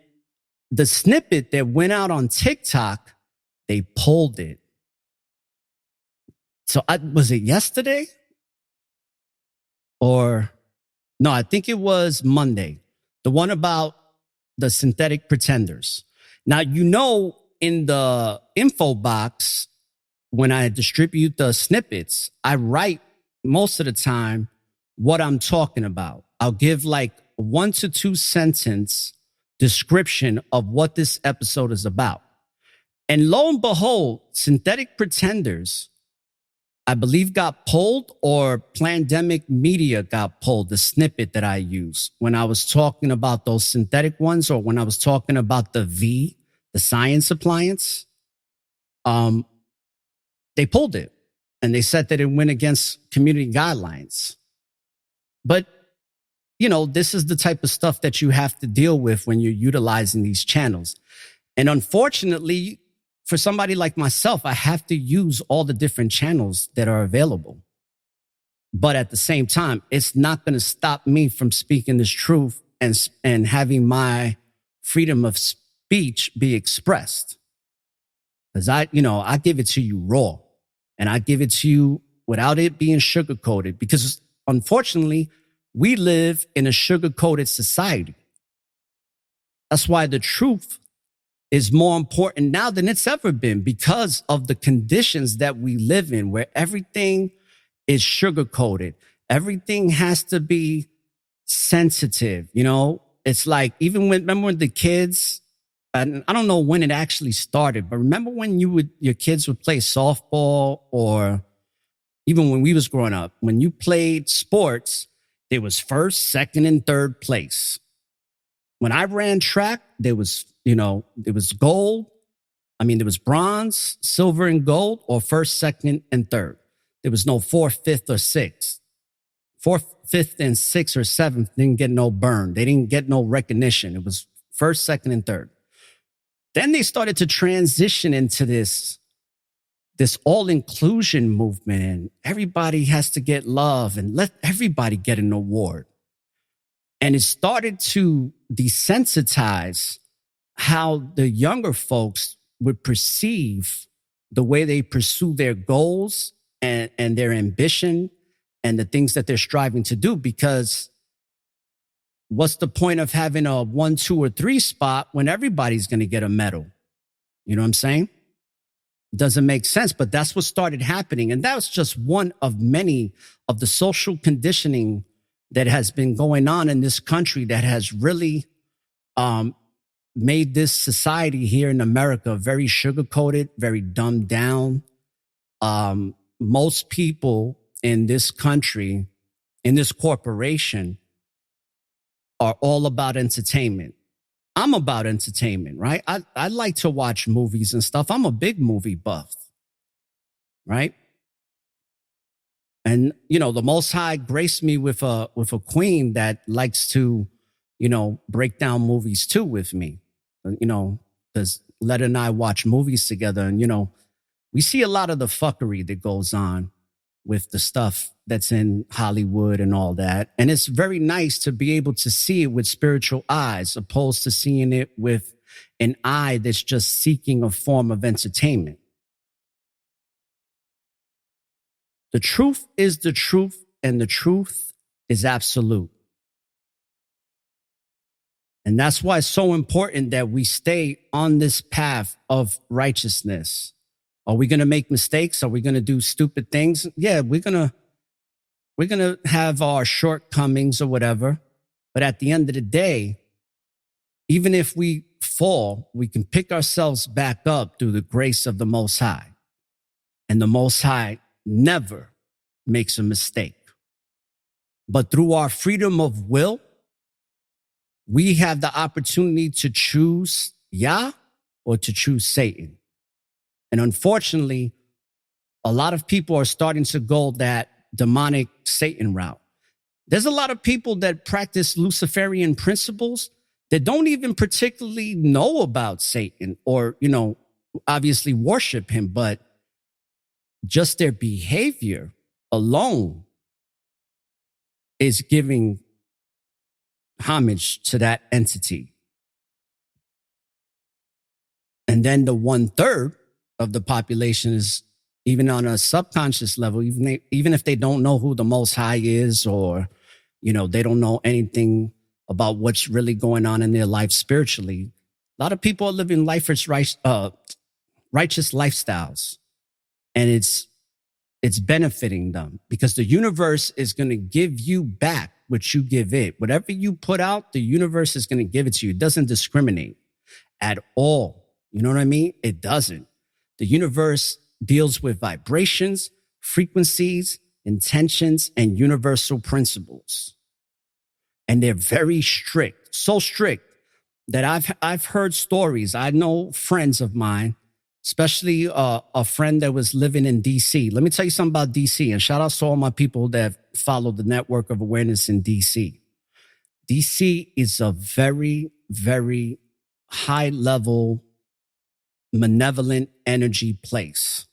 the snippet that went out on TikTok, they pulled it. So was it yesterday? Or no, I think it was Monday. The one about the synthetic pretenders. Now, in the info box, when I distribute the snippets, I write most of the time what I'm talking about. I'll give like 1 to 2 sentence description of what this episode is about. And lo and behold, synthetic pretenders, I believe, got pulled, or Plandemic Media got pulled, the snippet that I use when I was talking about those synthetic ones, or when I was talking about the science appliance. They pulled it and they said that it went against community guidelines. But, this is the type of stuff that you have to deal with when you're utilizing these channels. And unfortunately, for somebody like myself, I have to use all the different channels that are available. But at the same time, it's not going to stop me from speaking this truth and having my freedom of speech be expressed. Because I give it to you raw, and I give it to you without it being sugar-coated, because unfortunately, we live in a sugar-coated society. That's why the truth is more important now than it's ever been, because of the conditions that we live in, where everything is sugar-coated. Everything has to be sensitive. It's like, remember when the kids, and I don't know when it actually started, but remember when your kids would play softball, or even when we was growing up, when you played sports, there was first, second, and third place. When I ran track, there was gold. There was bronze, silver, and gold, or first, second, and third. There was no fourth, fifth, or sixth. Fourth, fifth, and sixth or seventh didn't get no burn. They didn't get no recognition. It was first, second, and third. Then they started to transition into this all-inclusion movement, and everybody has to get love and let everybody get an award. And it started to desensitize how the younger folks would perceive the way they pursue their goals and their ambition and the things that they're striving to do. Because what's the point of having a 1, 2, or 3 spot when everybody's going to get a medal? You know what I'm saying? It doesn't make sense, but that's what started happening. And that was just one of many of the social conditioning that has been going on in this country that has really made this society here in America very sugar-coated, very dumbed down. Most people in this country, in this corporation, are all about entertainment. I'm about entertainment, right? I like to watch movies and stuff. I'm a big movie buff, right? And, you know, the Most High graced me with a queen that likes to, you know, break down movies too with me. You know, because Letta and I watch movies together, and, you know, we see a lot of the fuckery that goes on with the stuff that's in Hollywood and all that. And it's very nice to be able to see it with spiritual eyes, opposed to seeing it with an eye that's just seeking a form of entertainment. The truth is the truth, and the truth is absolute. And that's why it's so important that we stay on this path of righteousness. Are we going to make mistakes? Are we going to do stupid things? Yeah, we're going to have our shortcomings or whatever. But at the end of the day, even if we fall, we can pick ourselves back up through the grace of the Most High. And the Most High never makes a mistake. But through our freedom of will, we have the opportunity to choose Yah or to choose Satan. And unfortunately, a lot of people are starting to go that demonic Satan route. There's a lot of people that practice Luciferian principles that don't even particularly know about Satan or, you know, obviously worship him, but just their behavior alone is giving homage to that entity. And then the 1/3 of the population is, even on a subconscious level, even if they don't know who the Most High is, or, you know, they don't know anything about what's really going on in their life spiritually. A lot of people are living righteous lifestyles, and it's benefiting them because the universe is going to give you back what you give it. Whatever you put out, the universe is going to give it to you. It doesn't discriminate at all. You know what I mean? It doesn't. The universe deals with vibrations, frequencies, intentions, and universal principles. And they're very strict, so strict that I've heard stories. I know friends of mine, especially a friend that was living in DC. Let me tell you something about DC, and shout out to all my people that follow the network of awareness in DC. DC is a very, very high level, malevolent energy place.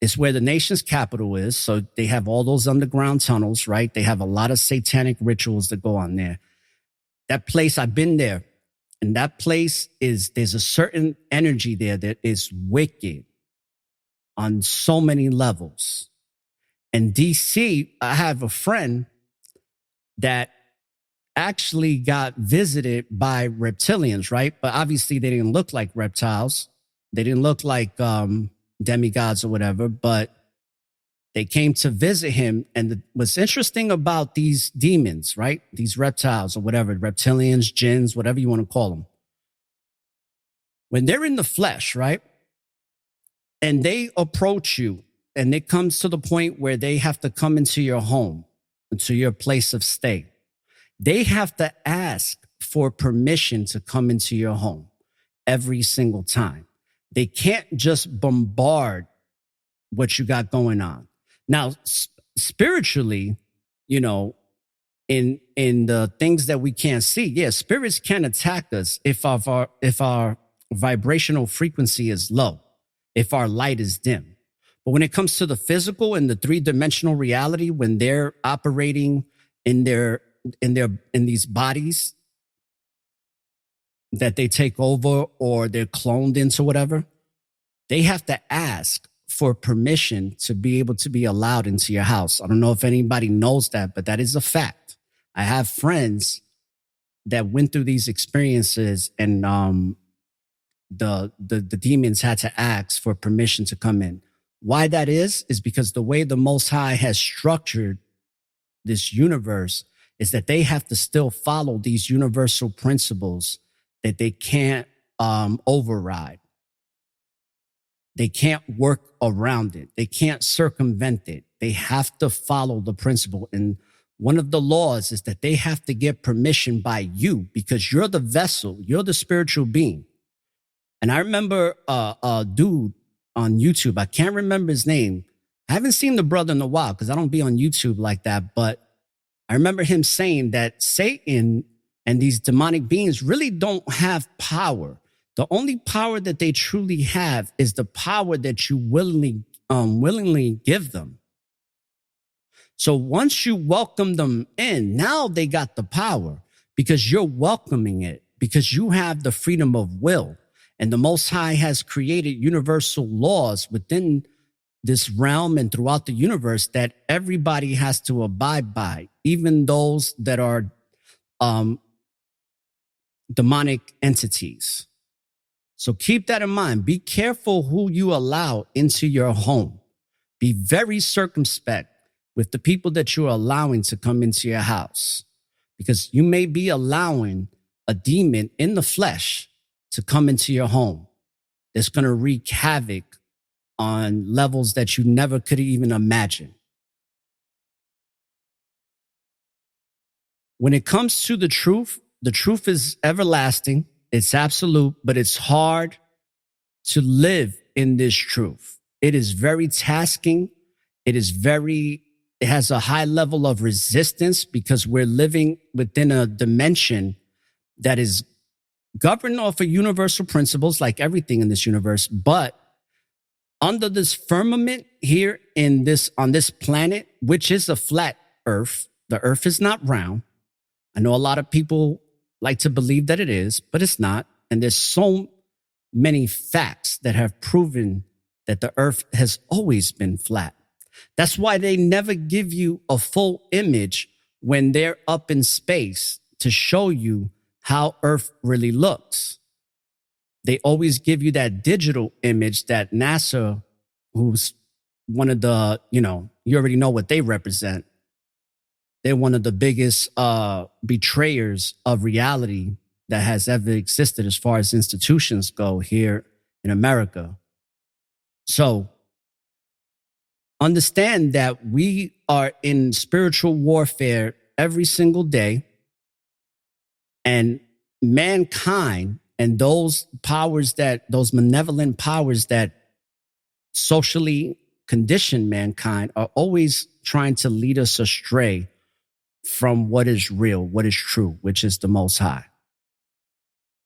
It's where the nation's capital is. So they have all those underground tunnels, right? They have a lot of satanic rituals that go on there. That place, I've been there. And that place there's a certain energy there that is wicked on so many levels. In DC, I have a friend that actually got visited by reptilians, right? But obviously they didn't look like reptiles. They didn't look like demigods or whatever, but they came to visit him. And what's interesting about these demons, right? These reptiles or whatever, reptilians, jinns, whatever you want to call them. When they're in the flesh, right? And they approach you, and it comes to the point where they have to come into your home, into your place of stay. They have to ask for permission to come into your home every single time. They can't just bombard what you got going on. Now, spiritually, you know, in the things that we can't see, yeah, spirits can attack us if our vibrational frequency is low, if our light is dim. But when it comes to the physical and the three-dimensional reality, when they're operating in these bodies that they take over or they're cloned into whatever, they have to ask for permission to be able to be allowed into your house. I don't know if anybody knows that, but that is a fact. I have friends that went through these experiences, and the demons had to ask for permission to come in. Why that is because the way the Most High has structured this universe is that they have to still follow these universal principles that they can't override. They can't work around it. They can't circumvent it. They have to follow the principle. And one of the laws is that they have to get permission by you because you're the vessel. You're the spiritual being. And I remember a dude on YouTube. I can't remember his name. I haven't seen the brother in a while because I don't be on YouTube like that. But I remember him saying that Satan and these demonic beings really don't have power. The only power that they truly have is the power that you willingly give them. So once you welcome them in, now they got the power because you're welcoming it, because you have the freedom of will. And the Most High has created universal laws within this realm and throughout the universe that everybody has to abide by, even those that are demonic entities. So keep that in mind. Be careful who you allow into your home. Be very circumspect with the people that you're allowing to come into your house, because you may be allowing a demon in the flesh to come into your home that's going to wreak havoc on levels that you never could even imagine. When it comes to the truth is everlasting. It's absolute, but it's hard to live in this truth. It is very tasking. It has a high level of resistance because we're living within a dimension that is governed off of universal principles like everything in this universe. But under this firmament here on this planet, which is a flat earth, the earth is not round. I know a lot of people like to believe that it is, but it's not. And there's so many facts that have proven that the earth has always been flat. That's why they never give you a full image when they're up in space to show you how Earth really looks. They always give you that digital image that NASA, who's one of the, you already know what they represent. They're one of the biggest betrayers of reality that has ever existed as far as institutions go here in America. So understand that we are in spiritual warfare every single day. And mankind and those malevolent powers that socially condition mankind are always trying to lead us astray from what is real, what is true, which is the Most High.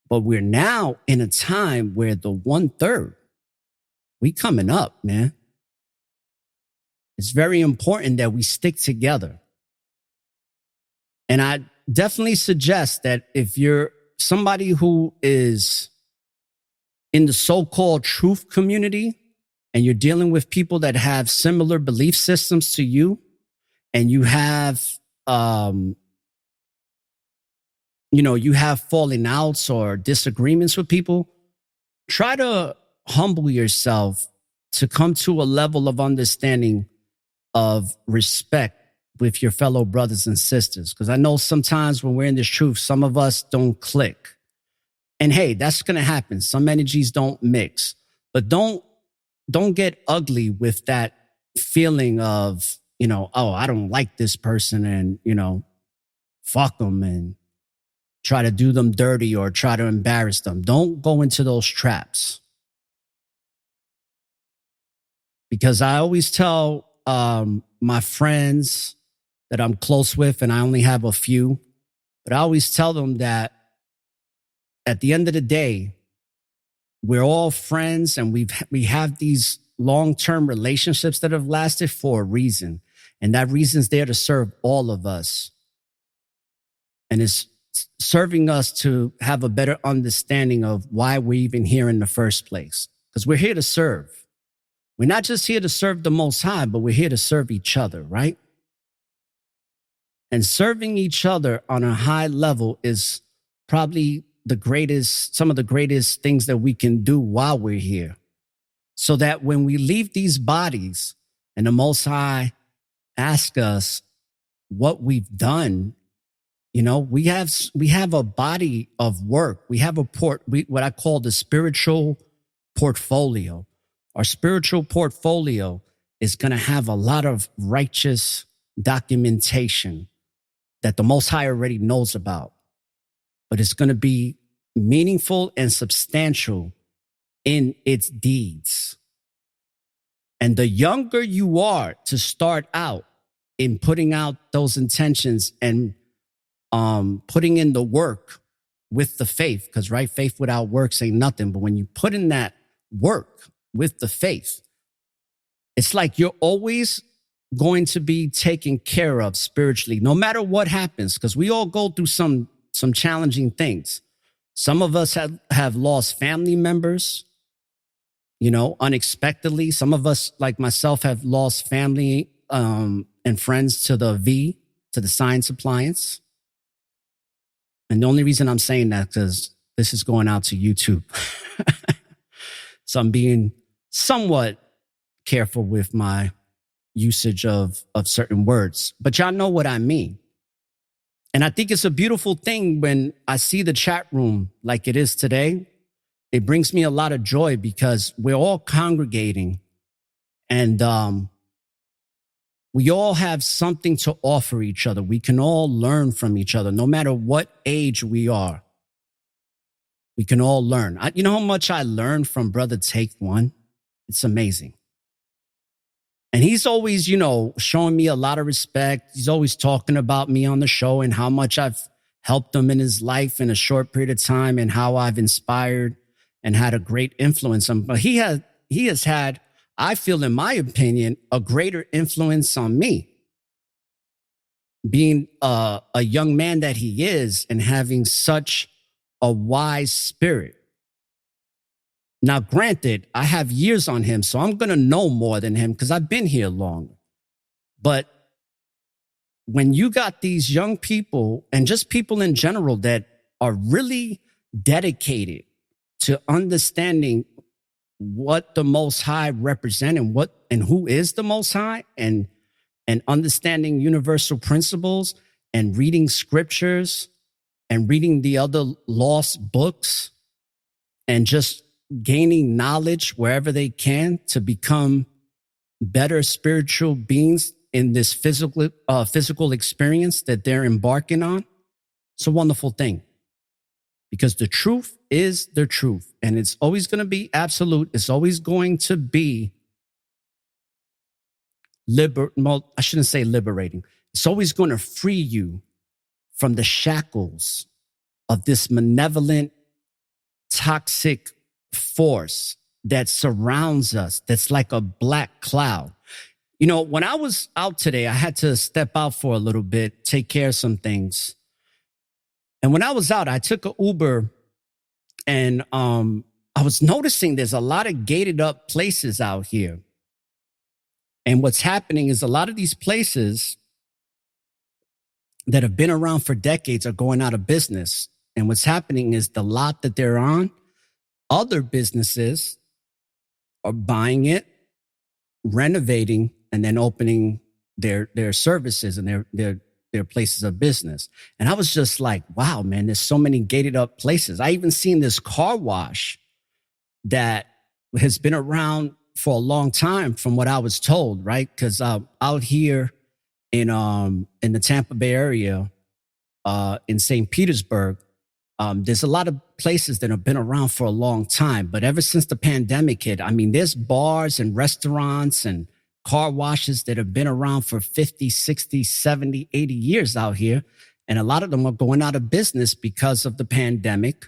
But we're now in a time where the 1/3, we coming up, man. It's very important that we stick together. And I definitely suggest that if you're somebody who is in the so-called truth community and you're dealing with people that have similar belief systems to you, and you have, you have falling outs or disagreements with people, try to humble yourself to come to a level of understanding of respect with your fellow brothers and sisters. Because I know sometimes when we're in this truth, some of us don't click. And hey, that's going to happen. Some energies don't mix. But don't get ugly with that feeling of, oh, I don't like this person and, fuck them and try to do them dirty or try to embarrass them. Don't go into those traps. Because I always tell my friends that I'm close with, and I only have a few, but I always tell them that at the end of the day, we're all friends and we have these long-term relationships that have lasted for a reason. And that reason's there to serve all of us. And it's serving us to have a better understanding of why we're even here in the first place. Because we're here to serve. We're not just here to serve the Most High, but we're here to serve each other, right? And serving each other on a high level is probably some of the greatest things that we can do while we're here. So that when we leave these bodies and the Most High asks us what we've done You know, we have a body of work. We have what I call the spiritual portfolio. Our spiritual portfolio is going to have a lot of righteous documentation that the Most High already knows about, but it's going to be meaningful and substantial in its deeds. And the younger you are to start out in putting out those intentions and putting in the work with the faith, because right, faith without works ain't nothing. But when you put in that work with the faith, it's like you're always going to be taken care of spiritually, no matter what happens, because we all go through some challenging things. Some of us have lost family members, you know, unexpectedly. Some of us, like myself, have lost family and friends to the science appliance. And the only reason I'm saying that because this is going out to YouTube. So I'm being somewhat careful with my usage of certain words, but y'all know what I mean. And I think it's a beautiful thing when I see the chat room like it is today. It brings me a lot of joy because we're all congregating and we all have something to offer each other. We can all learn from each other, no matter what age we are. We can all learn. You know how much I learned from Brother Take One? It's amazing. And he's always, you know, showing me a lot of respect. He's always talking about me on the show and how much I've helped him in his life in a short period of time and how I've inspired and had a great influence on him. But he has had, I feel, in my opinion, a greater influence on me. Being a young man that he is and having such a wise spirit. Now, granted, I have years on him, so I'm going to know more than him because I've been here longer. But when you got these young people and just people in general that are really dedicated to understanding what the Most High represent and who is the Most High and understanding universal principles and reading scriptures and reading the other lost books and just gaining knowledge wherever they can to become better spiritual beings in this physical experience that they're embarking on. It's a wonderful thing because the truth is the truth and it's always going to be absolute. It's always going to be I shouldn't say liberating. It's always going to free you from the shackles of this malevolent, toxic force that surrounds us, that's like a black cloud. You know, when I was out today, I had to step out for a little bit, take care of some things. And when I was out, I took an Uber and I was noticing there's a lot of gated up places out here. And what's happening is a lot of these places that have been around for decades are going out of business. And what's happening is the lot that they're on, other businesses are buying it, renovating, and then opening their services and their places of business. And I was just like, wow, man, there's so many gated up places. I even seen this car wash that has been around for a long time from what I was told, right? Because out here in the Tampa Bay area, in St. Petersburg, there's a lot of places that have been around for a long time. But ever since the pandemic hit, I mean, there's bars and restaurants and car washes that have been around for 50, 60, 70, 80 years out here. And a lot of them are going out of business because of the pandemic,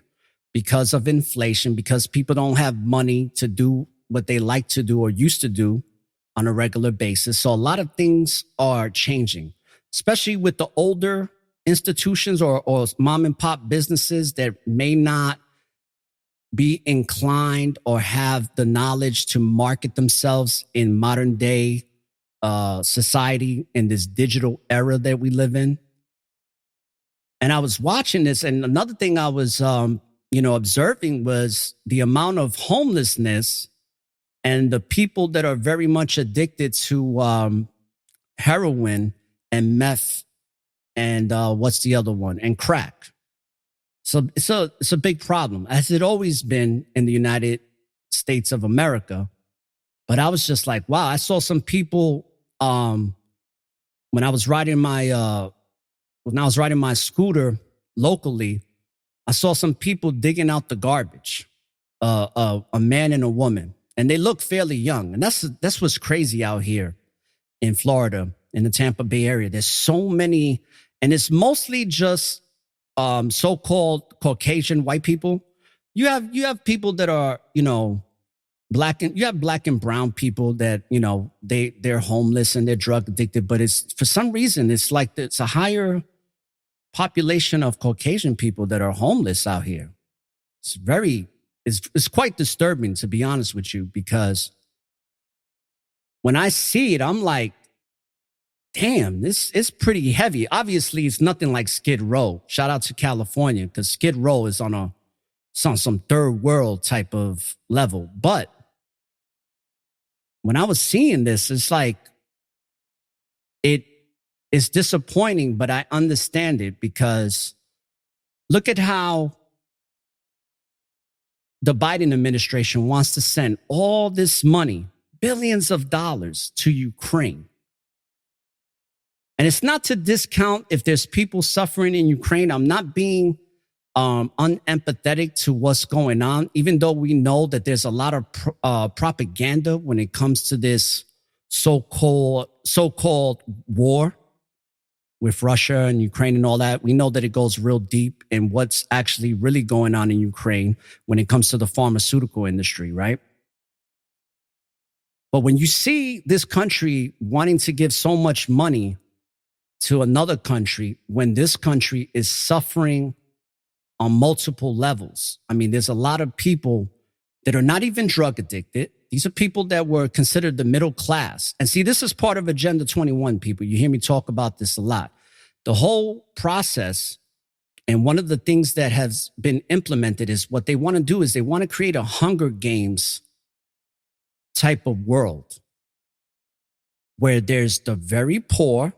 because of inflation, because people don't have money to do what they like to do or used to do on a regular basis. So a lot of things are changing, especially with the older institutions or mom and pop businesses that may not be inclined or have the knowledge to market themselves in modern day society in this digital era that we live in. And I was watching this, and another thing I was observing was the amount of homelessness and the people that are very much addicted to heroin and meth and what's the other one? And crack. So it's a big problem, as it always been in the United States of America. But I was just like, wow, I saw some people when I was riding my scooter locally. I saw some people digging out the garbage, a man and a woman, and they look fairly young. And that's what's crazy out here in Florida, in the Tampa Bay area. There's so many, and it's mostly just so-called Caucasian white people. You have people that are, black and brown people that, they're homeless and they're drug addicted, but it's, for some reason, it's like it's a higher population of Caucasian people that are homeless out here. It's quite disturbing, to be honest with you, because when I see it, I'm like, damn, this is pretty heavy. Obviously, it's nothing like Skid Row. Shout out to California, because Skid Row is on some third world type of level. But when I was seeing this, it's like, it is disappointing, but I understand it, because look at how the Biden administration wants to send all this money, billions of dollars, to Ukraine. And it's not to discount if there's people suffering in Ukraine. I'm not being unempathetic to what's going on, even though we know that there's a lot of propaganda when it comes to this so-called war with Russia and Ukraine and all that. We know that it goes real deep in what's actually really going on in Ukraine when it comes to the pharmaceutical industry, right? But when you see this country wanting to give so much money to another country, when this country is suffering on multiple levels. I mean, there's a lot of people that are not even drug addicted. These are people that were considered the middle class. And see, this is part of Agenda 21, people. You hear me talk about this a lot. The whole process, and one of the things that has been implemented, is what they want to do is they want to create a Hunger Games type of world where there's the very poor,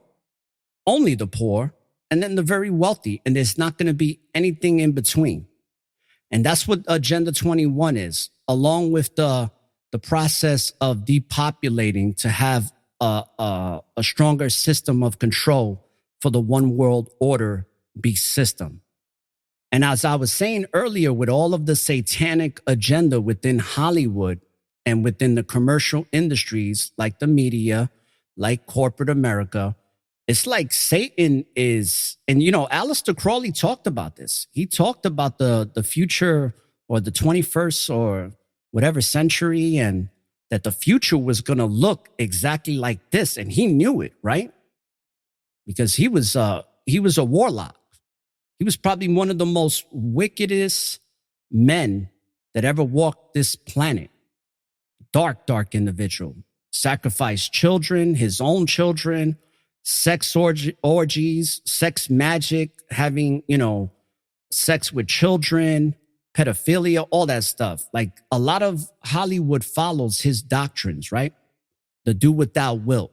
only the poor, and then the very wealthy, and there's not going to be anything in between. And that's what Agenda 21 is, along with the process of depopulating to have a stronger system of control for the one world order beast system. And as I was saying earlier, with all of the satanic agenda within Hollywood and within the commercial industries, like the media, like corporate America, it's like Satan is, and Aleister Crowley talked about this. He talked about the future, or the 21st or whatever century, and that the future was going to look exactly like this. And he knew it, right? Because he was a warlock. He was probably one of the most wickedest men that ever walked this planet. Dark individual. Sacrificed children, his own children, sex orgies, sex magic, having, sex with children, pedophilia, all that stuff. Like, a lot of Hollywood follows his doctrines, right? The do what thou wilt,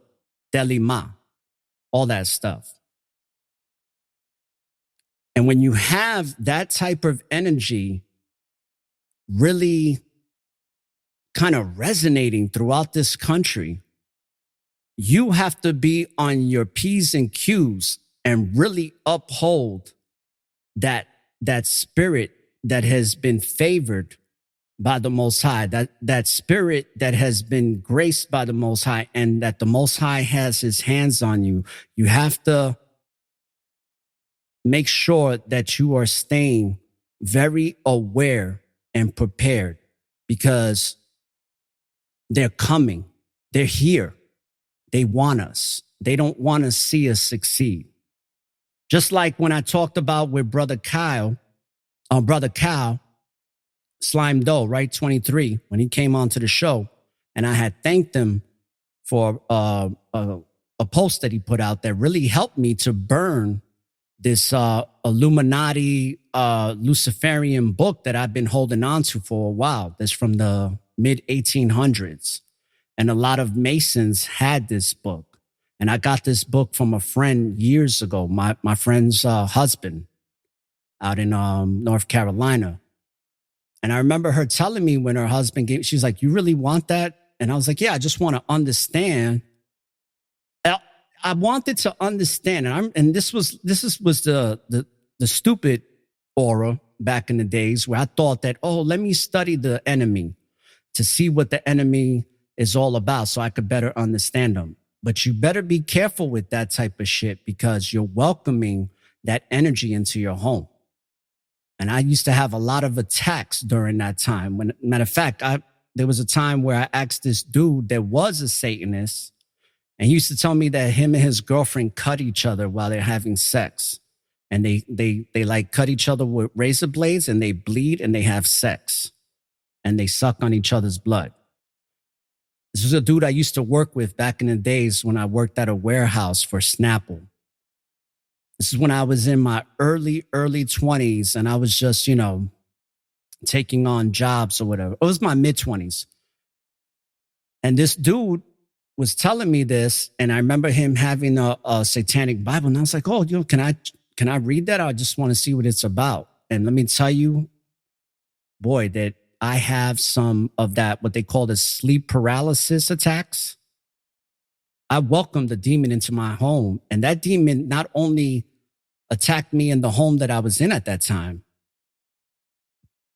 delima, all that stuff. And when you have that type of energy really kind of resonating throughout this country, you have to be on your P's and Q's and really uphold that spirit that has been favored by the Most High, that spirit that has been graced by the Most High, and that the Most High has his hands on you. You have to make sure that you are staying very aware and prepared, because they're coming. They're here. They want us. They don't want to see us succeed. Just like when I talked about with Brother Cal, Slime Doe, right? 23, when he came onto the show, and I had thanked him for a post that he put out that really helped me to burn this Illuminati Luciferian book that I've been holding on to for a while. That's from the mid 1800s. And a lot of Masons had this book. And I got this book from a friend years ago, my friend's husband out in North Carolina. And I remember her telling me when her husband she's like, you really want that? And I was like, yeah, I just want to understand. I wanted to understand. And this was the stupid aura back in the days where I thought that, oh, let me study the enemy to see what the enemy is all about so I could better understand them. But you better be careful with that type of shit because you're welcoming that energy into your home. And I used to have a lot of attacks during that time. Matter of fact, there was a time where I asked this dude that was a Satanist, and he used to tell me that him and his girlfriend cut each other while they're having sex. And they like cut each other with razor blades and they bleed and they have sex. And they suck on each other's blood. This was a dude I used to work with back in the days when I worked at a warehouse for Snapple. This is when I was in my early 20s and I was just, taking on jobs or whatever. It was my mid-20s. And this dude was telling me this, and I remember him having a satanic Bible. And I was like, oh, can I read that? I just want to see what it's about. And let me tell you, boy, that I have some of that, what they call the sleep paralysis attacks. I welcomed the demon into my home, and that demon not only attacked me in the home that I was in at that time.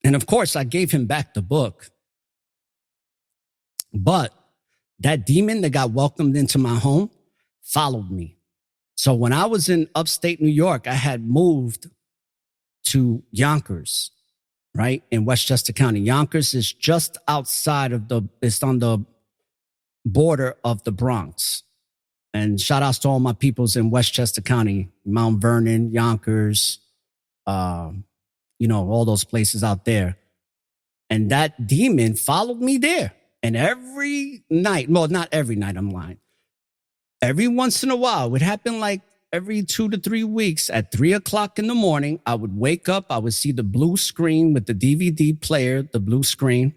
And of course, I gave him back the book. But that demon that got welcomed into my home followed me. So when I was in upstate New York, I had moved to Yonkers, right? In Westchester County. Yonkers is just outside of it's on the border of the Bronx. And shout outs to all my peoples in Westchester County, Mount Vernon, Yonkers, all those places out there. And that demon followed me there. And every night, well, not every night, I'm lying. Every once in a while, it would happen like every 2 to 3 weeks at 3:00 in the morning, I would wake up, I would see the blue screen with the DVD player, the blue screen.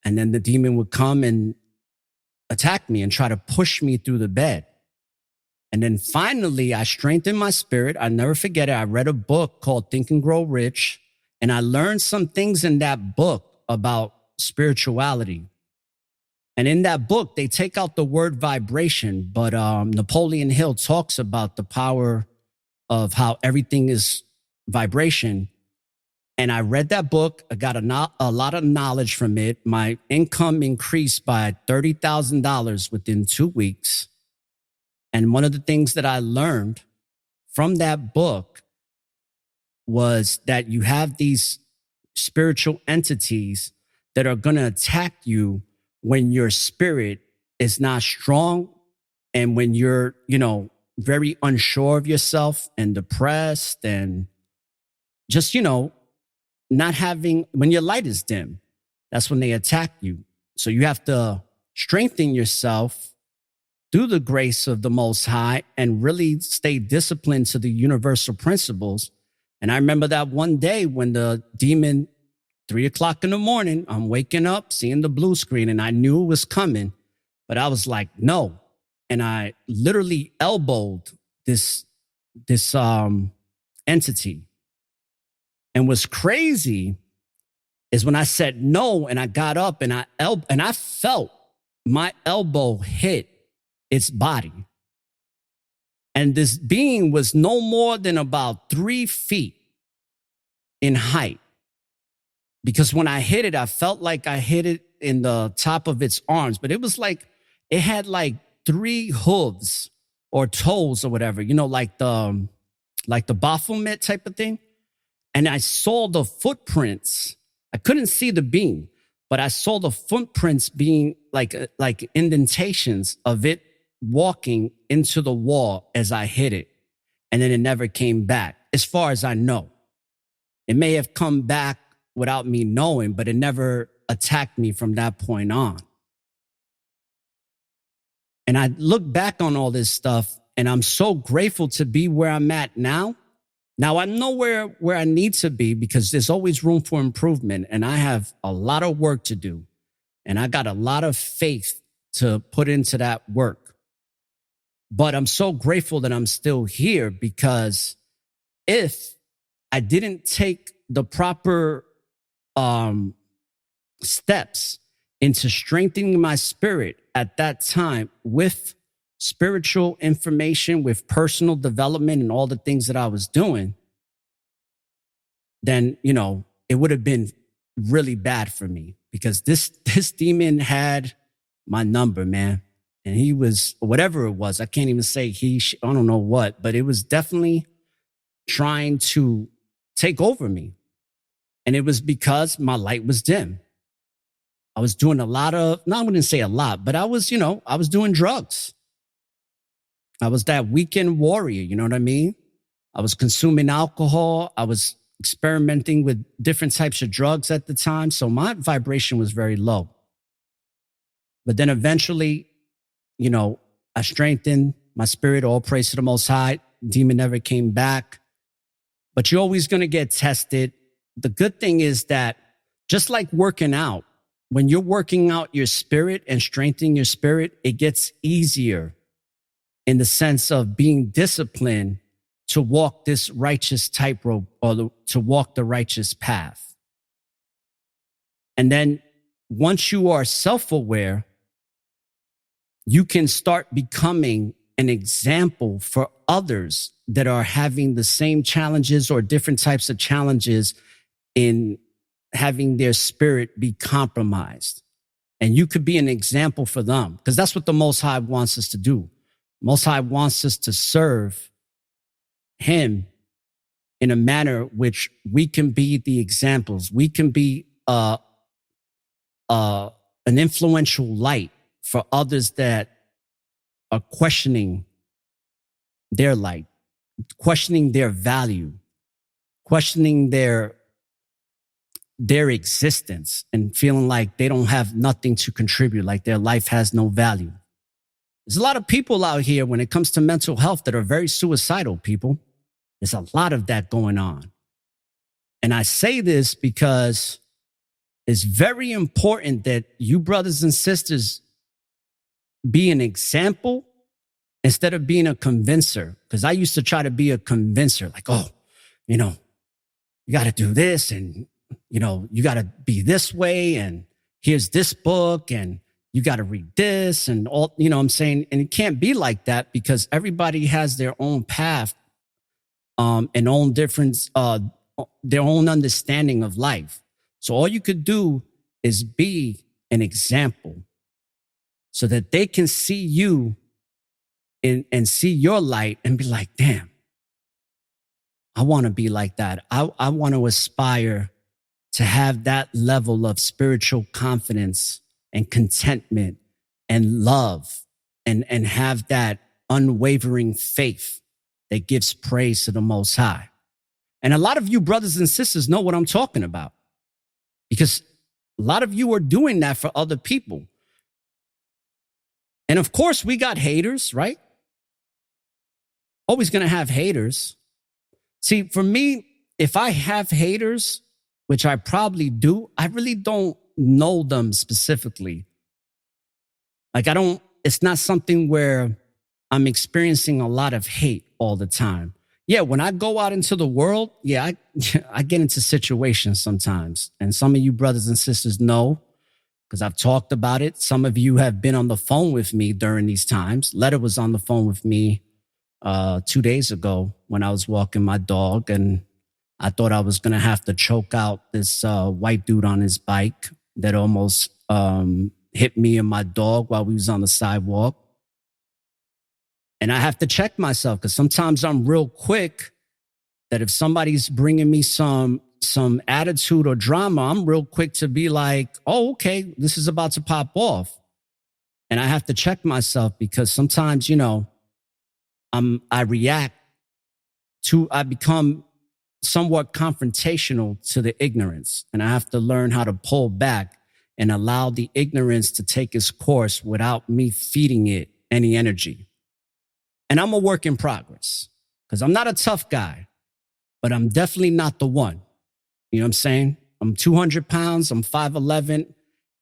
And then the demon would come and attack me and try to push me through the bed. And then finally, I strengthened my spirit. I never forget it. I read a book called Think and Grow Rich, and I learned some things in that book about spirituality. And in that book, they take out the word vibration, but Napoleon Hill talks about the power of how everything is vibration. And I read that book. I got a lot of knowledge from it. My income increased by $30,000 within 2 weeks. And one of the things that I learned from that book was that you have these spiritual entities that are going to attack you when your spirit is not strong and when you're, very unsure of yourself and depressed and just, not having, when your light is dim, that's when they attack you. So you have to strengthen yourself through the grace of the Most High and really stay disciplined to the universal principles. And I remember that one day when the demon, 3:00 in the morning, I'm waking up, seeing the blue screen, and I knew it was coming, but I was like, no. And I literally elbowed this entity. And what's crazy is when I said no and I got up and I felt my elbow hit its body. And this being was no more than about 3 feet in height. Because when I hit it, I felt like I hit it in the top of its arms, but it was like, it had like 3 hooves or toes or whatever, like the Baphomet type of thing. And I saw the footprints. I couldn't see the being, but I saw the footprints being like indentations of it walking into the wall as I hit it. And then it never came back, as far as I know. It may have come back without me knowing, but it never attacked me from that point on. And I look back on all this stuff, and I'm so grateful to be where I'm at now. Now, I know where I need to be because there's always room for improvement, and I have a lot of work to do, and I got a lot of faith to put into that work. But I'm so grateful that I'm still here, because if I didn't take the proper steps into strengthening my spirit at that time with spiritual information, with personal development and all the things that I was doing, then, it would have been really bad for me, because this demon had my number, man. And he was, whatever it was, I can't even say I don't know what, but it was definitely trying to take over me. And it was because my light was dim. I was doing I wouldn't say a lot, but I was doing drugs. I was that weekend warrior, you know what I mean? I was consuming alcohol. I was experimenting with different types of drugs at the time. So my vibration was very low. But then eventually, I strengthened my spirit, all praise to the Most High. Demon never came back. But you're always going to get tested. The good thing is that, just like working out, when you're working out your spirit and strengthening your spirit, it gets easier in the sense of being disciplined to walk this righteous tightrope, or to walk the righteous path. And then once you are self-aware, you can start becoming an example for others that are having the same challenges or different types of challenges in having their spirit be compromised. And you could be an example for them, because that's what the Most High wants us to do. Most High wants us to serve him in a manner which we can be the examples. We can be an influential light for others that are questioning their light, questioning their value, questioning their existence, and feeling like they don't have nothing to contribute, like their life has no value. There's a lot of people out here when it comes to mental health that are very suicidal people. There's a lot of that going on. And I say this because it's very important that you brothers and sisters be an example instead of being a convincer. Because I used to try to be a convincer, like, you got to do this, and, you got to be this way, and here's this book, and you got to read this, and all, what I'm saying? And it can't be like that, because everybody has their own path, and own difference, their own understanding of life. So all you could do is be an example, so that they can see you and see your light and be like, damn, I want to be like that. I want to aspire to have that level of spiritual confidence and contentment and love, and have that unwavering faith that gives praise to the Most High. And a lot of you brothers and sisters know what I'm talking about, because a lot of you are doing that for other people. And of course, we got haters, right? Always going to have haters. See, for me, if I have haters, which I probably do, I really don't know them specifically. Like, it's not something where I'm experiencing a lot of hate all the time. Yeah, when I go out into the world, I get into situations sometimes. And some of you brothers and sisters know, because I've talked about it. Some of you have been on the phone with me during these times. Letter was on the phone with me 2 days ago when I was walking my dog, and I thought I was going to have to choke out this white dude on his bike that almost hit me and my dog while we was on the sidewalk. And I have to check myself, because sometimes I'm real quick that if somebody's bringing me some attitude or drama, I'm real quick to be like, oh, okay, this is about to pop off. And I have to check myself, because sometimes, I become somewhat confrontational to the ignorance, and I have to learn how to pull back and allow the ignorance to take its course without me feeding it any energy. And I'm a work in progress, because I'm not a tough guy, but I'm definitely not the one. You know what I'm saying? I'm 200 pounds, I'm 5'11",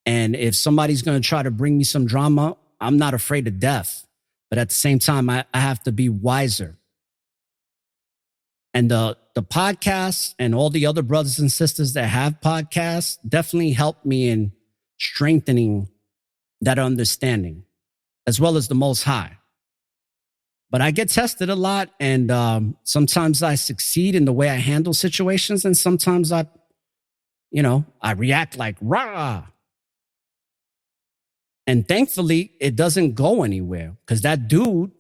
and if somebody's going to try to bring me some drama, I'm not afraid of death. but at the same time, I have to be wiser. And the podcast and all the other brothers and sisters that have podcasts definitely helped me in strengthening that understanding, as well as the Most High. But I get tested a lot, and sometimes I succeed in the way I handle situations, and sometimes I react like rah. And thankfully, it doesn't go anywhere, because that dude,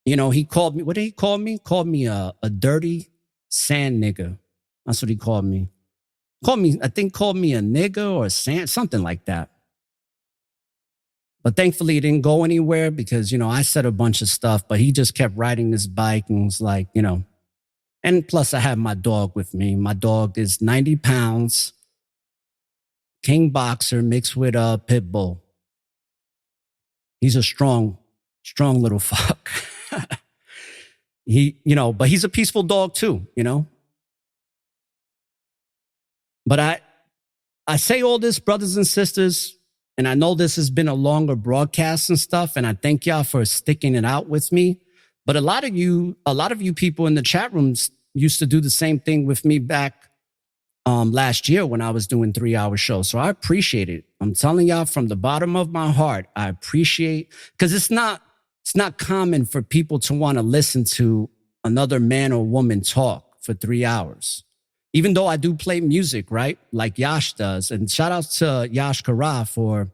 he called me. What did he call me? Called me a dirty sand nigga. That's what he called me. Called me a nigga or a sand, something like that. But thankfully, it didn't go anywhere because, I said a bunch of stuff, but he just kept riding his bike and was like, and plus I have my dog with me. My dog is 90 pounds, king boxer mixed with a pit bull. He's a strong little fuck. But he's a peaceful dog too, But I say all this, brothers and sisters, and I know this has been a longer broadcast and stuff, and I thank y'all for sticking it out with me. But a lot of you people in the chat rooms used to do the same thing with me back last year when I was doing 3-hour shows. So I appreciate it. I'm telling y'all from the bottom of my heart, I appreciate, because it's not common for people to want to listen to another man or woman talk for 3 hours. Even though I do play music, right? Like Yash does. And shout out to Yash Kara for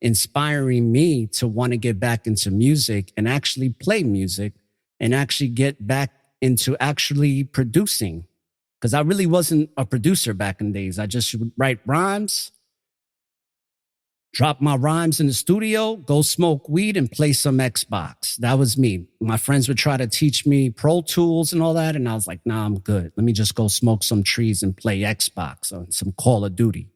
inspiring me to want to get back into music and actually play music and actually get back into actually producing. Because I really wasn't a producer back in the days. I just would write rhymes, drop my rhymes in the studio, go smoke weed and play some Xbox. That was me. My friends would try to teach me Pro Tools and all that. And I was like, nah, I'm good. Let me just go smoke some trees and play Xbox or some Call of Duty.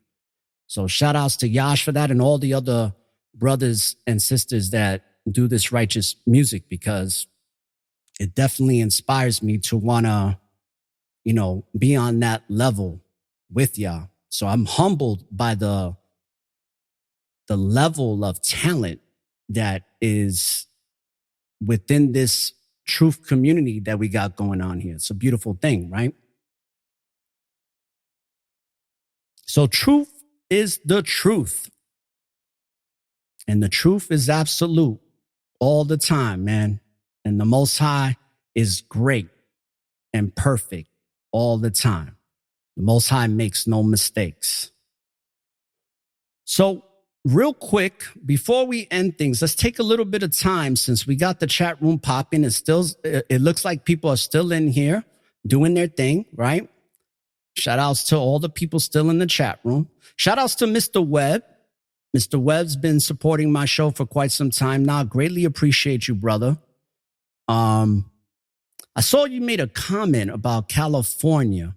So shout outs to Yash for that and all the other brothers and sisters that do this righteous music, because it definitely inspires me to want to, be on that level with y'all. So I'm humbled by the level of talent that is within this truth community that we got going on here. It's a beautiful thing, right? So truth is the truth. And the truth is absolute all the time, man. And the Most High is great and perfect all the time. The Most High makes no mistakes. So real quick, before we end things, let's take a little bit of time since we got the chat room popping. It looks like people are still in here doing their thing, right? Shout outs to all the people still in the chat room. Shout outs to Mr. Webb. Mr. Webb's been supporting my show for quite some time now. Greatly appreciate you, brother. I saw you made a comment about California,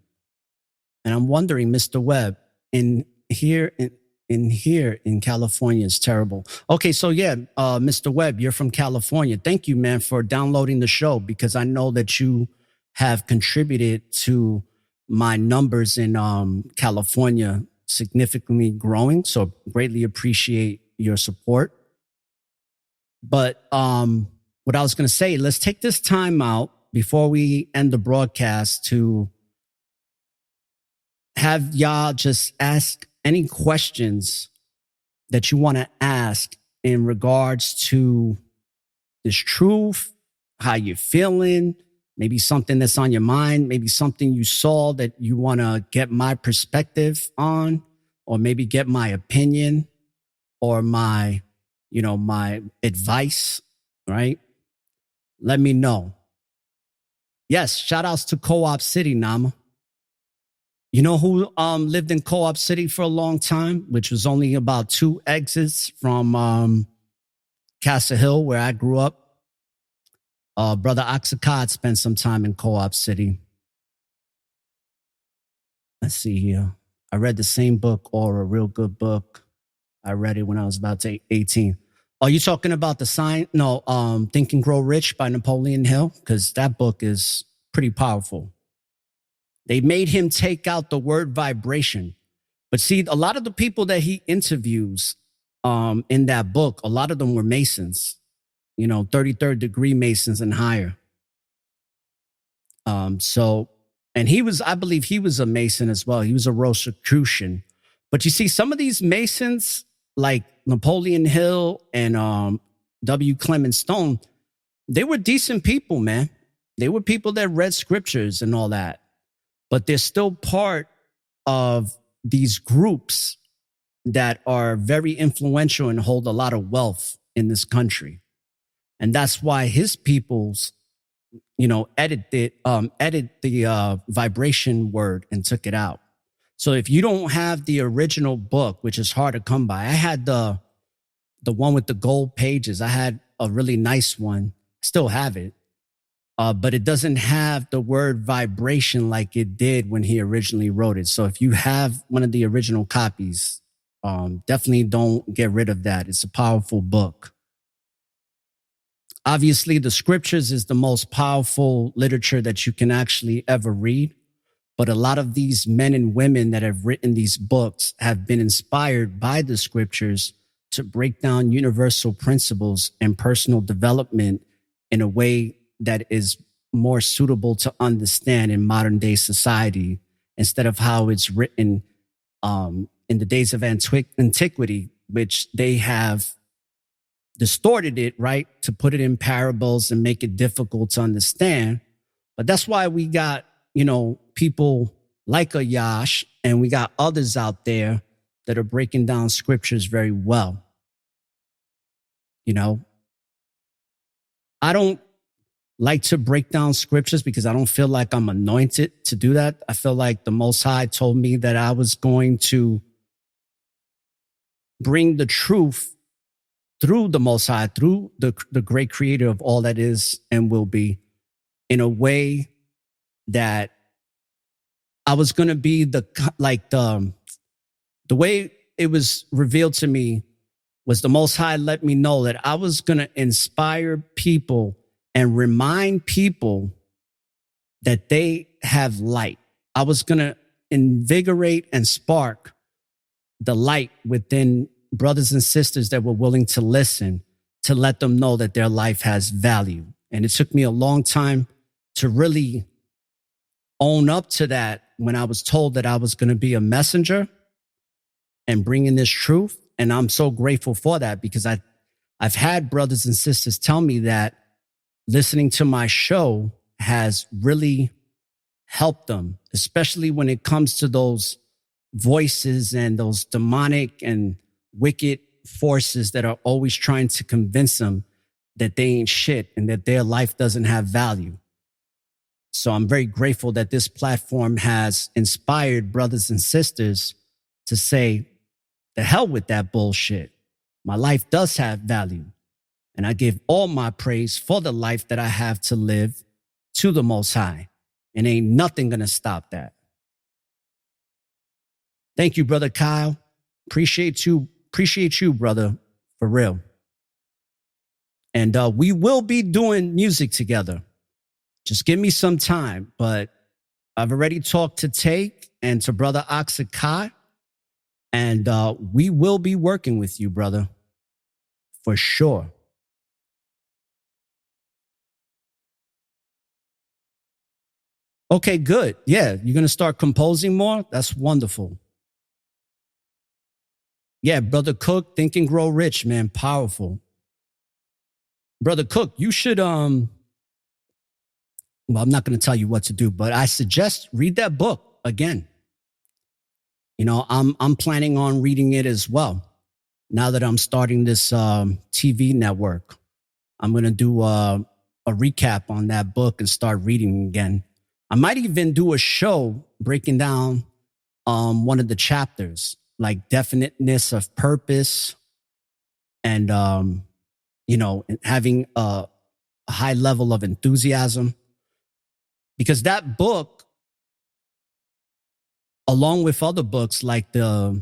and I'm wondering, Mr. Webb, in here in California is terrible. Okay, so yeah, Mr. Webb, you're from California. Thank you, man, for downloading the show, because I know that you have contributed to my numbers in California significantly growing. So greatly appreciate your support. But what I was going to say, let's take this time out before we end the broadcast to have y'all just ask any questions that you want to ask in regards to this truth, how you're feeling, maybe something that's on your mind, maybe something you saw that you want to get my perspective on, or maybe get my opinion or my advice, right? Let me know. Yes, shout outs to Co-op City, Nama. You know who lived in Co-op City for a long time, which was only about 2 exits from Castle Hill, where I grew up. Brother Oxacod spent some time in Co-op City. Let's see here. I read the same book, or a real good book. I read it when I was about 18. Are you talking about the sign? No, Think and Grow Rich by Napoleon Hill? Because that book is pretty powerful. They made him take out the word vibration. But see, a lot of the people that he interviews in that book, a lot of them were Masons. 33rd degree Masons and higher. And I believe he was a Mason as well. He was a Rosicrucian. But you see, some of these Masons, like Napoleon Hill and W. Clement Stone, they were decent people, man. They were people that read scriptures and all that. But they're still part of these groups that are very influential and hold a lot of wealth in this country. And that's why his peoples, edit the vibration word and took it out. So if you don't have the original book, which is hard to come by, I had the one with the gold pages. I had a really nice one, still have it, but it doesn't have the word vibration like it did when he originally wrote it. So if you have one of the original copies, definitely don't get rid of that. It's a powerful book. Obviously, the scriptures is the most powerful literature that you can actually ever read. But a lot of these men and women that have written these books have been inspired by the scriptures to break down universal principles and personal development in a way that is more suitable to understand in modern day society, instead of how it's written in the days of antiquity, which they have distorted it, right, to put it in parables and make it difficult to understand. But that's why we got, people like a Yash, and we got others out there that are breaking down scriptures very well. I don't like to break down scriptures because I don't feel like I'm anointed to do that. I feel like the Most High told me that I was going to bring the truth through the Most High, through the great creator of all that is and will be, in a way that I was going to be the way it was revealed to me was the Most High let me know that I was going to inspire people and remind people that they have light. I was going to invigorate and spark the light within brothers and sisters that were willing to listen, to let them know that their life has value. And it took me a long time to really own up to that when I was told that I was going to be a messenger and bring in this truth. And I'm so grateful for that, because I've had brothers and sisters tell me that listening to my show has really helped them, especially when it comes to those voices and those demonic and wicked forces that are always trying to convince them that they ain't shit and that their life doesn't have value. So I'm very grateful that this platform has inspired brothers and sisters to say, the hell with that bullshit. My life does have value. And I give all my praise for the life that I have to live to the Most High. And ain't nothing going to stop that. Thank you, Brother Kyle. Appreciate you, brother, for real. And we will be doing music together. Just give me some time. But I've already talked to Take and to Brother Oxakai. And we will be working with you, brother, for sure. Okay, good. Yeah, you're going to start composing more? That's wonderful. Yeah, Brother Cook, Think and Grow Rich, man, powerful. Brother Cook, you should, well, I'm not going to tell you what to do, but I suggest read that book again. I'm planning on reading it as well. Now that I'm starting this TV network, I'm going to do a recap on that book and start reading again. I might even do a show breaking down one of the chapters, like definiteness of purpose and, having a high level of enthusiasm. Because that book, along with other books like what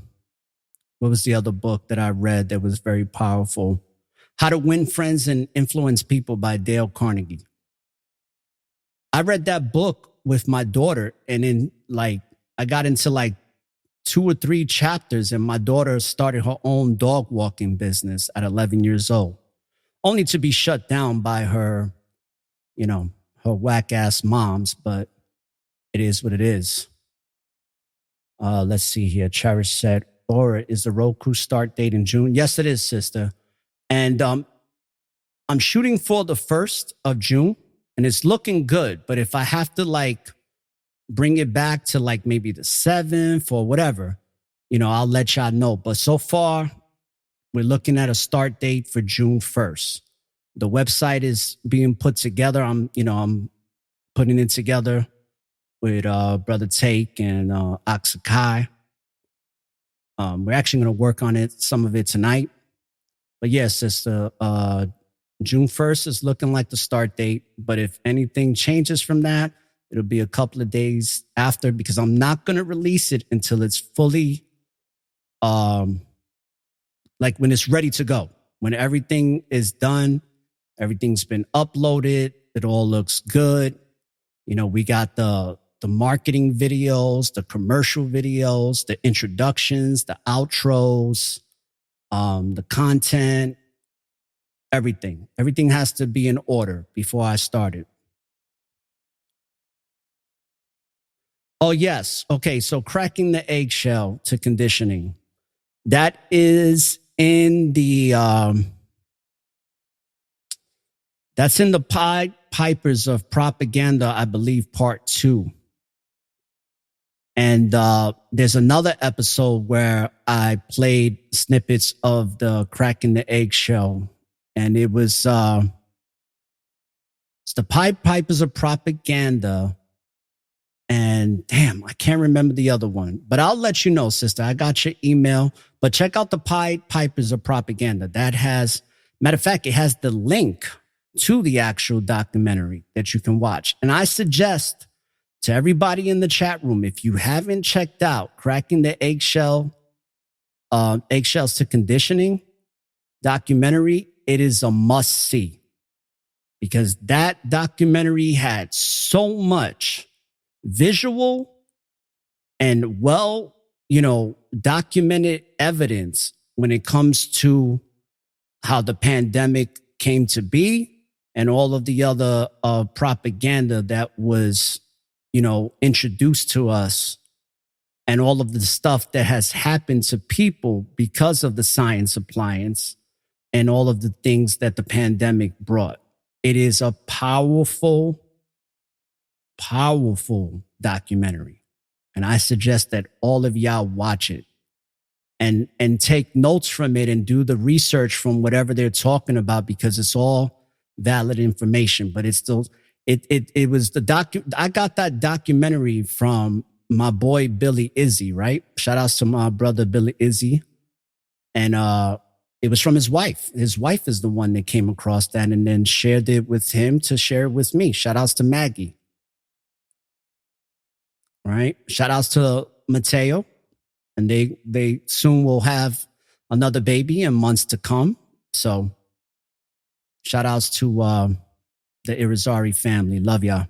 was the other book that I read that was very powerful? How to Win Friends and Influence People by Dale Carnegie. I read that book with my daughter, and I got into 2 or 3 chapters, and my daughter started her own dog walking business at 11 years old. only to be shut down by her, her whack ass moms, but it is what it is. Let's see here. Cherish said, Aura, is the road crew start date in June? Yes, it is, sister. And I'm shooting for the 1st of June, and it's looking good. But if I have to bring it back to maybe the 7th or whatever, I'll let y'all know. But so far, we're looking at a start date for June 1st. The website is being put together. I'm putting it together with Brother Take and Aksakai. We're actually going to work on some of it tonight. But yes, sister, June 1st is looking like the start date. But if anything changes from that, it'll be a couple of days after, because I'm not going to release it until it's fully, when it's ready to go. When everything is done, everything's been uploaded, it all looks good. We got the marketing videos, the commercial videos, the introductions, the outros, the content, everything. Everything has to be in order before I start it. Oh, yes. Okay, so cracking the eggshell to conditioning. That is in the that's in the Pied Pipers of Propaganda, I believe, part 2. And there's another episode where I played snippets of the cracking the eggshell. And it was it's the Pied Pipers of Propaganda. And damn, I can't remember the other one. But I'll let you know, sister. I got your email. But check out the Pied Pipers of Propaganda. That has, matter of fact, it has the link to the actual documentary that you can watch. And I suggest to everybody in the chat room, if you haven't checked out Cracking the Eggshells to Conditioning documentary, it is a must see, because that documentary had so much visual and documented evidence when it comes to how the pandemic came to be and all of the other propaganda that was, introduced to us, and all of the stuff that has happened to people because of the science appliance and all of the things that the pandemic brought. It is a powerful, powerful documentary. And I suggest that all of y'all watch it and take notes from it and do the research from whatever they're talking about, because it's all valid information. But it's still, it was I got that documentary from my boy Billy Izzy, right? Shout outs to my brother Billy Izzy. And it was from his wife. His wife is the one that came across that and then shared it with him to share it with me. Shout outs to Maggie. Right? Shout outs to Mateo. And they soon will have another baby in months to come. So shout outs to the Irizarry family. Love y'all.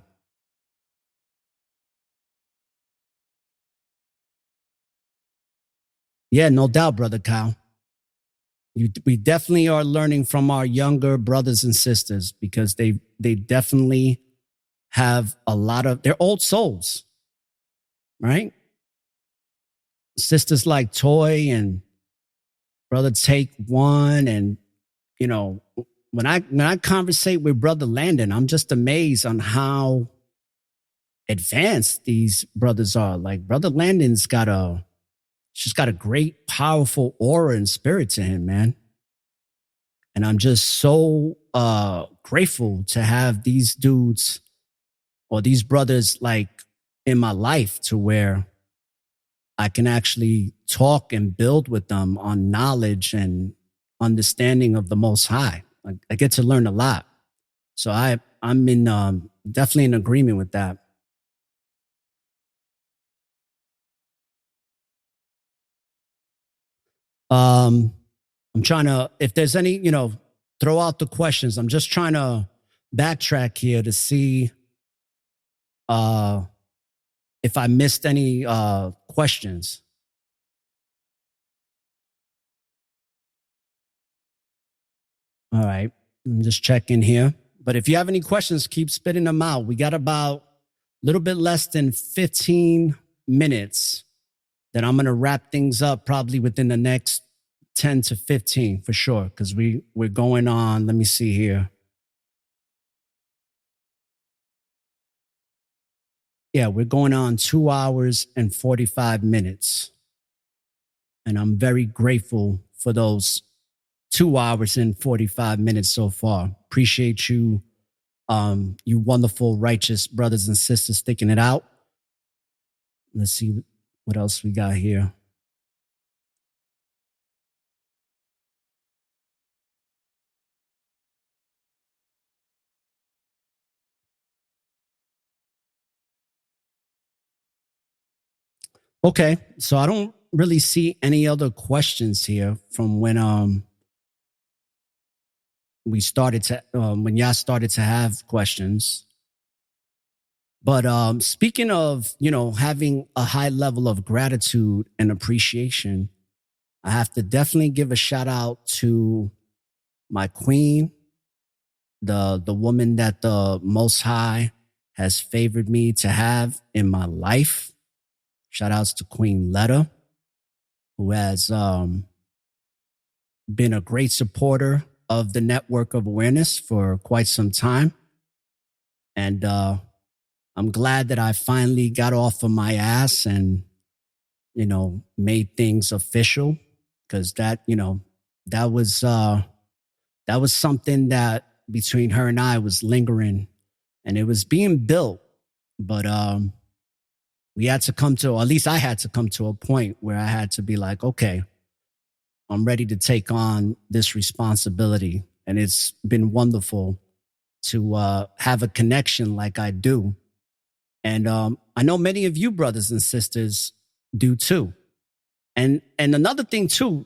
Yeah, no doubt, Brother Kyle. We definitely are learning from our younger brothers and sisters, because they definitely have a lot of, they're old souls, right? Sisters like Toy and Brother Take One. And, when I conversate with Brother Landon, I'm just amazed on how advanced these brothers are. Like Brother Landon's got a great, powerful aura and spirit to him, man. And I'm just so grateful to have these dudes or these brothers in my life, to where I can actually talk and build with them on knowledge and understanding of the Most High. I get to learn a lot. So I'm definitely in agreement with that. I'm trying to, if there's any, throw out the questions. I'm just trying to backtrack here to see if I missed any questions. All right. I'm just checking here. But if you have any questions, keep spitting them out. We got about a little bit less than 15 minutes. Then I'm going to wrap things up probably within the next 10 to 15 for sure. Because we're going on, let me see here. Yeah, we're going on 2 hours and 45 minutes. And I'm very grateful for those 2 hours and 45 minutes so far. Appreciate you, you wonderful, righteous brothers and sisters sticking it out. Let's see what else we got here. Okay, so I don't really see any other questions here from when we started to when y'all started to have questions. But speaking of, having a high level of gratitude and appreciation, I have to definitely give a shout out to my queen, the woman that the Most High has favored me to have in my life. Shout outs to Queen Letta, who has been a great supporter of the Network of Awareness for quite some time. And I'm glad that I finally got off of my ass and, made things official, because that was something that between her and I was lingering, and it was being built. But we had to come to, or at least I had to come to a point where I had to be like, okay, I'm ready to take on this responsibility. And it's been wonderful to have a connection like I do. And I know many of you brothers and sisters do too. And another thing too,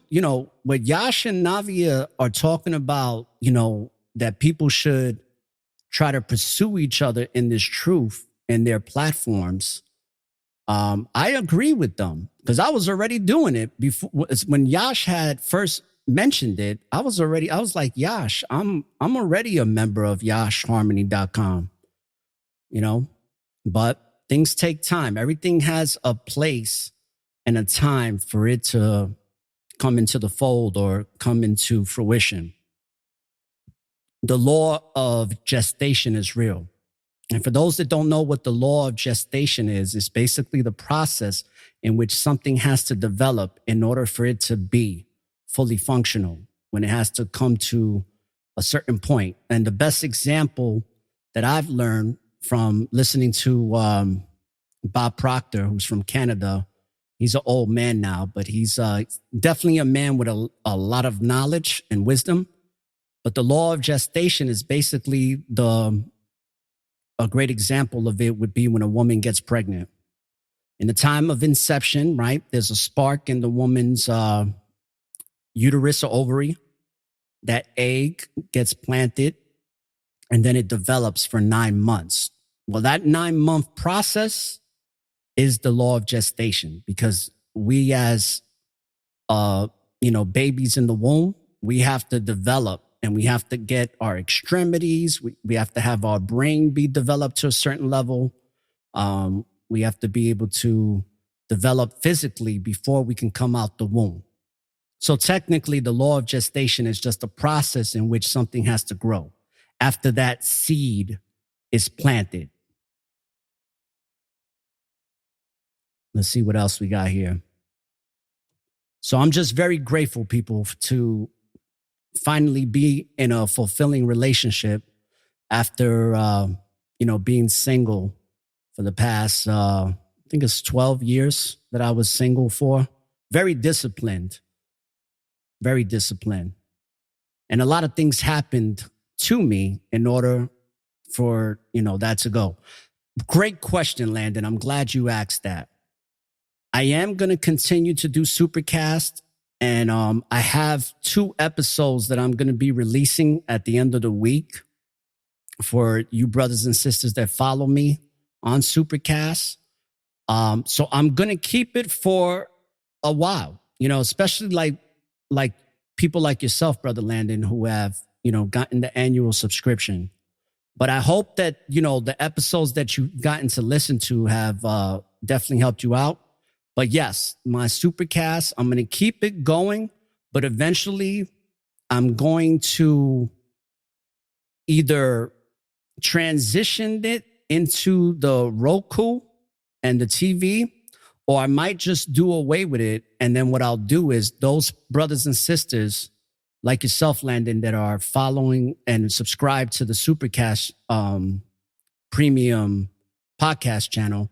what Yash and Navia are talking about, that people should try to pursue each other in this truth in their platforms. I agree with them, because I was already doing it before. When Yash had first mentioned it, I was like, Yash, I'm already a member of YashHarmony.com, but things take time. Everything has a place and a time for it to come into the fold or come into fruition. The law of gestation is real. And for those that don't know what the law of gestation is, it's basically the process in which something has to develop in order for it to be fully functional, when it has to come to a certain point. And the best example that I've learned from listening to Bob Proctor, who's from Canada, he's an old man now, but he's definitely a man with a lot of knowledge and wisdom. But the law of gestation is basically a great example of it would be when a woman gets pregnant. In the time of inception, right, there's a spark in the woman's uterus or ovary. That egg gets planted, and then it develops for 9 months. Well, that 9-month process is the law of gestation, because we as, babies in the womb, we have to develop. And we have to get our extremities. We have to have our brain be developed to a certain level. We have to be able to develop physically before we can come out the womb. So technically, the law of gestation is just a process in which something has to grow after that seed is planted. Let's see what else we got here. So I'm just very grateful, people, to finally be in a fulfilling relationship after, being single for the past, I think it's 12 years that I was single for. Very disciplined. And a lot of things happened to me in order for, that to go. Great question, Landon. I'm glad you asked that. I am going to continue to do Supercast. And I have 2 episodes that I'm going to be releasing at the end of the week for you brothers and sisters that follow me on Supercast. So I'm going to keep it for a while, especially like people like yourself, Brother Landon, who have gotten the annual subscription. But I hope that, the episodes that you've gotten to listen to have definitely helped you out. But yes, my Supercast, I'm going to keep it going, but eventually I'm going to either transition it into the Roku and the TV, or I might just do away with it. And then what I'll do is those brothers and sisters like yourself, Landon, that are following and subscribe to the Supercast premium podcast channel,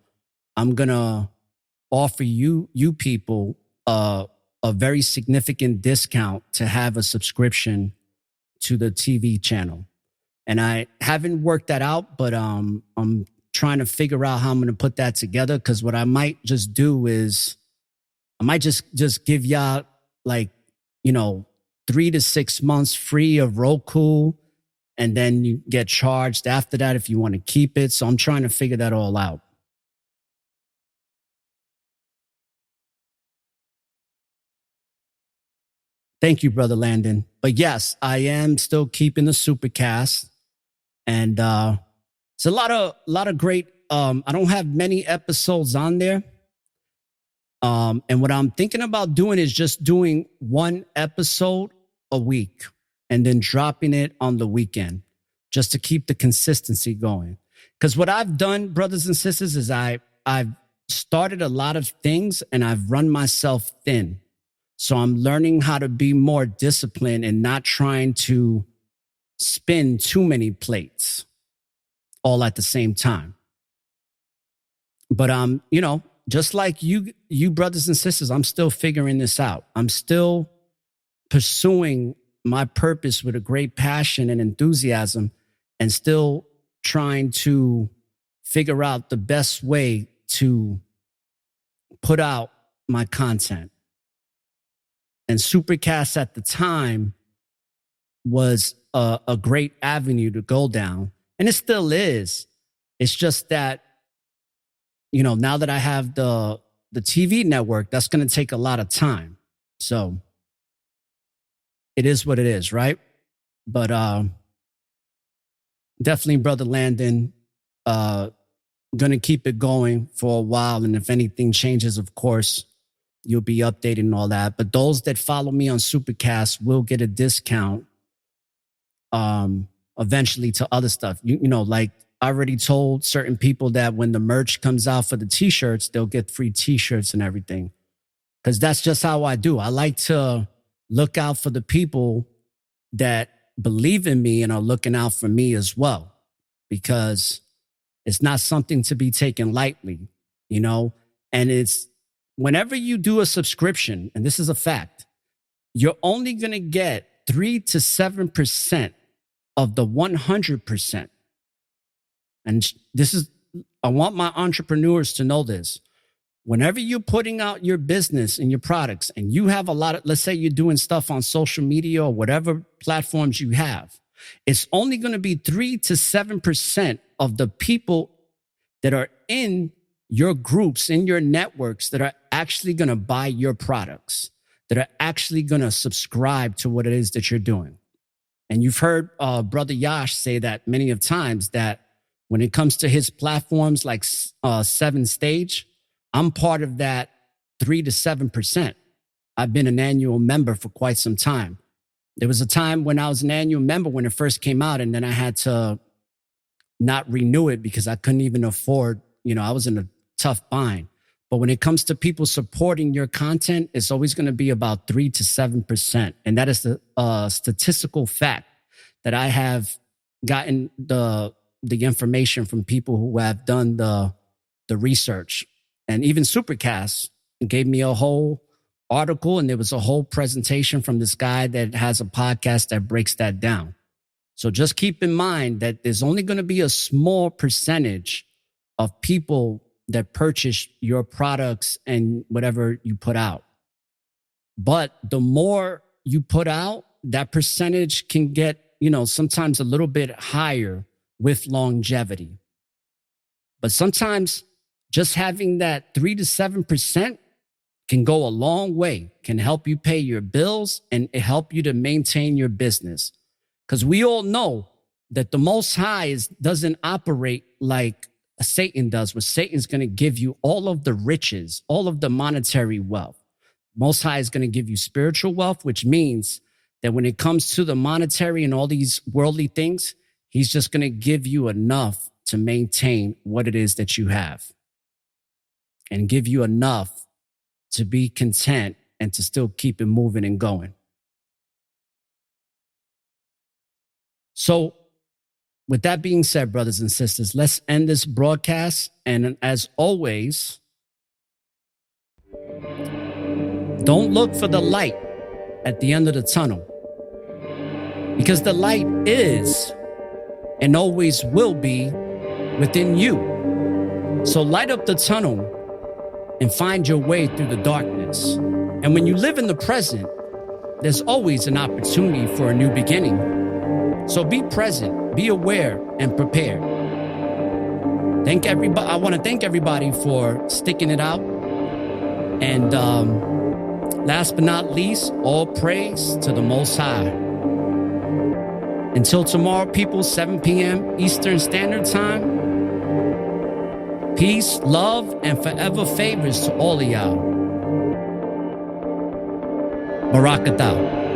I'm going to offer you people a very significant discount to have a subscription to the TV channel. And I haven't worked that out, but I'm trying to figure out how I'm going to put that together, because what I might just do is I might just give y'all 3 to 6 months free of Roku, and then you get charged after that if you want to keep it. So I'm trying to figure that all out. Thank you, Brother Landon. But yes, I am still keeping the Supercast. And it's a lot of great, I don't have many episodes on there. And what I'm thinking about doing is just doing one episode a week and then dropping it on the weekend just to keep the consistency going. Because what I've done, brothers and sisters, is I've started a lot of things and I've run myself thin. So I'm learning how to be more disciplined and not trying to spin too many plates all at the same time. But just like you brothers and sisters, I'm still figuring this out. I'm still pursuing my purpose with a great passion and enthusiasm, and still trying to figure out the best way to put out my content. And Supercast at the time was a great avenue to go down. And it still is. It's just that, now that I have the TV network, that's going to take a lot of time. So it is what it is, right? But definitely, Brother Landon, going to keep it going for a while. And if anything changes, of course, you'll be updating and all that. But those that follow me on Supercast will get a discount eventually to other stuff. Like I already told certain people that when the merch comes out for the T-shirts, they'll get free T-shirts and everything. Because that's just how I do. I like to look out for the people that believe in me and are looking out for me as well. Because it's not something to be taken lightly, And it's whenever you do a subscription, and this is a fact, you're only going to get 3 to 7% of the 100%. And I want my entrepreneurs to know this. Whenever you're putting out your business and your products, and you have a lot of, let's say you're doing stuff on social media or whatever platforms you have, it's only going to be 3 to 7% of the people that are in your groups, in your networks, that are actually going to buy your products, that are actually going to subscribe to what it is that you're doing. And you've heard Brother Yash say that many of times, that when it comes to his platforms like 7 Stage, I'm part of that 3 to 7%. I've been an annual member for quite some time. There was a time when I was an annual member when it first came out, and then I had to not renew it because I couldn't even afford, I was in a tough bind. But when it comes to people supporting your content, it's always going to be about 3 to 7%. And that is the statistical fact that I have gotten the information from people who have done the research. And even Supercast gave me a whole article, and there was a whole presentation from this guy that has a podcast that breaks that down. So just keep in mind that there's only going to be a small percentage of people that purchase your products and whatever you put out. But the more you put out, that percentage can get, sometimes a little bit higher with longevity. But sometimes just having that 3 to 7% can go a long way, can help you pay your bills and help you to maintain your business. Because we all know that the Most High doesn't operate like Satan does, where Satan's going to give you all of the riches, all of the monetary wealth. Most High is going to give you spiritual wealth, which means that when it comes to the monetary and all these worldly things, he's just going to give you enough to maintain what it is that you have and give you enough to be content and to still keep it moving and going. So with that being said, brothers and sisters, let's end this broadcast. And as always, don't look for the light at the end of the tunnel, because the light is and always will be within you. So light up the tunnel and find your way through the darkness. And when you live in the present, there's always an opportunity for a new beginning. So be present, be aware, and prepared. Thank everybody. I want to thank everybody for sticking it out. And last but not least, all praise to the Most High. Until tomorrow, people, 7 p.m. Eastern Standard Time. Peace, love, and forever favors to all of y'all. Barakatah.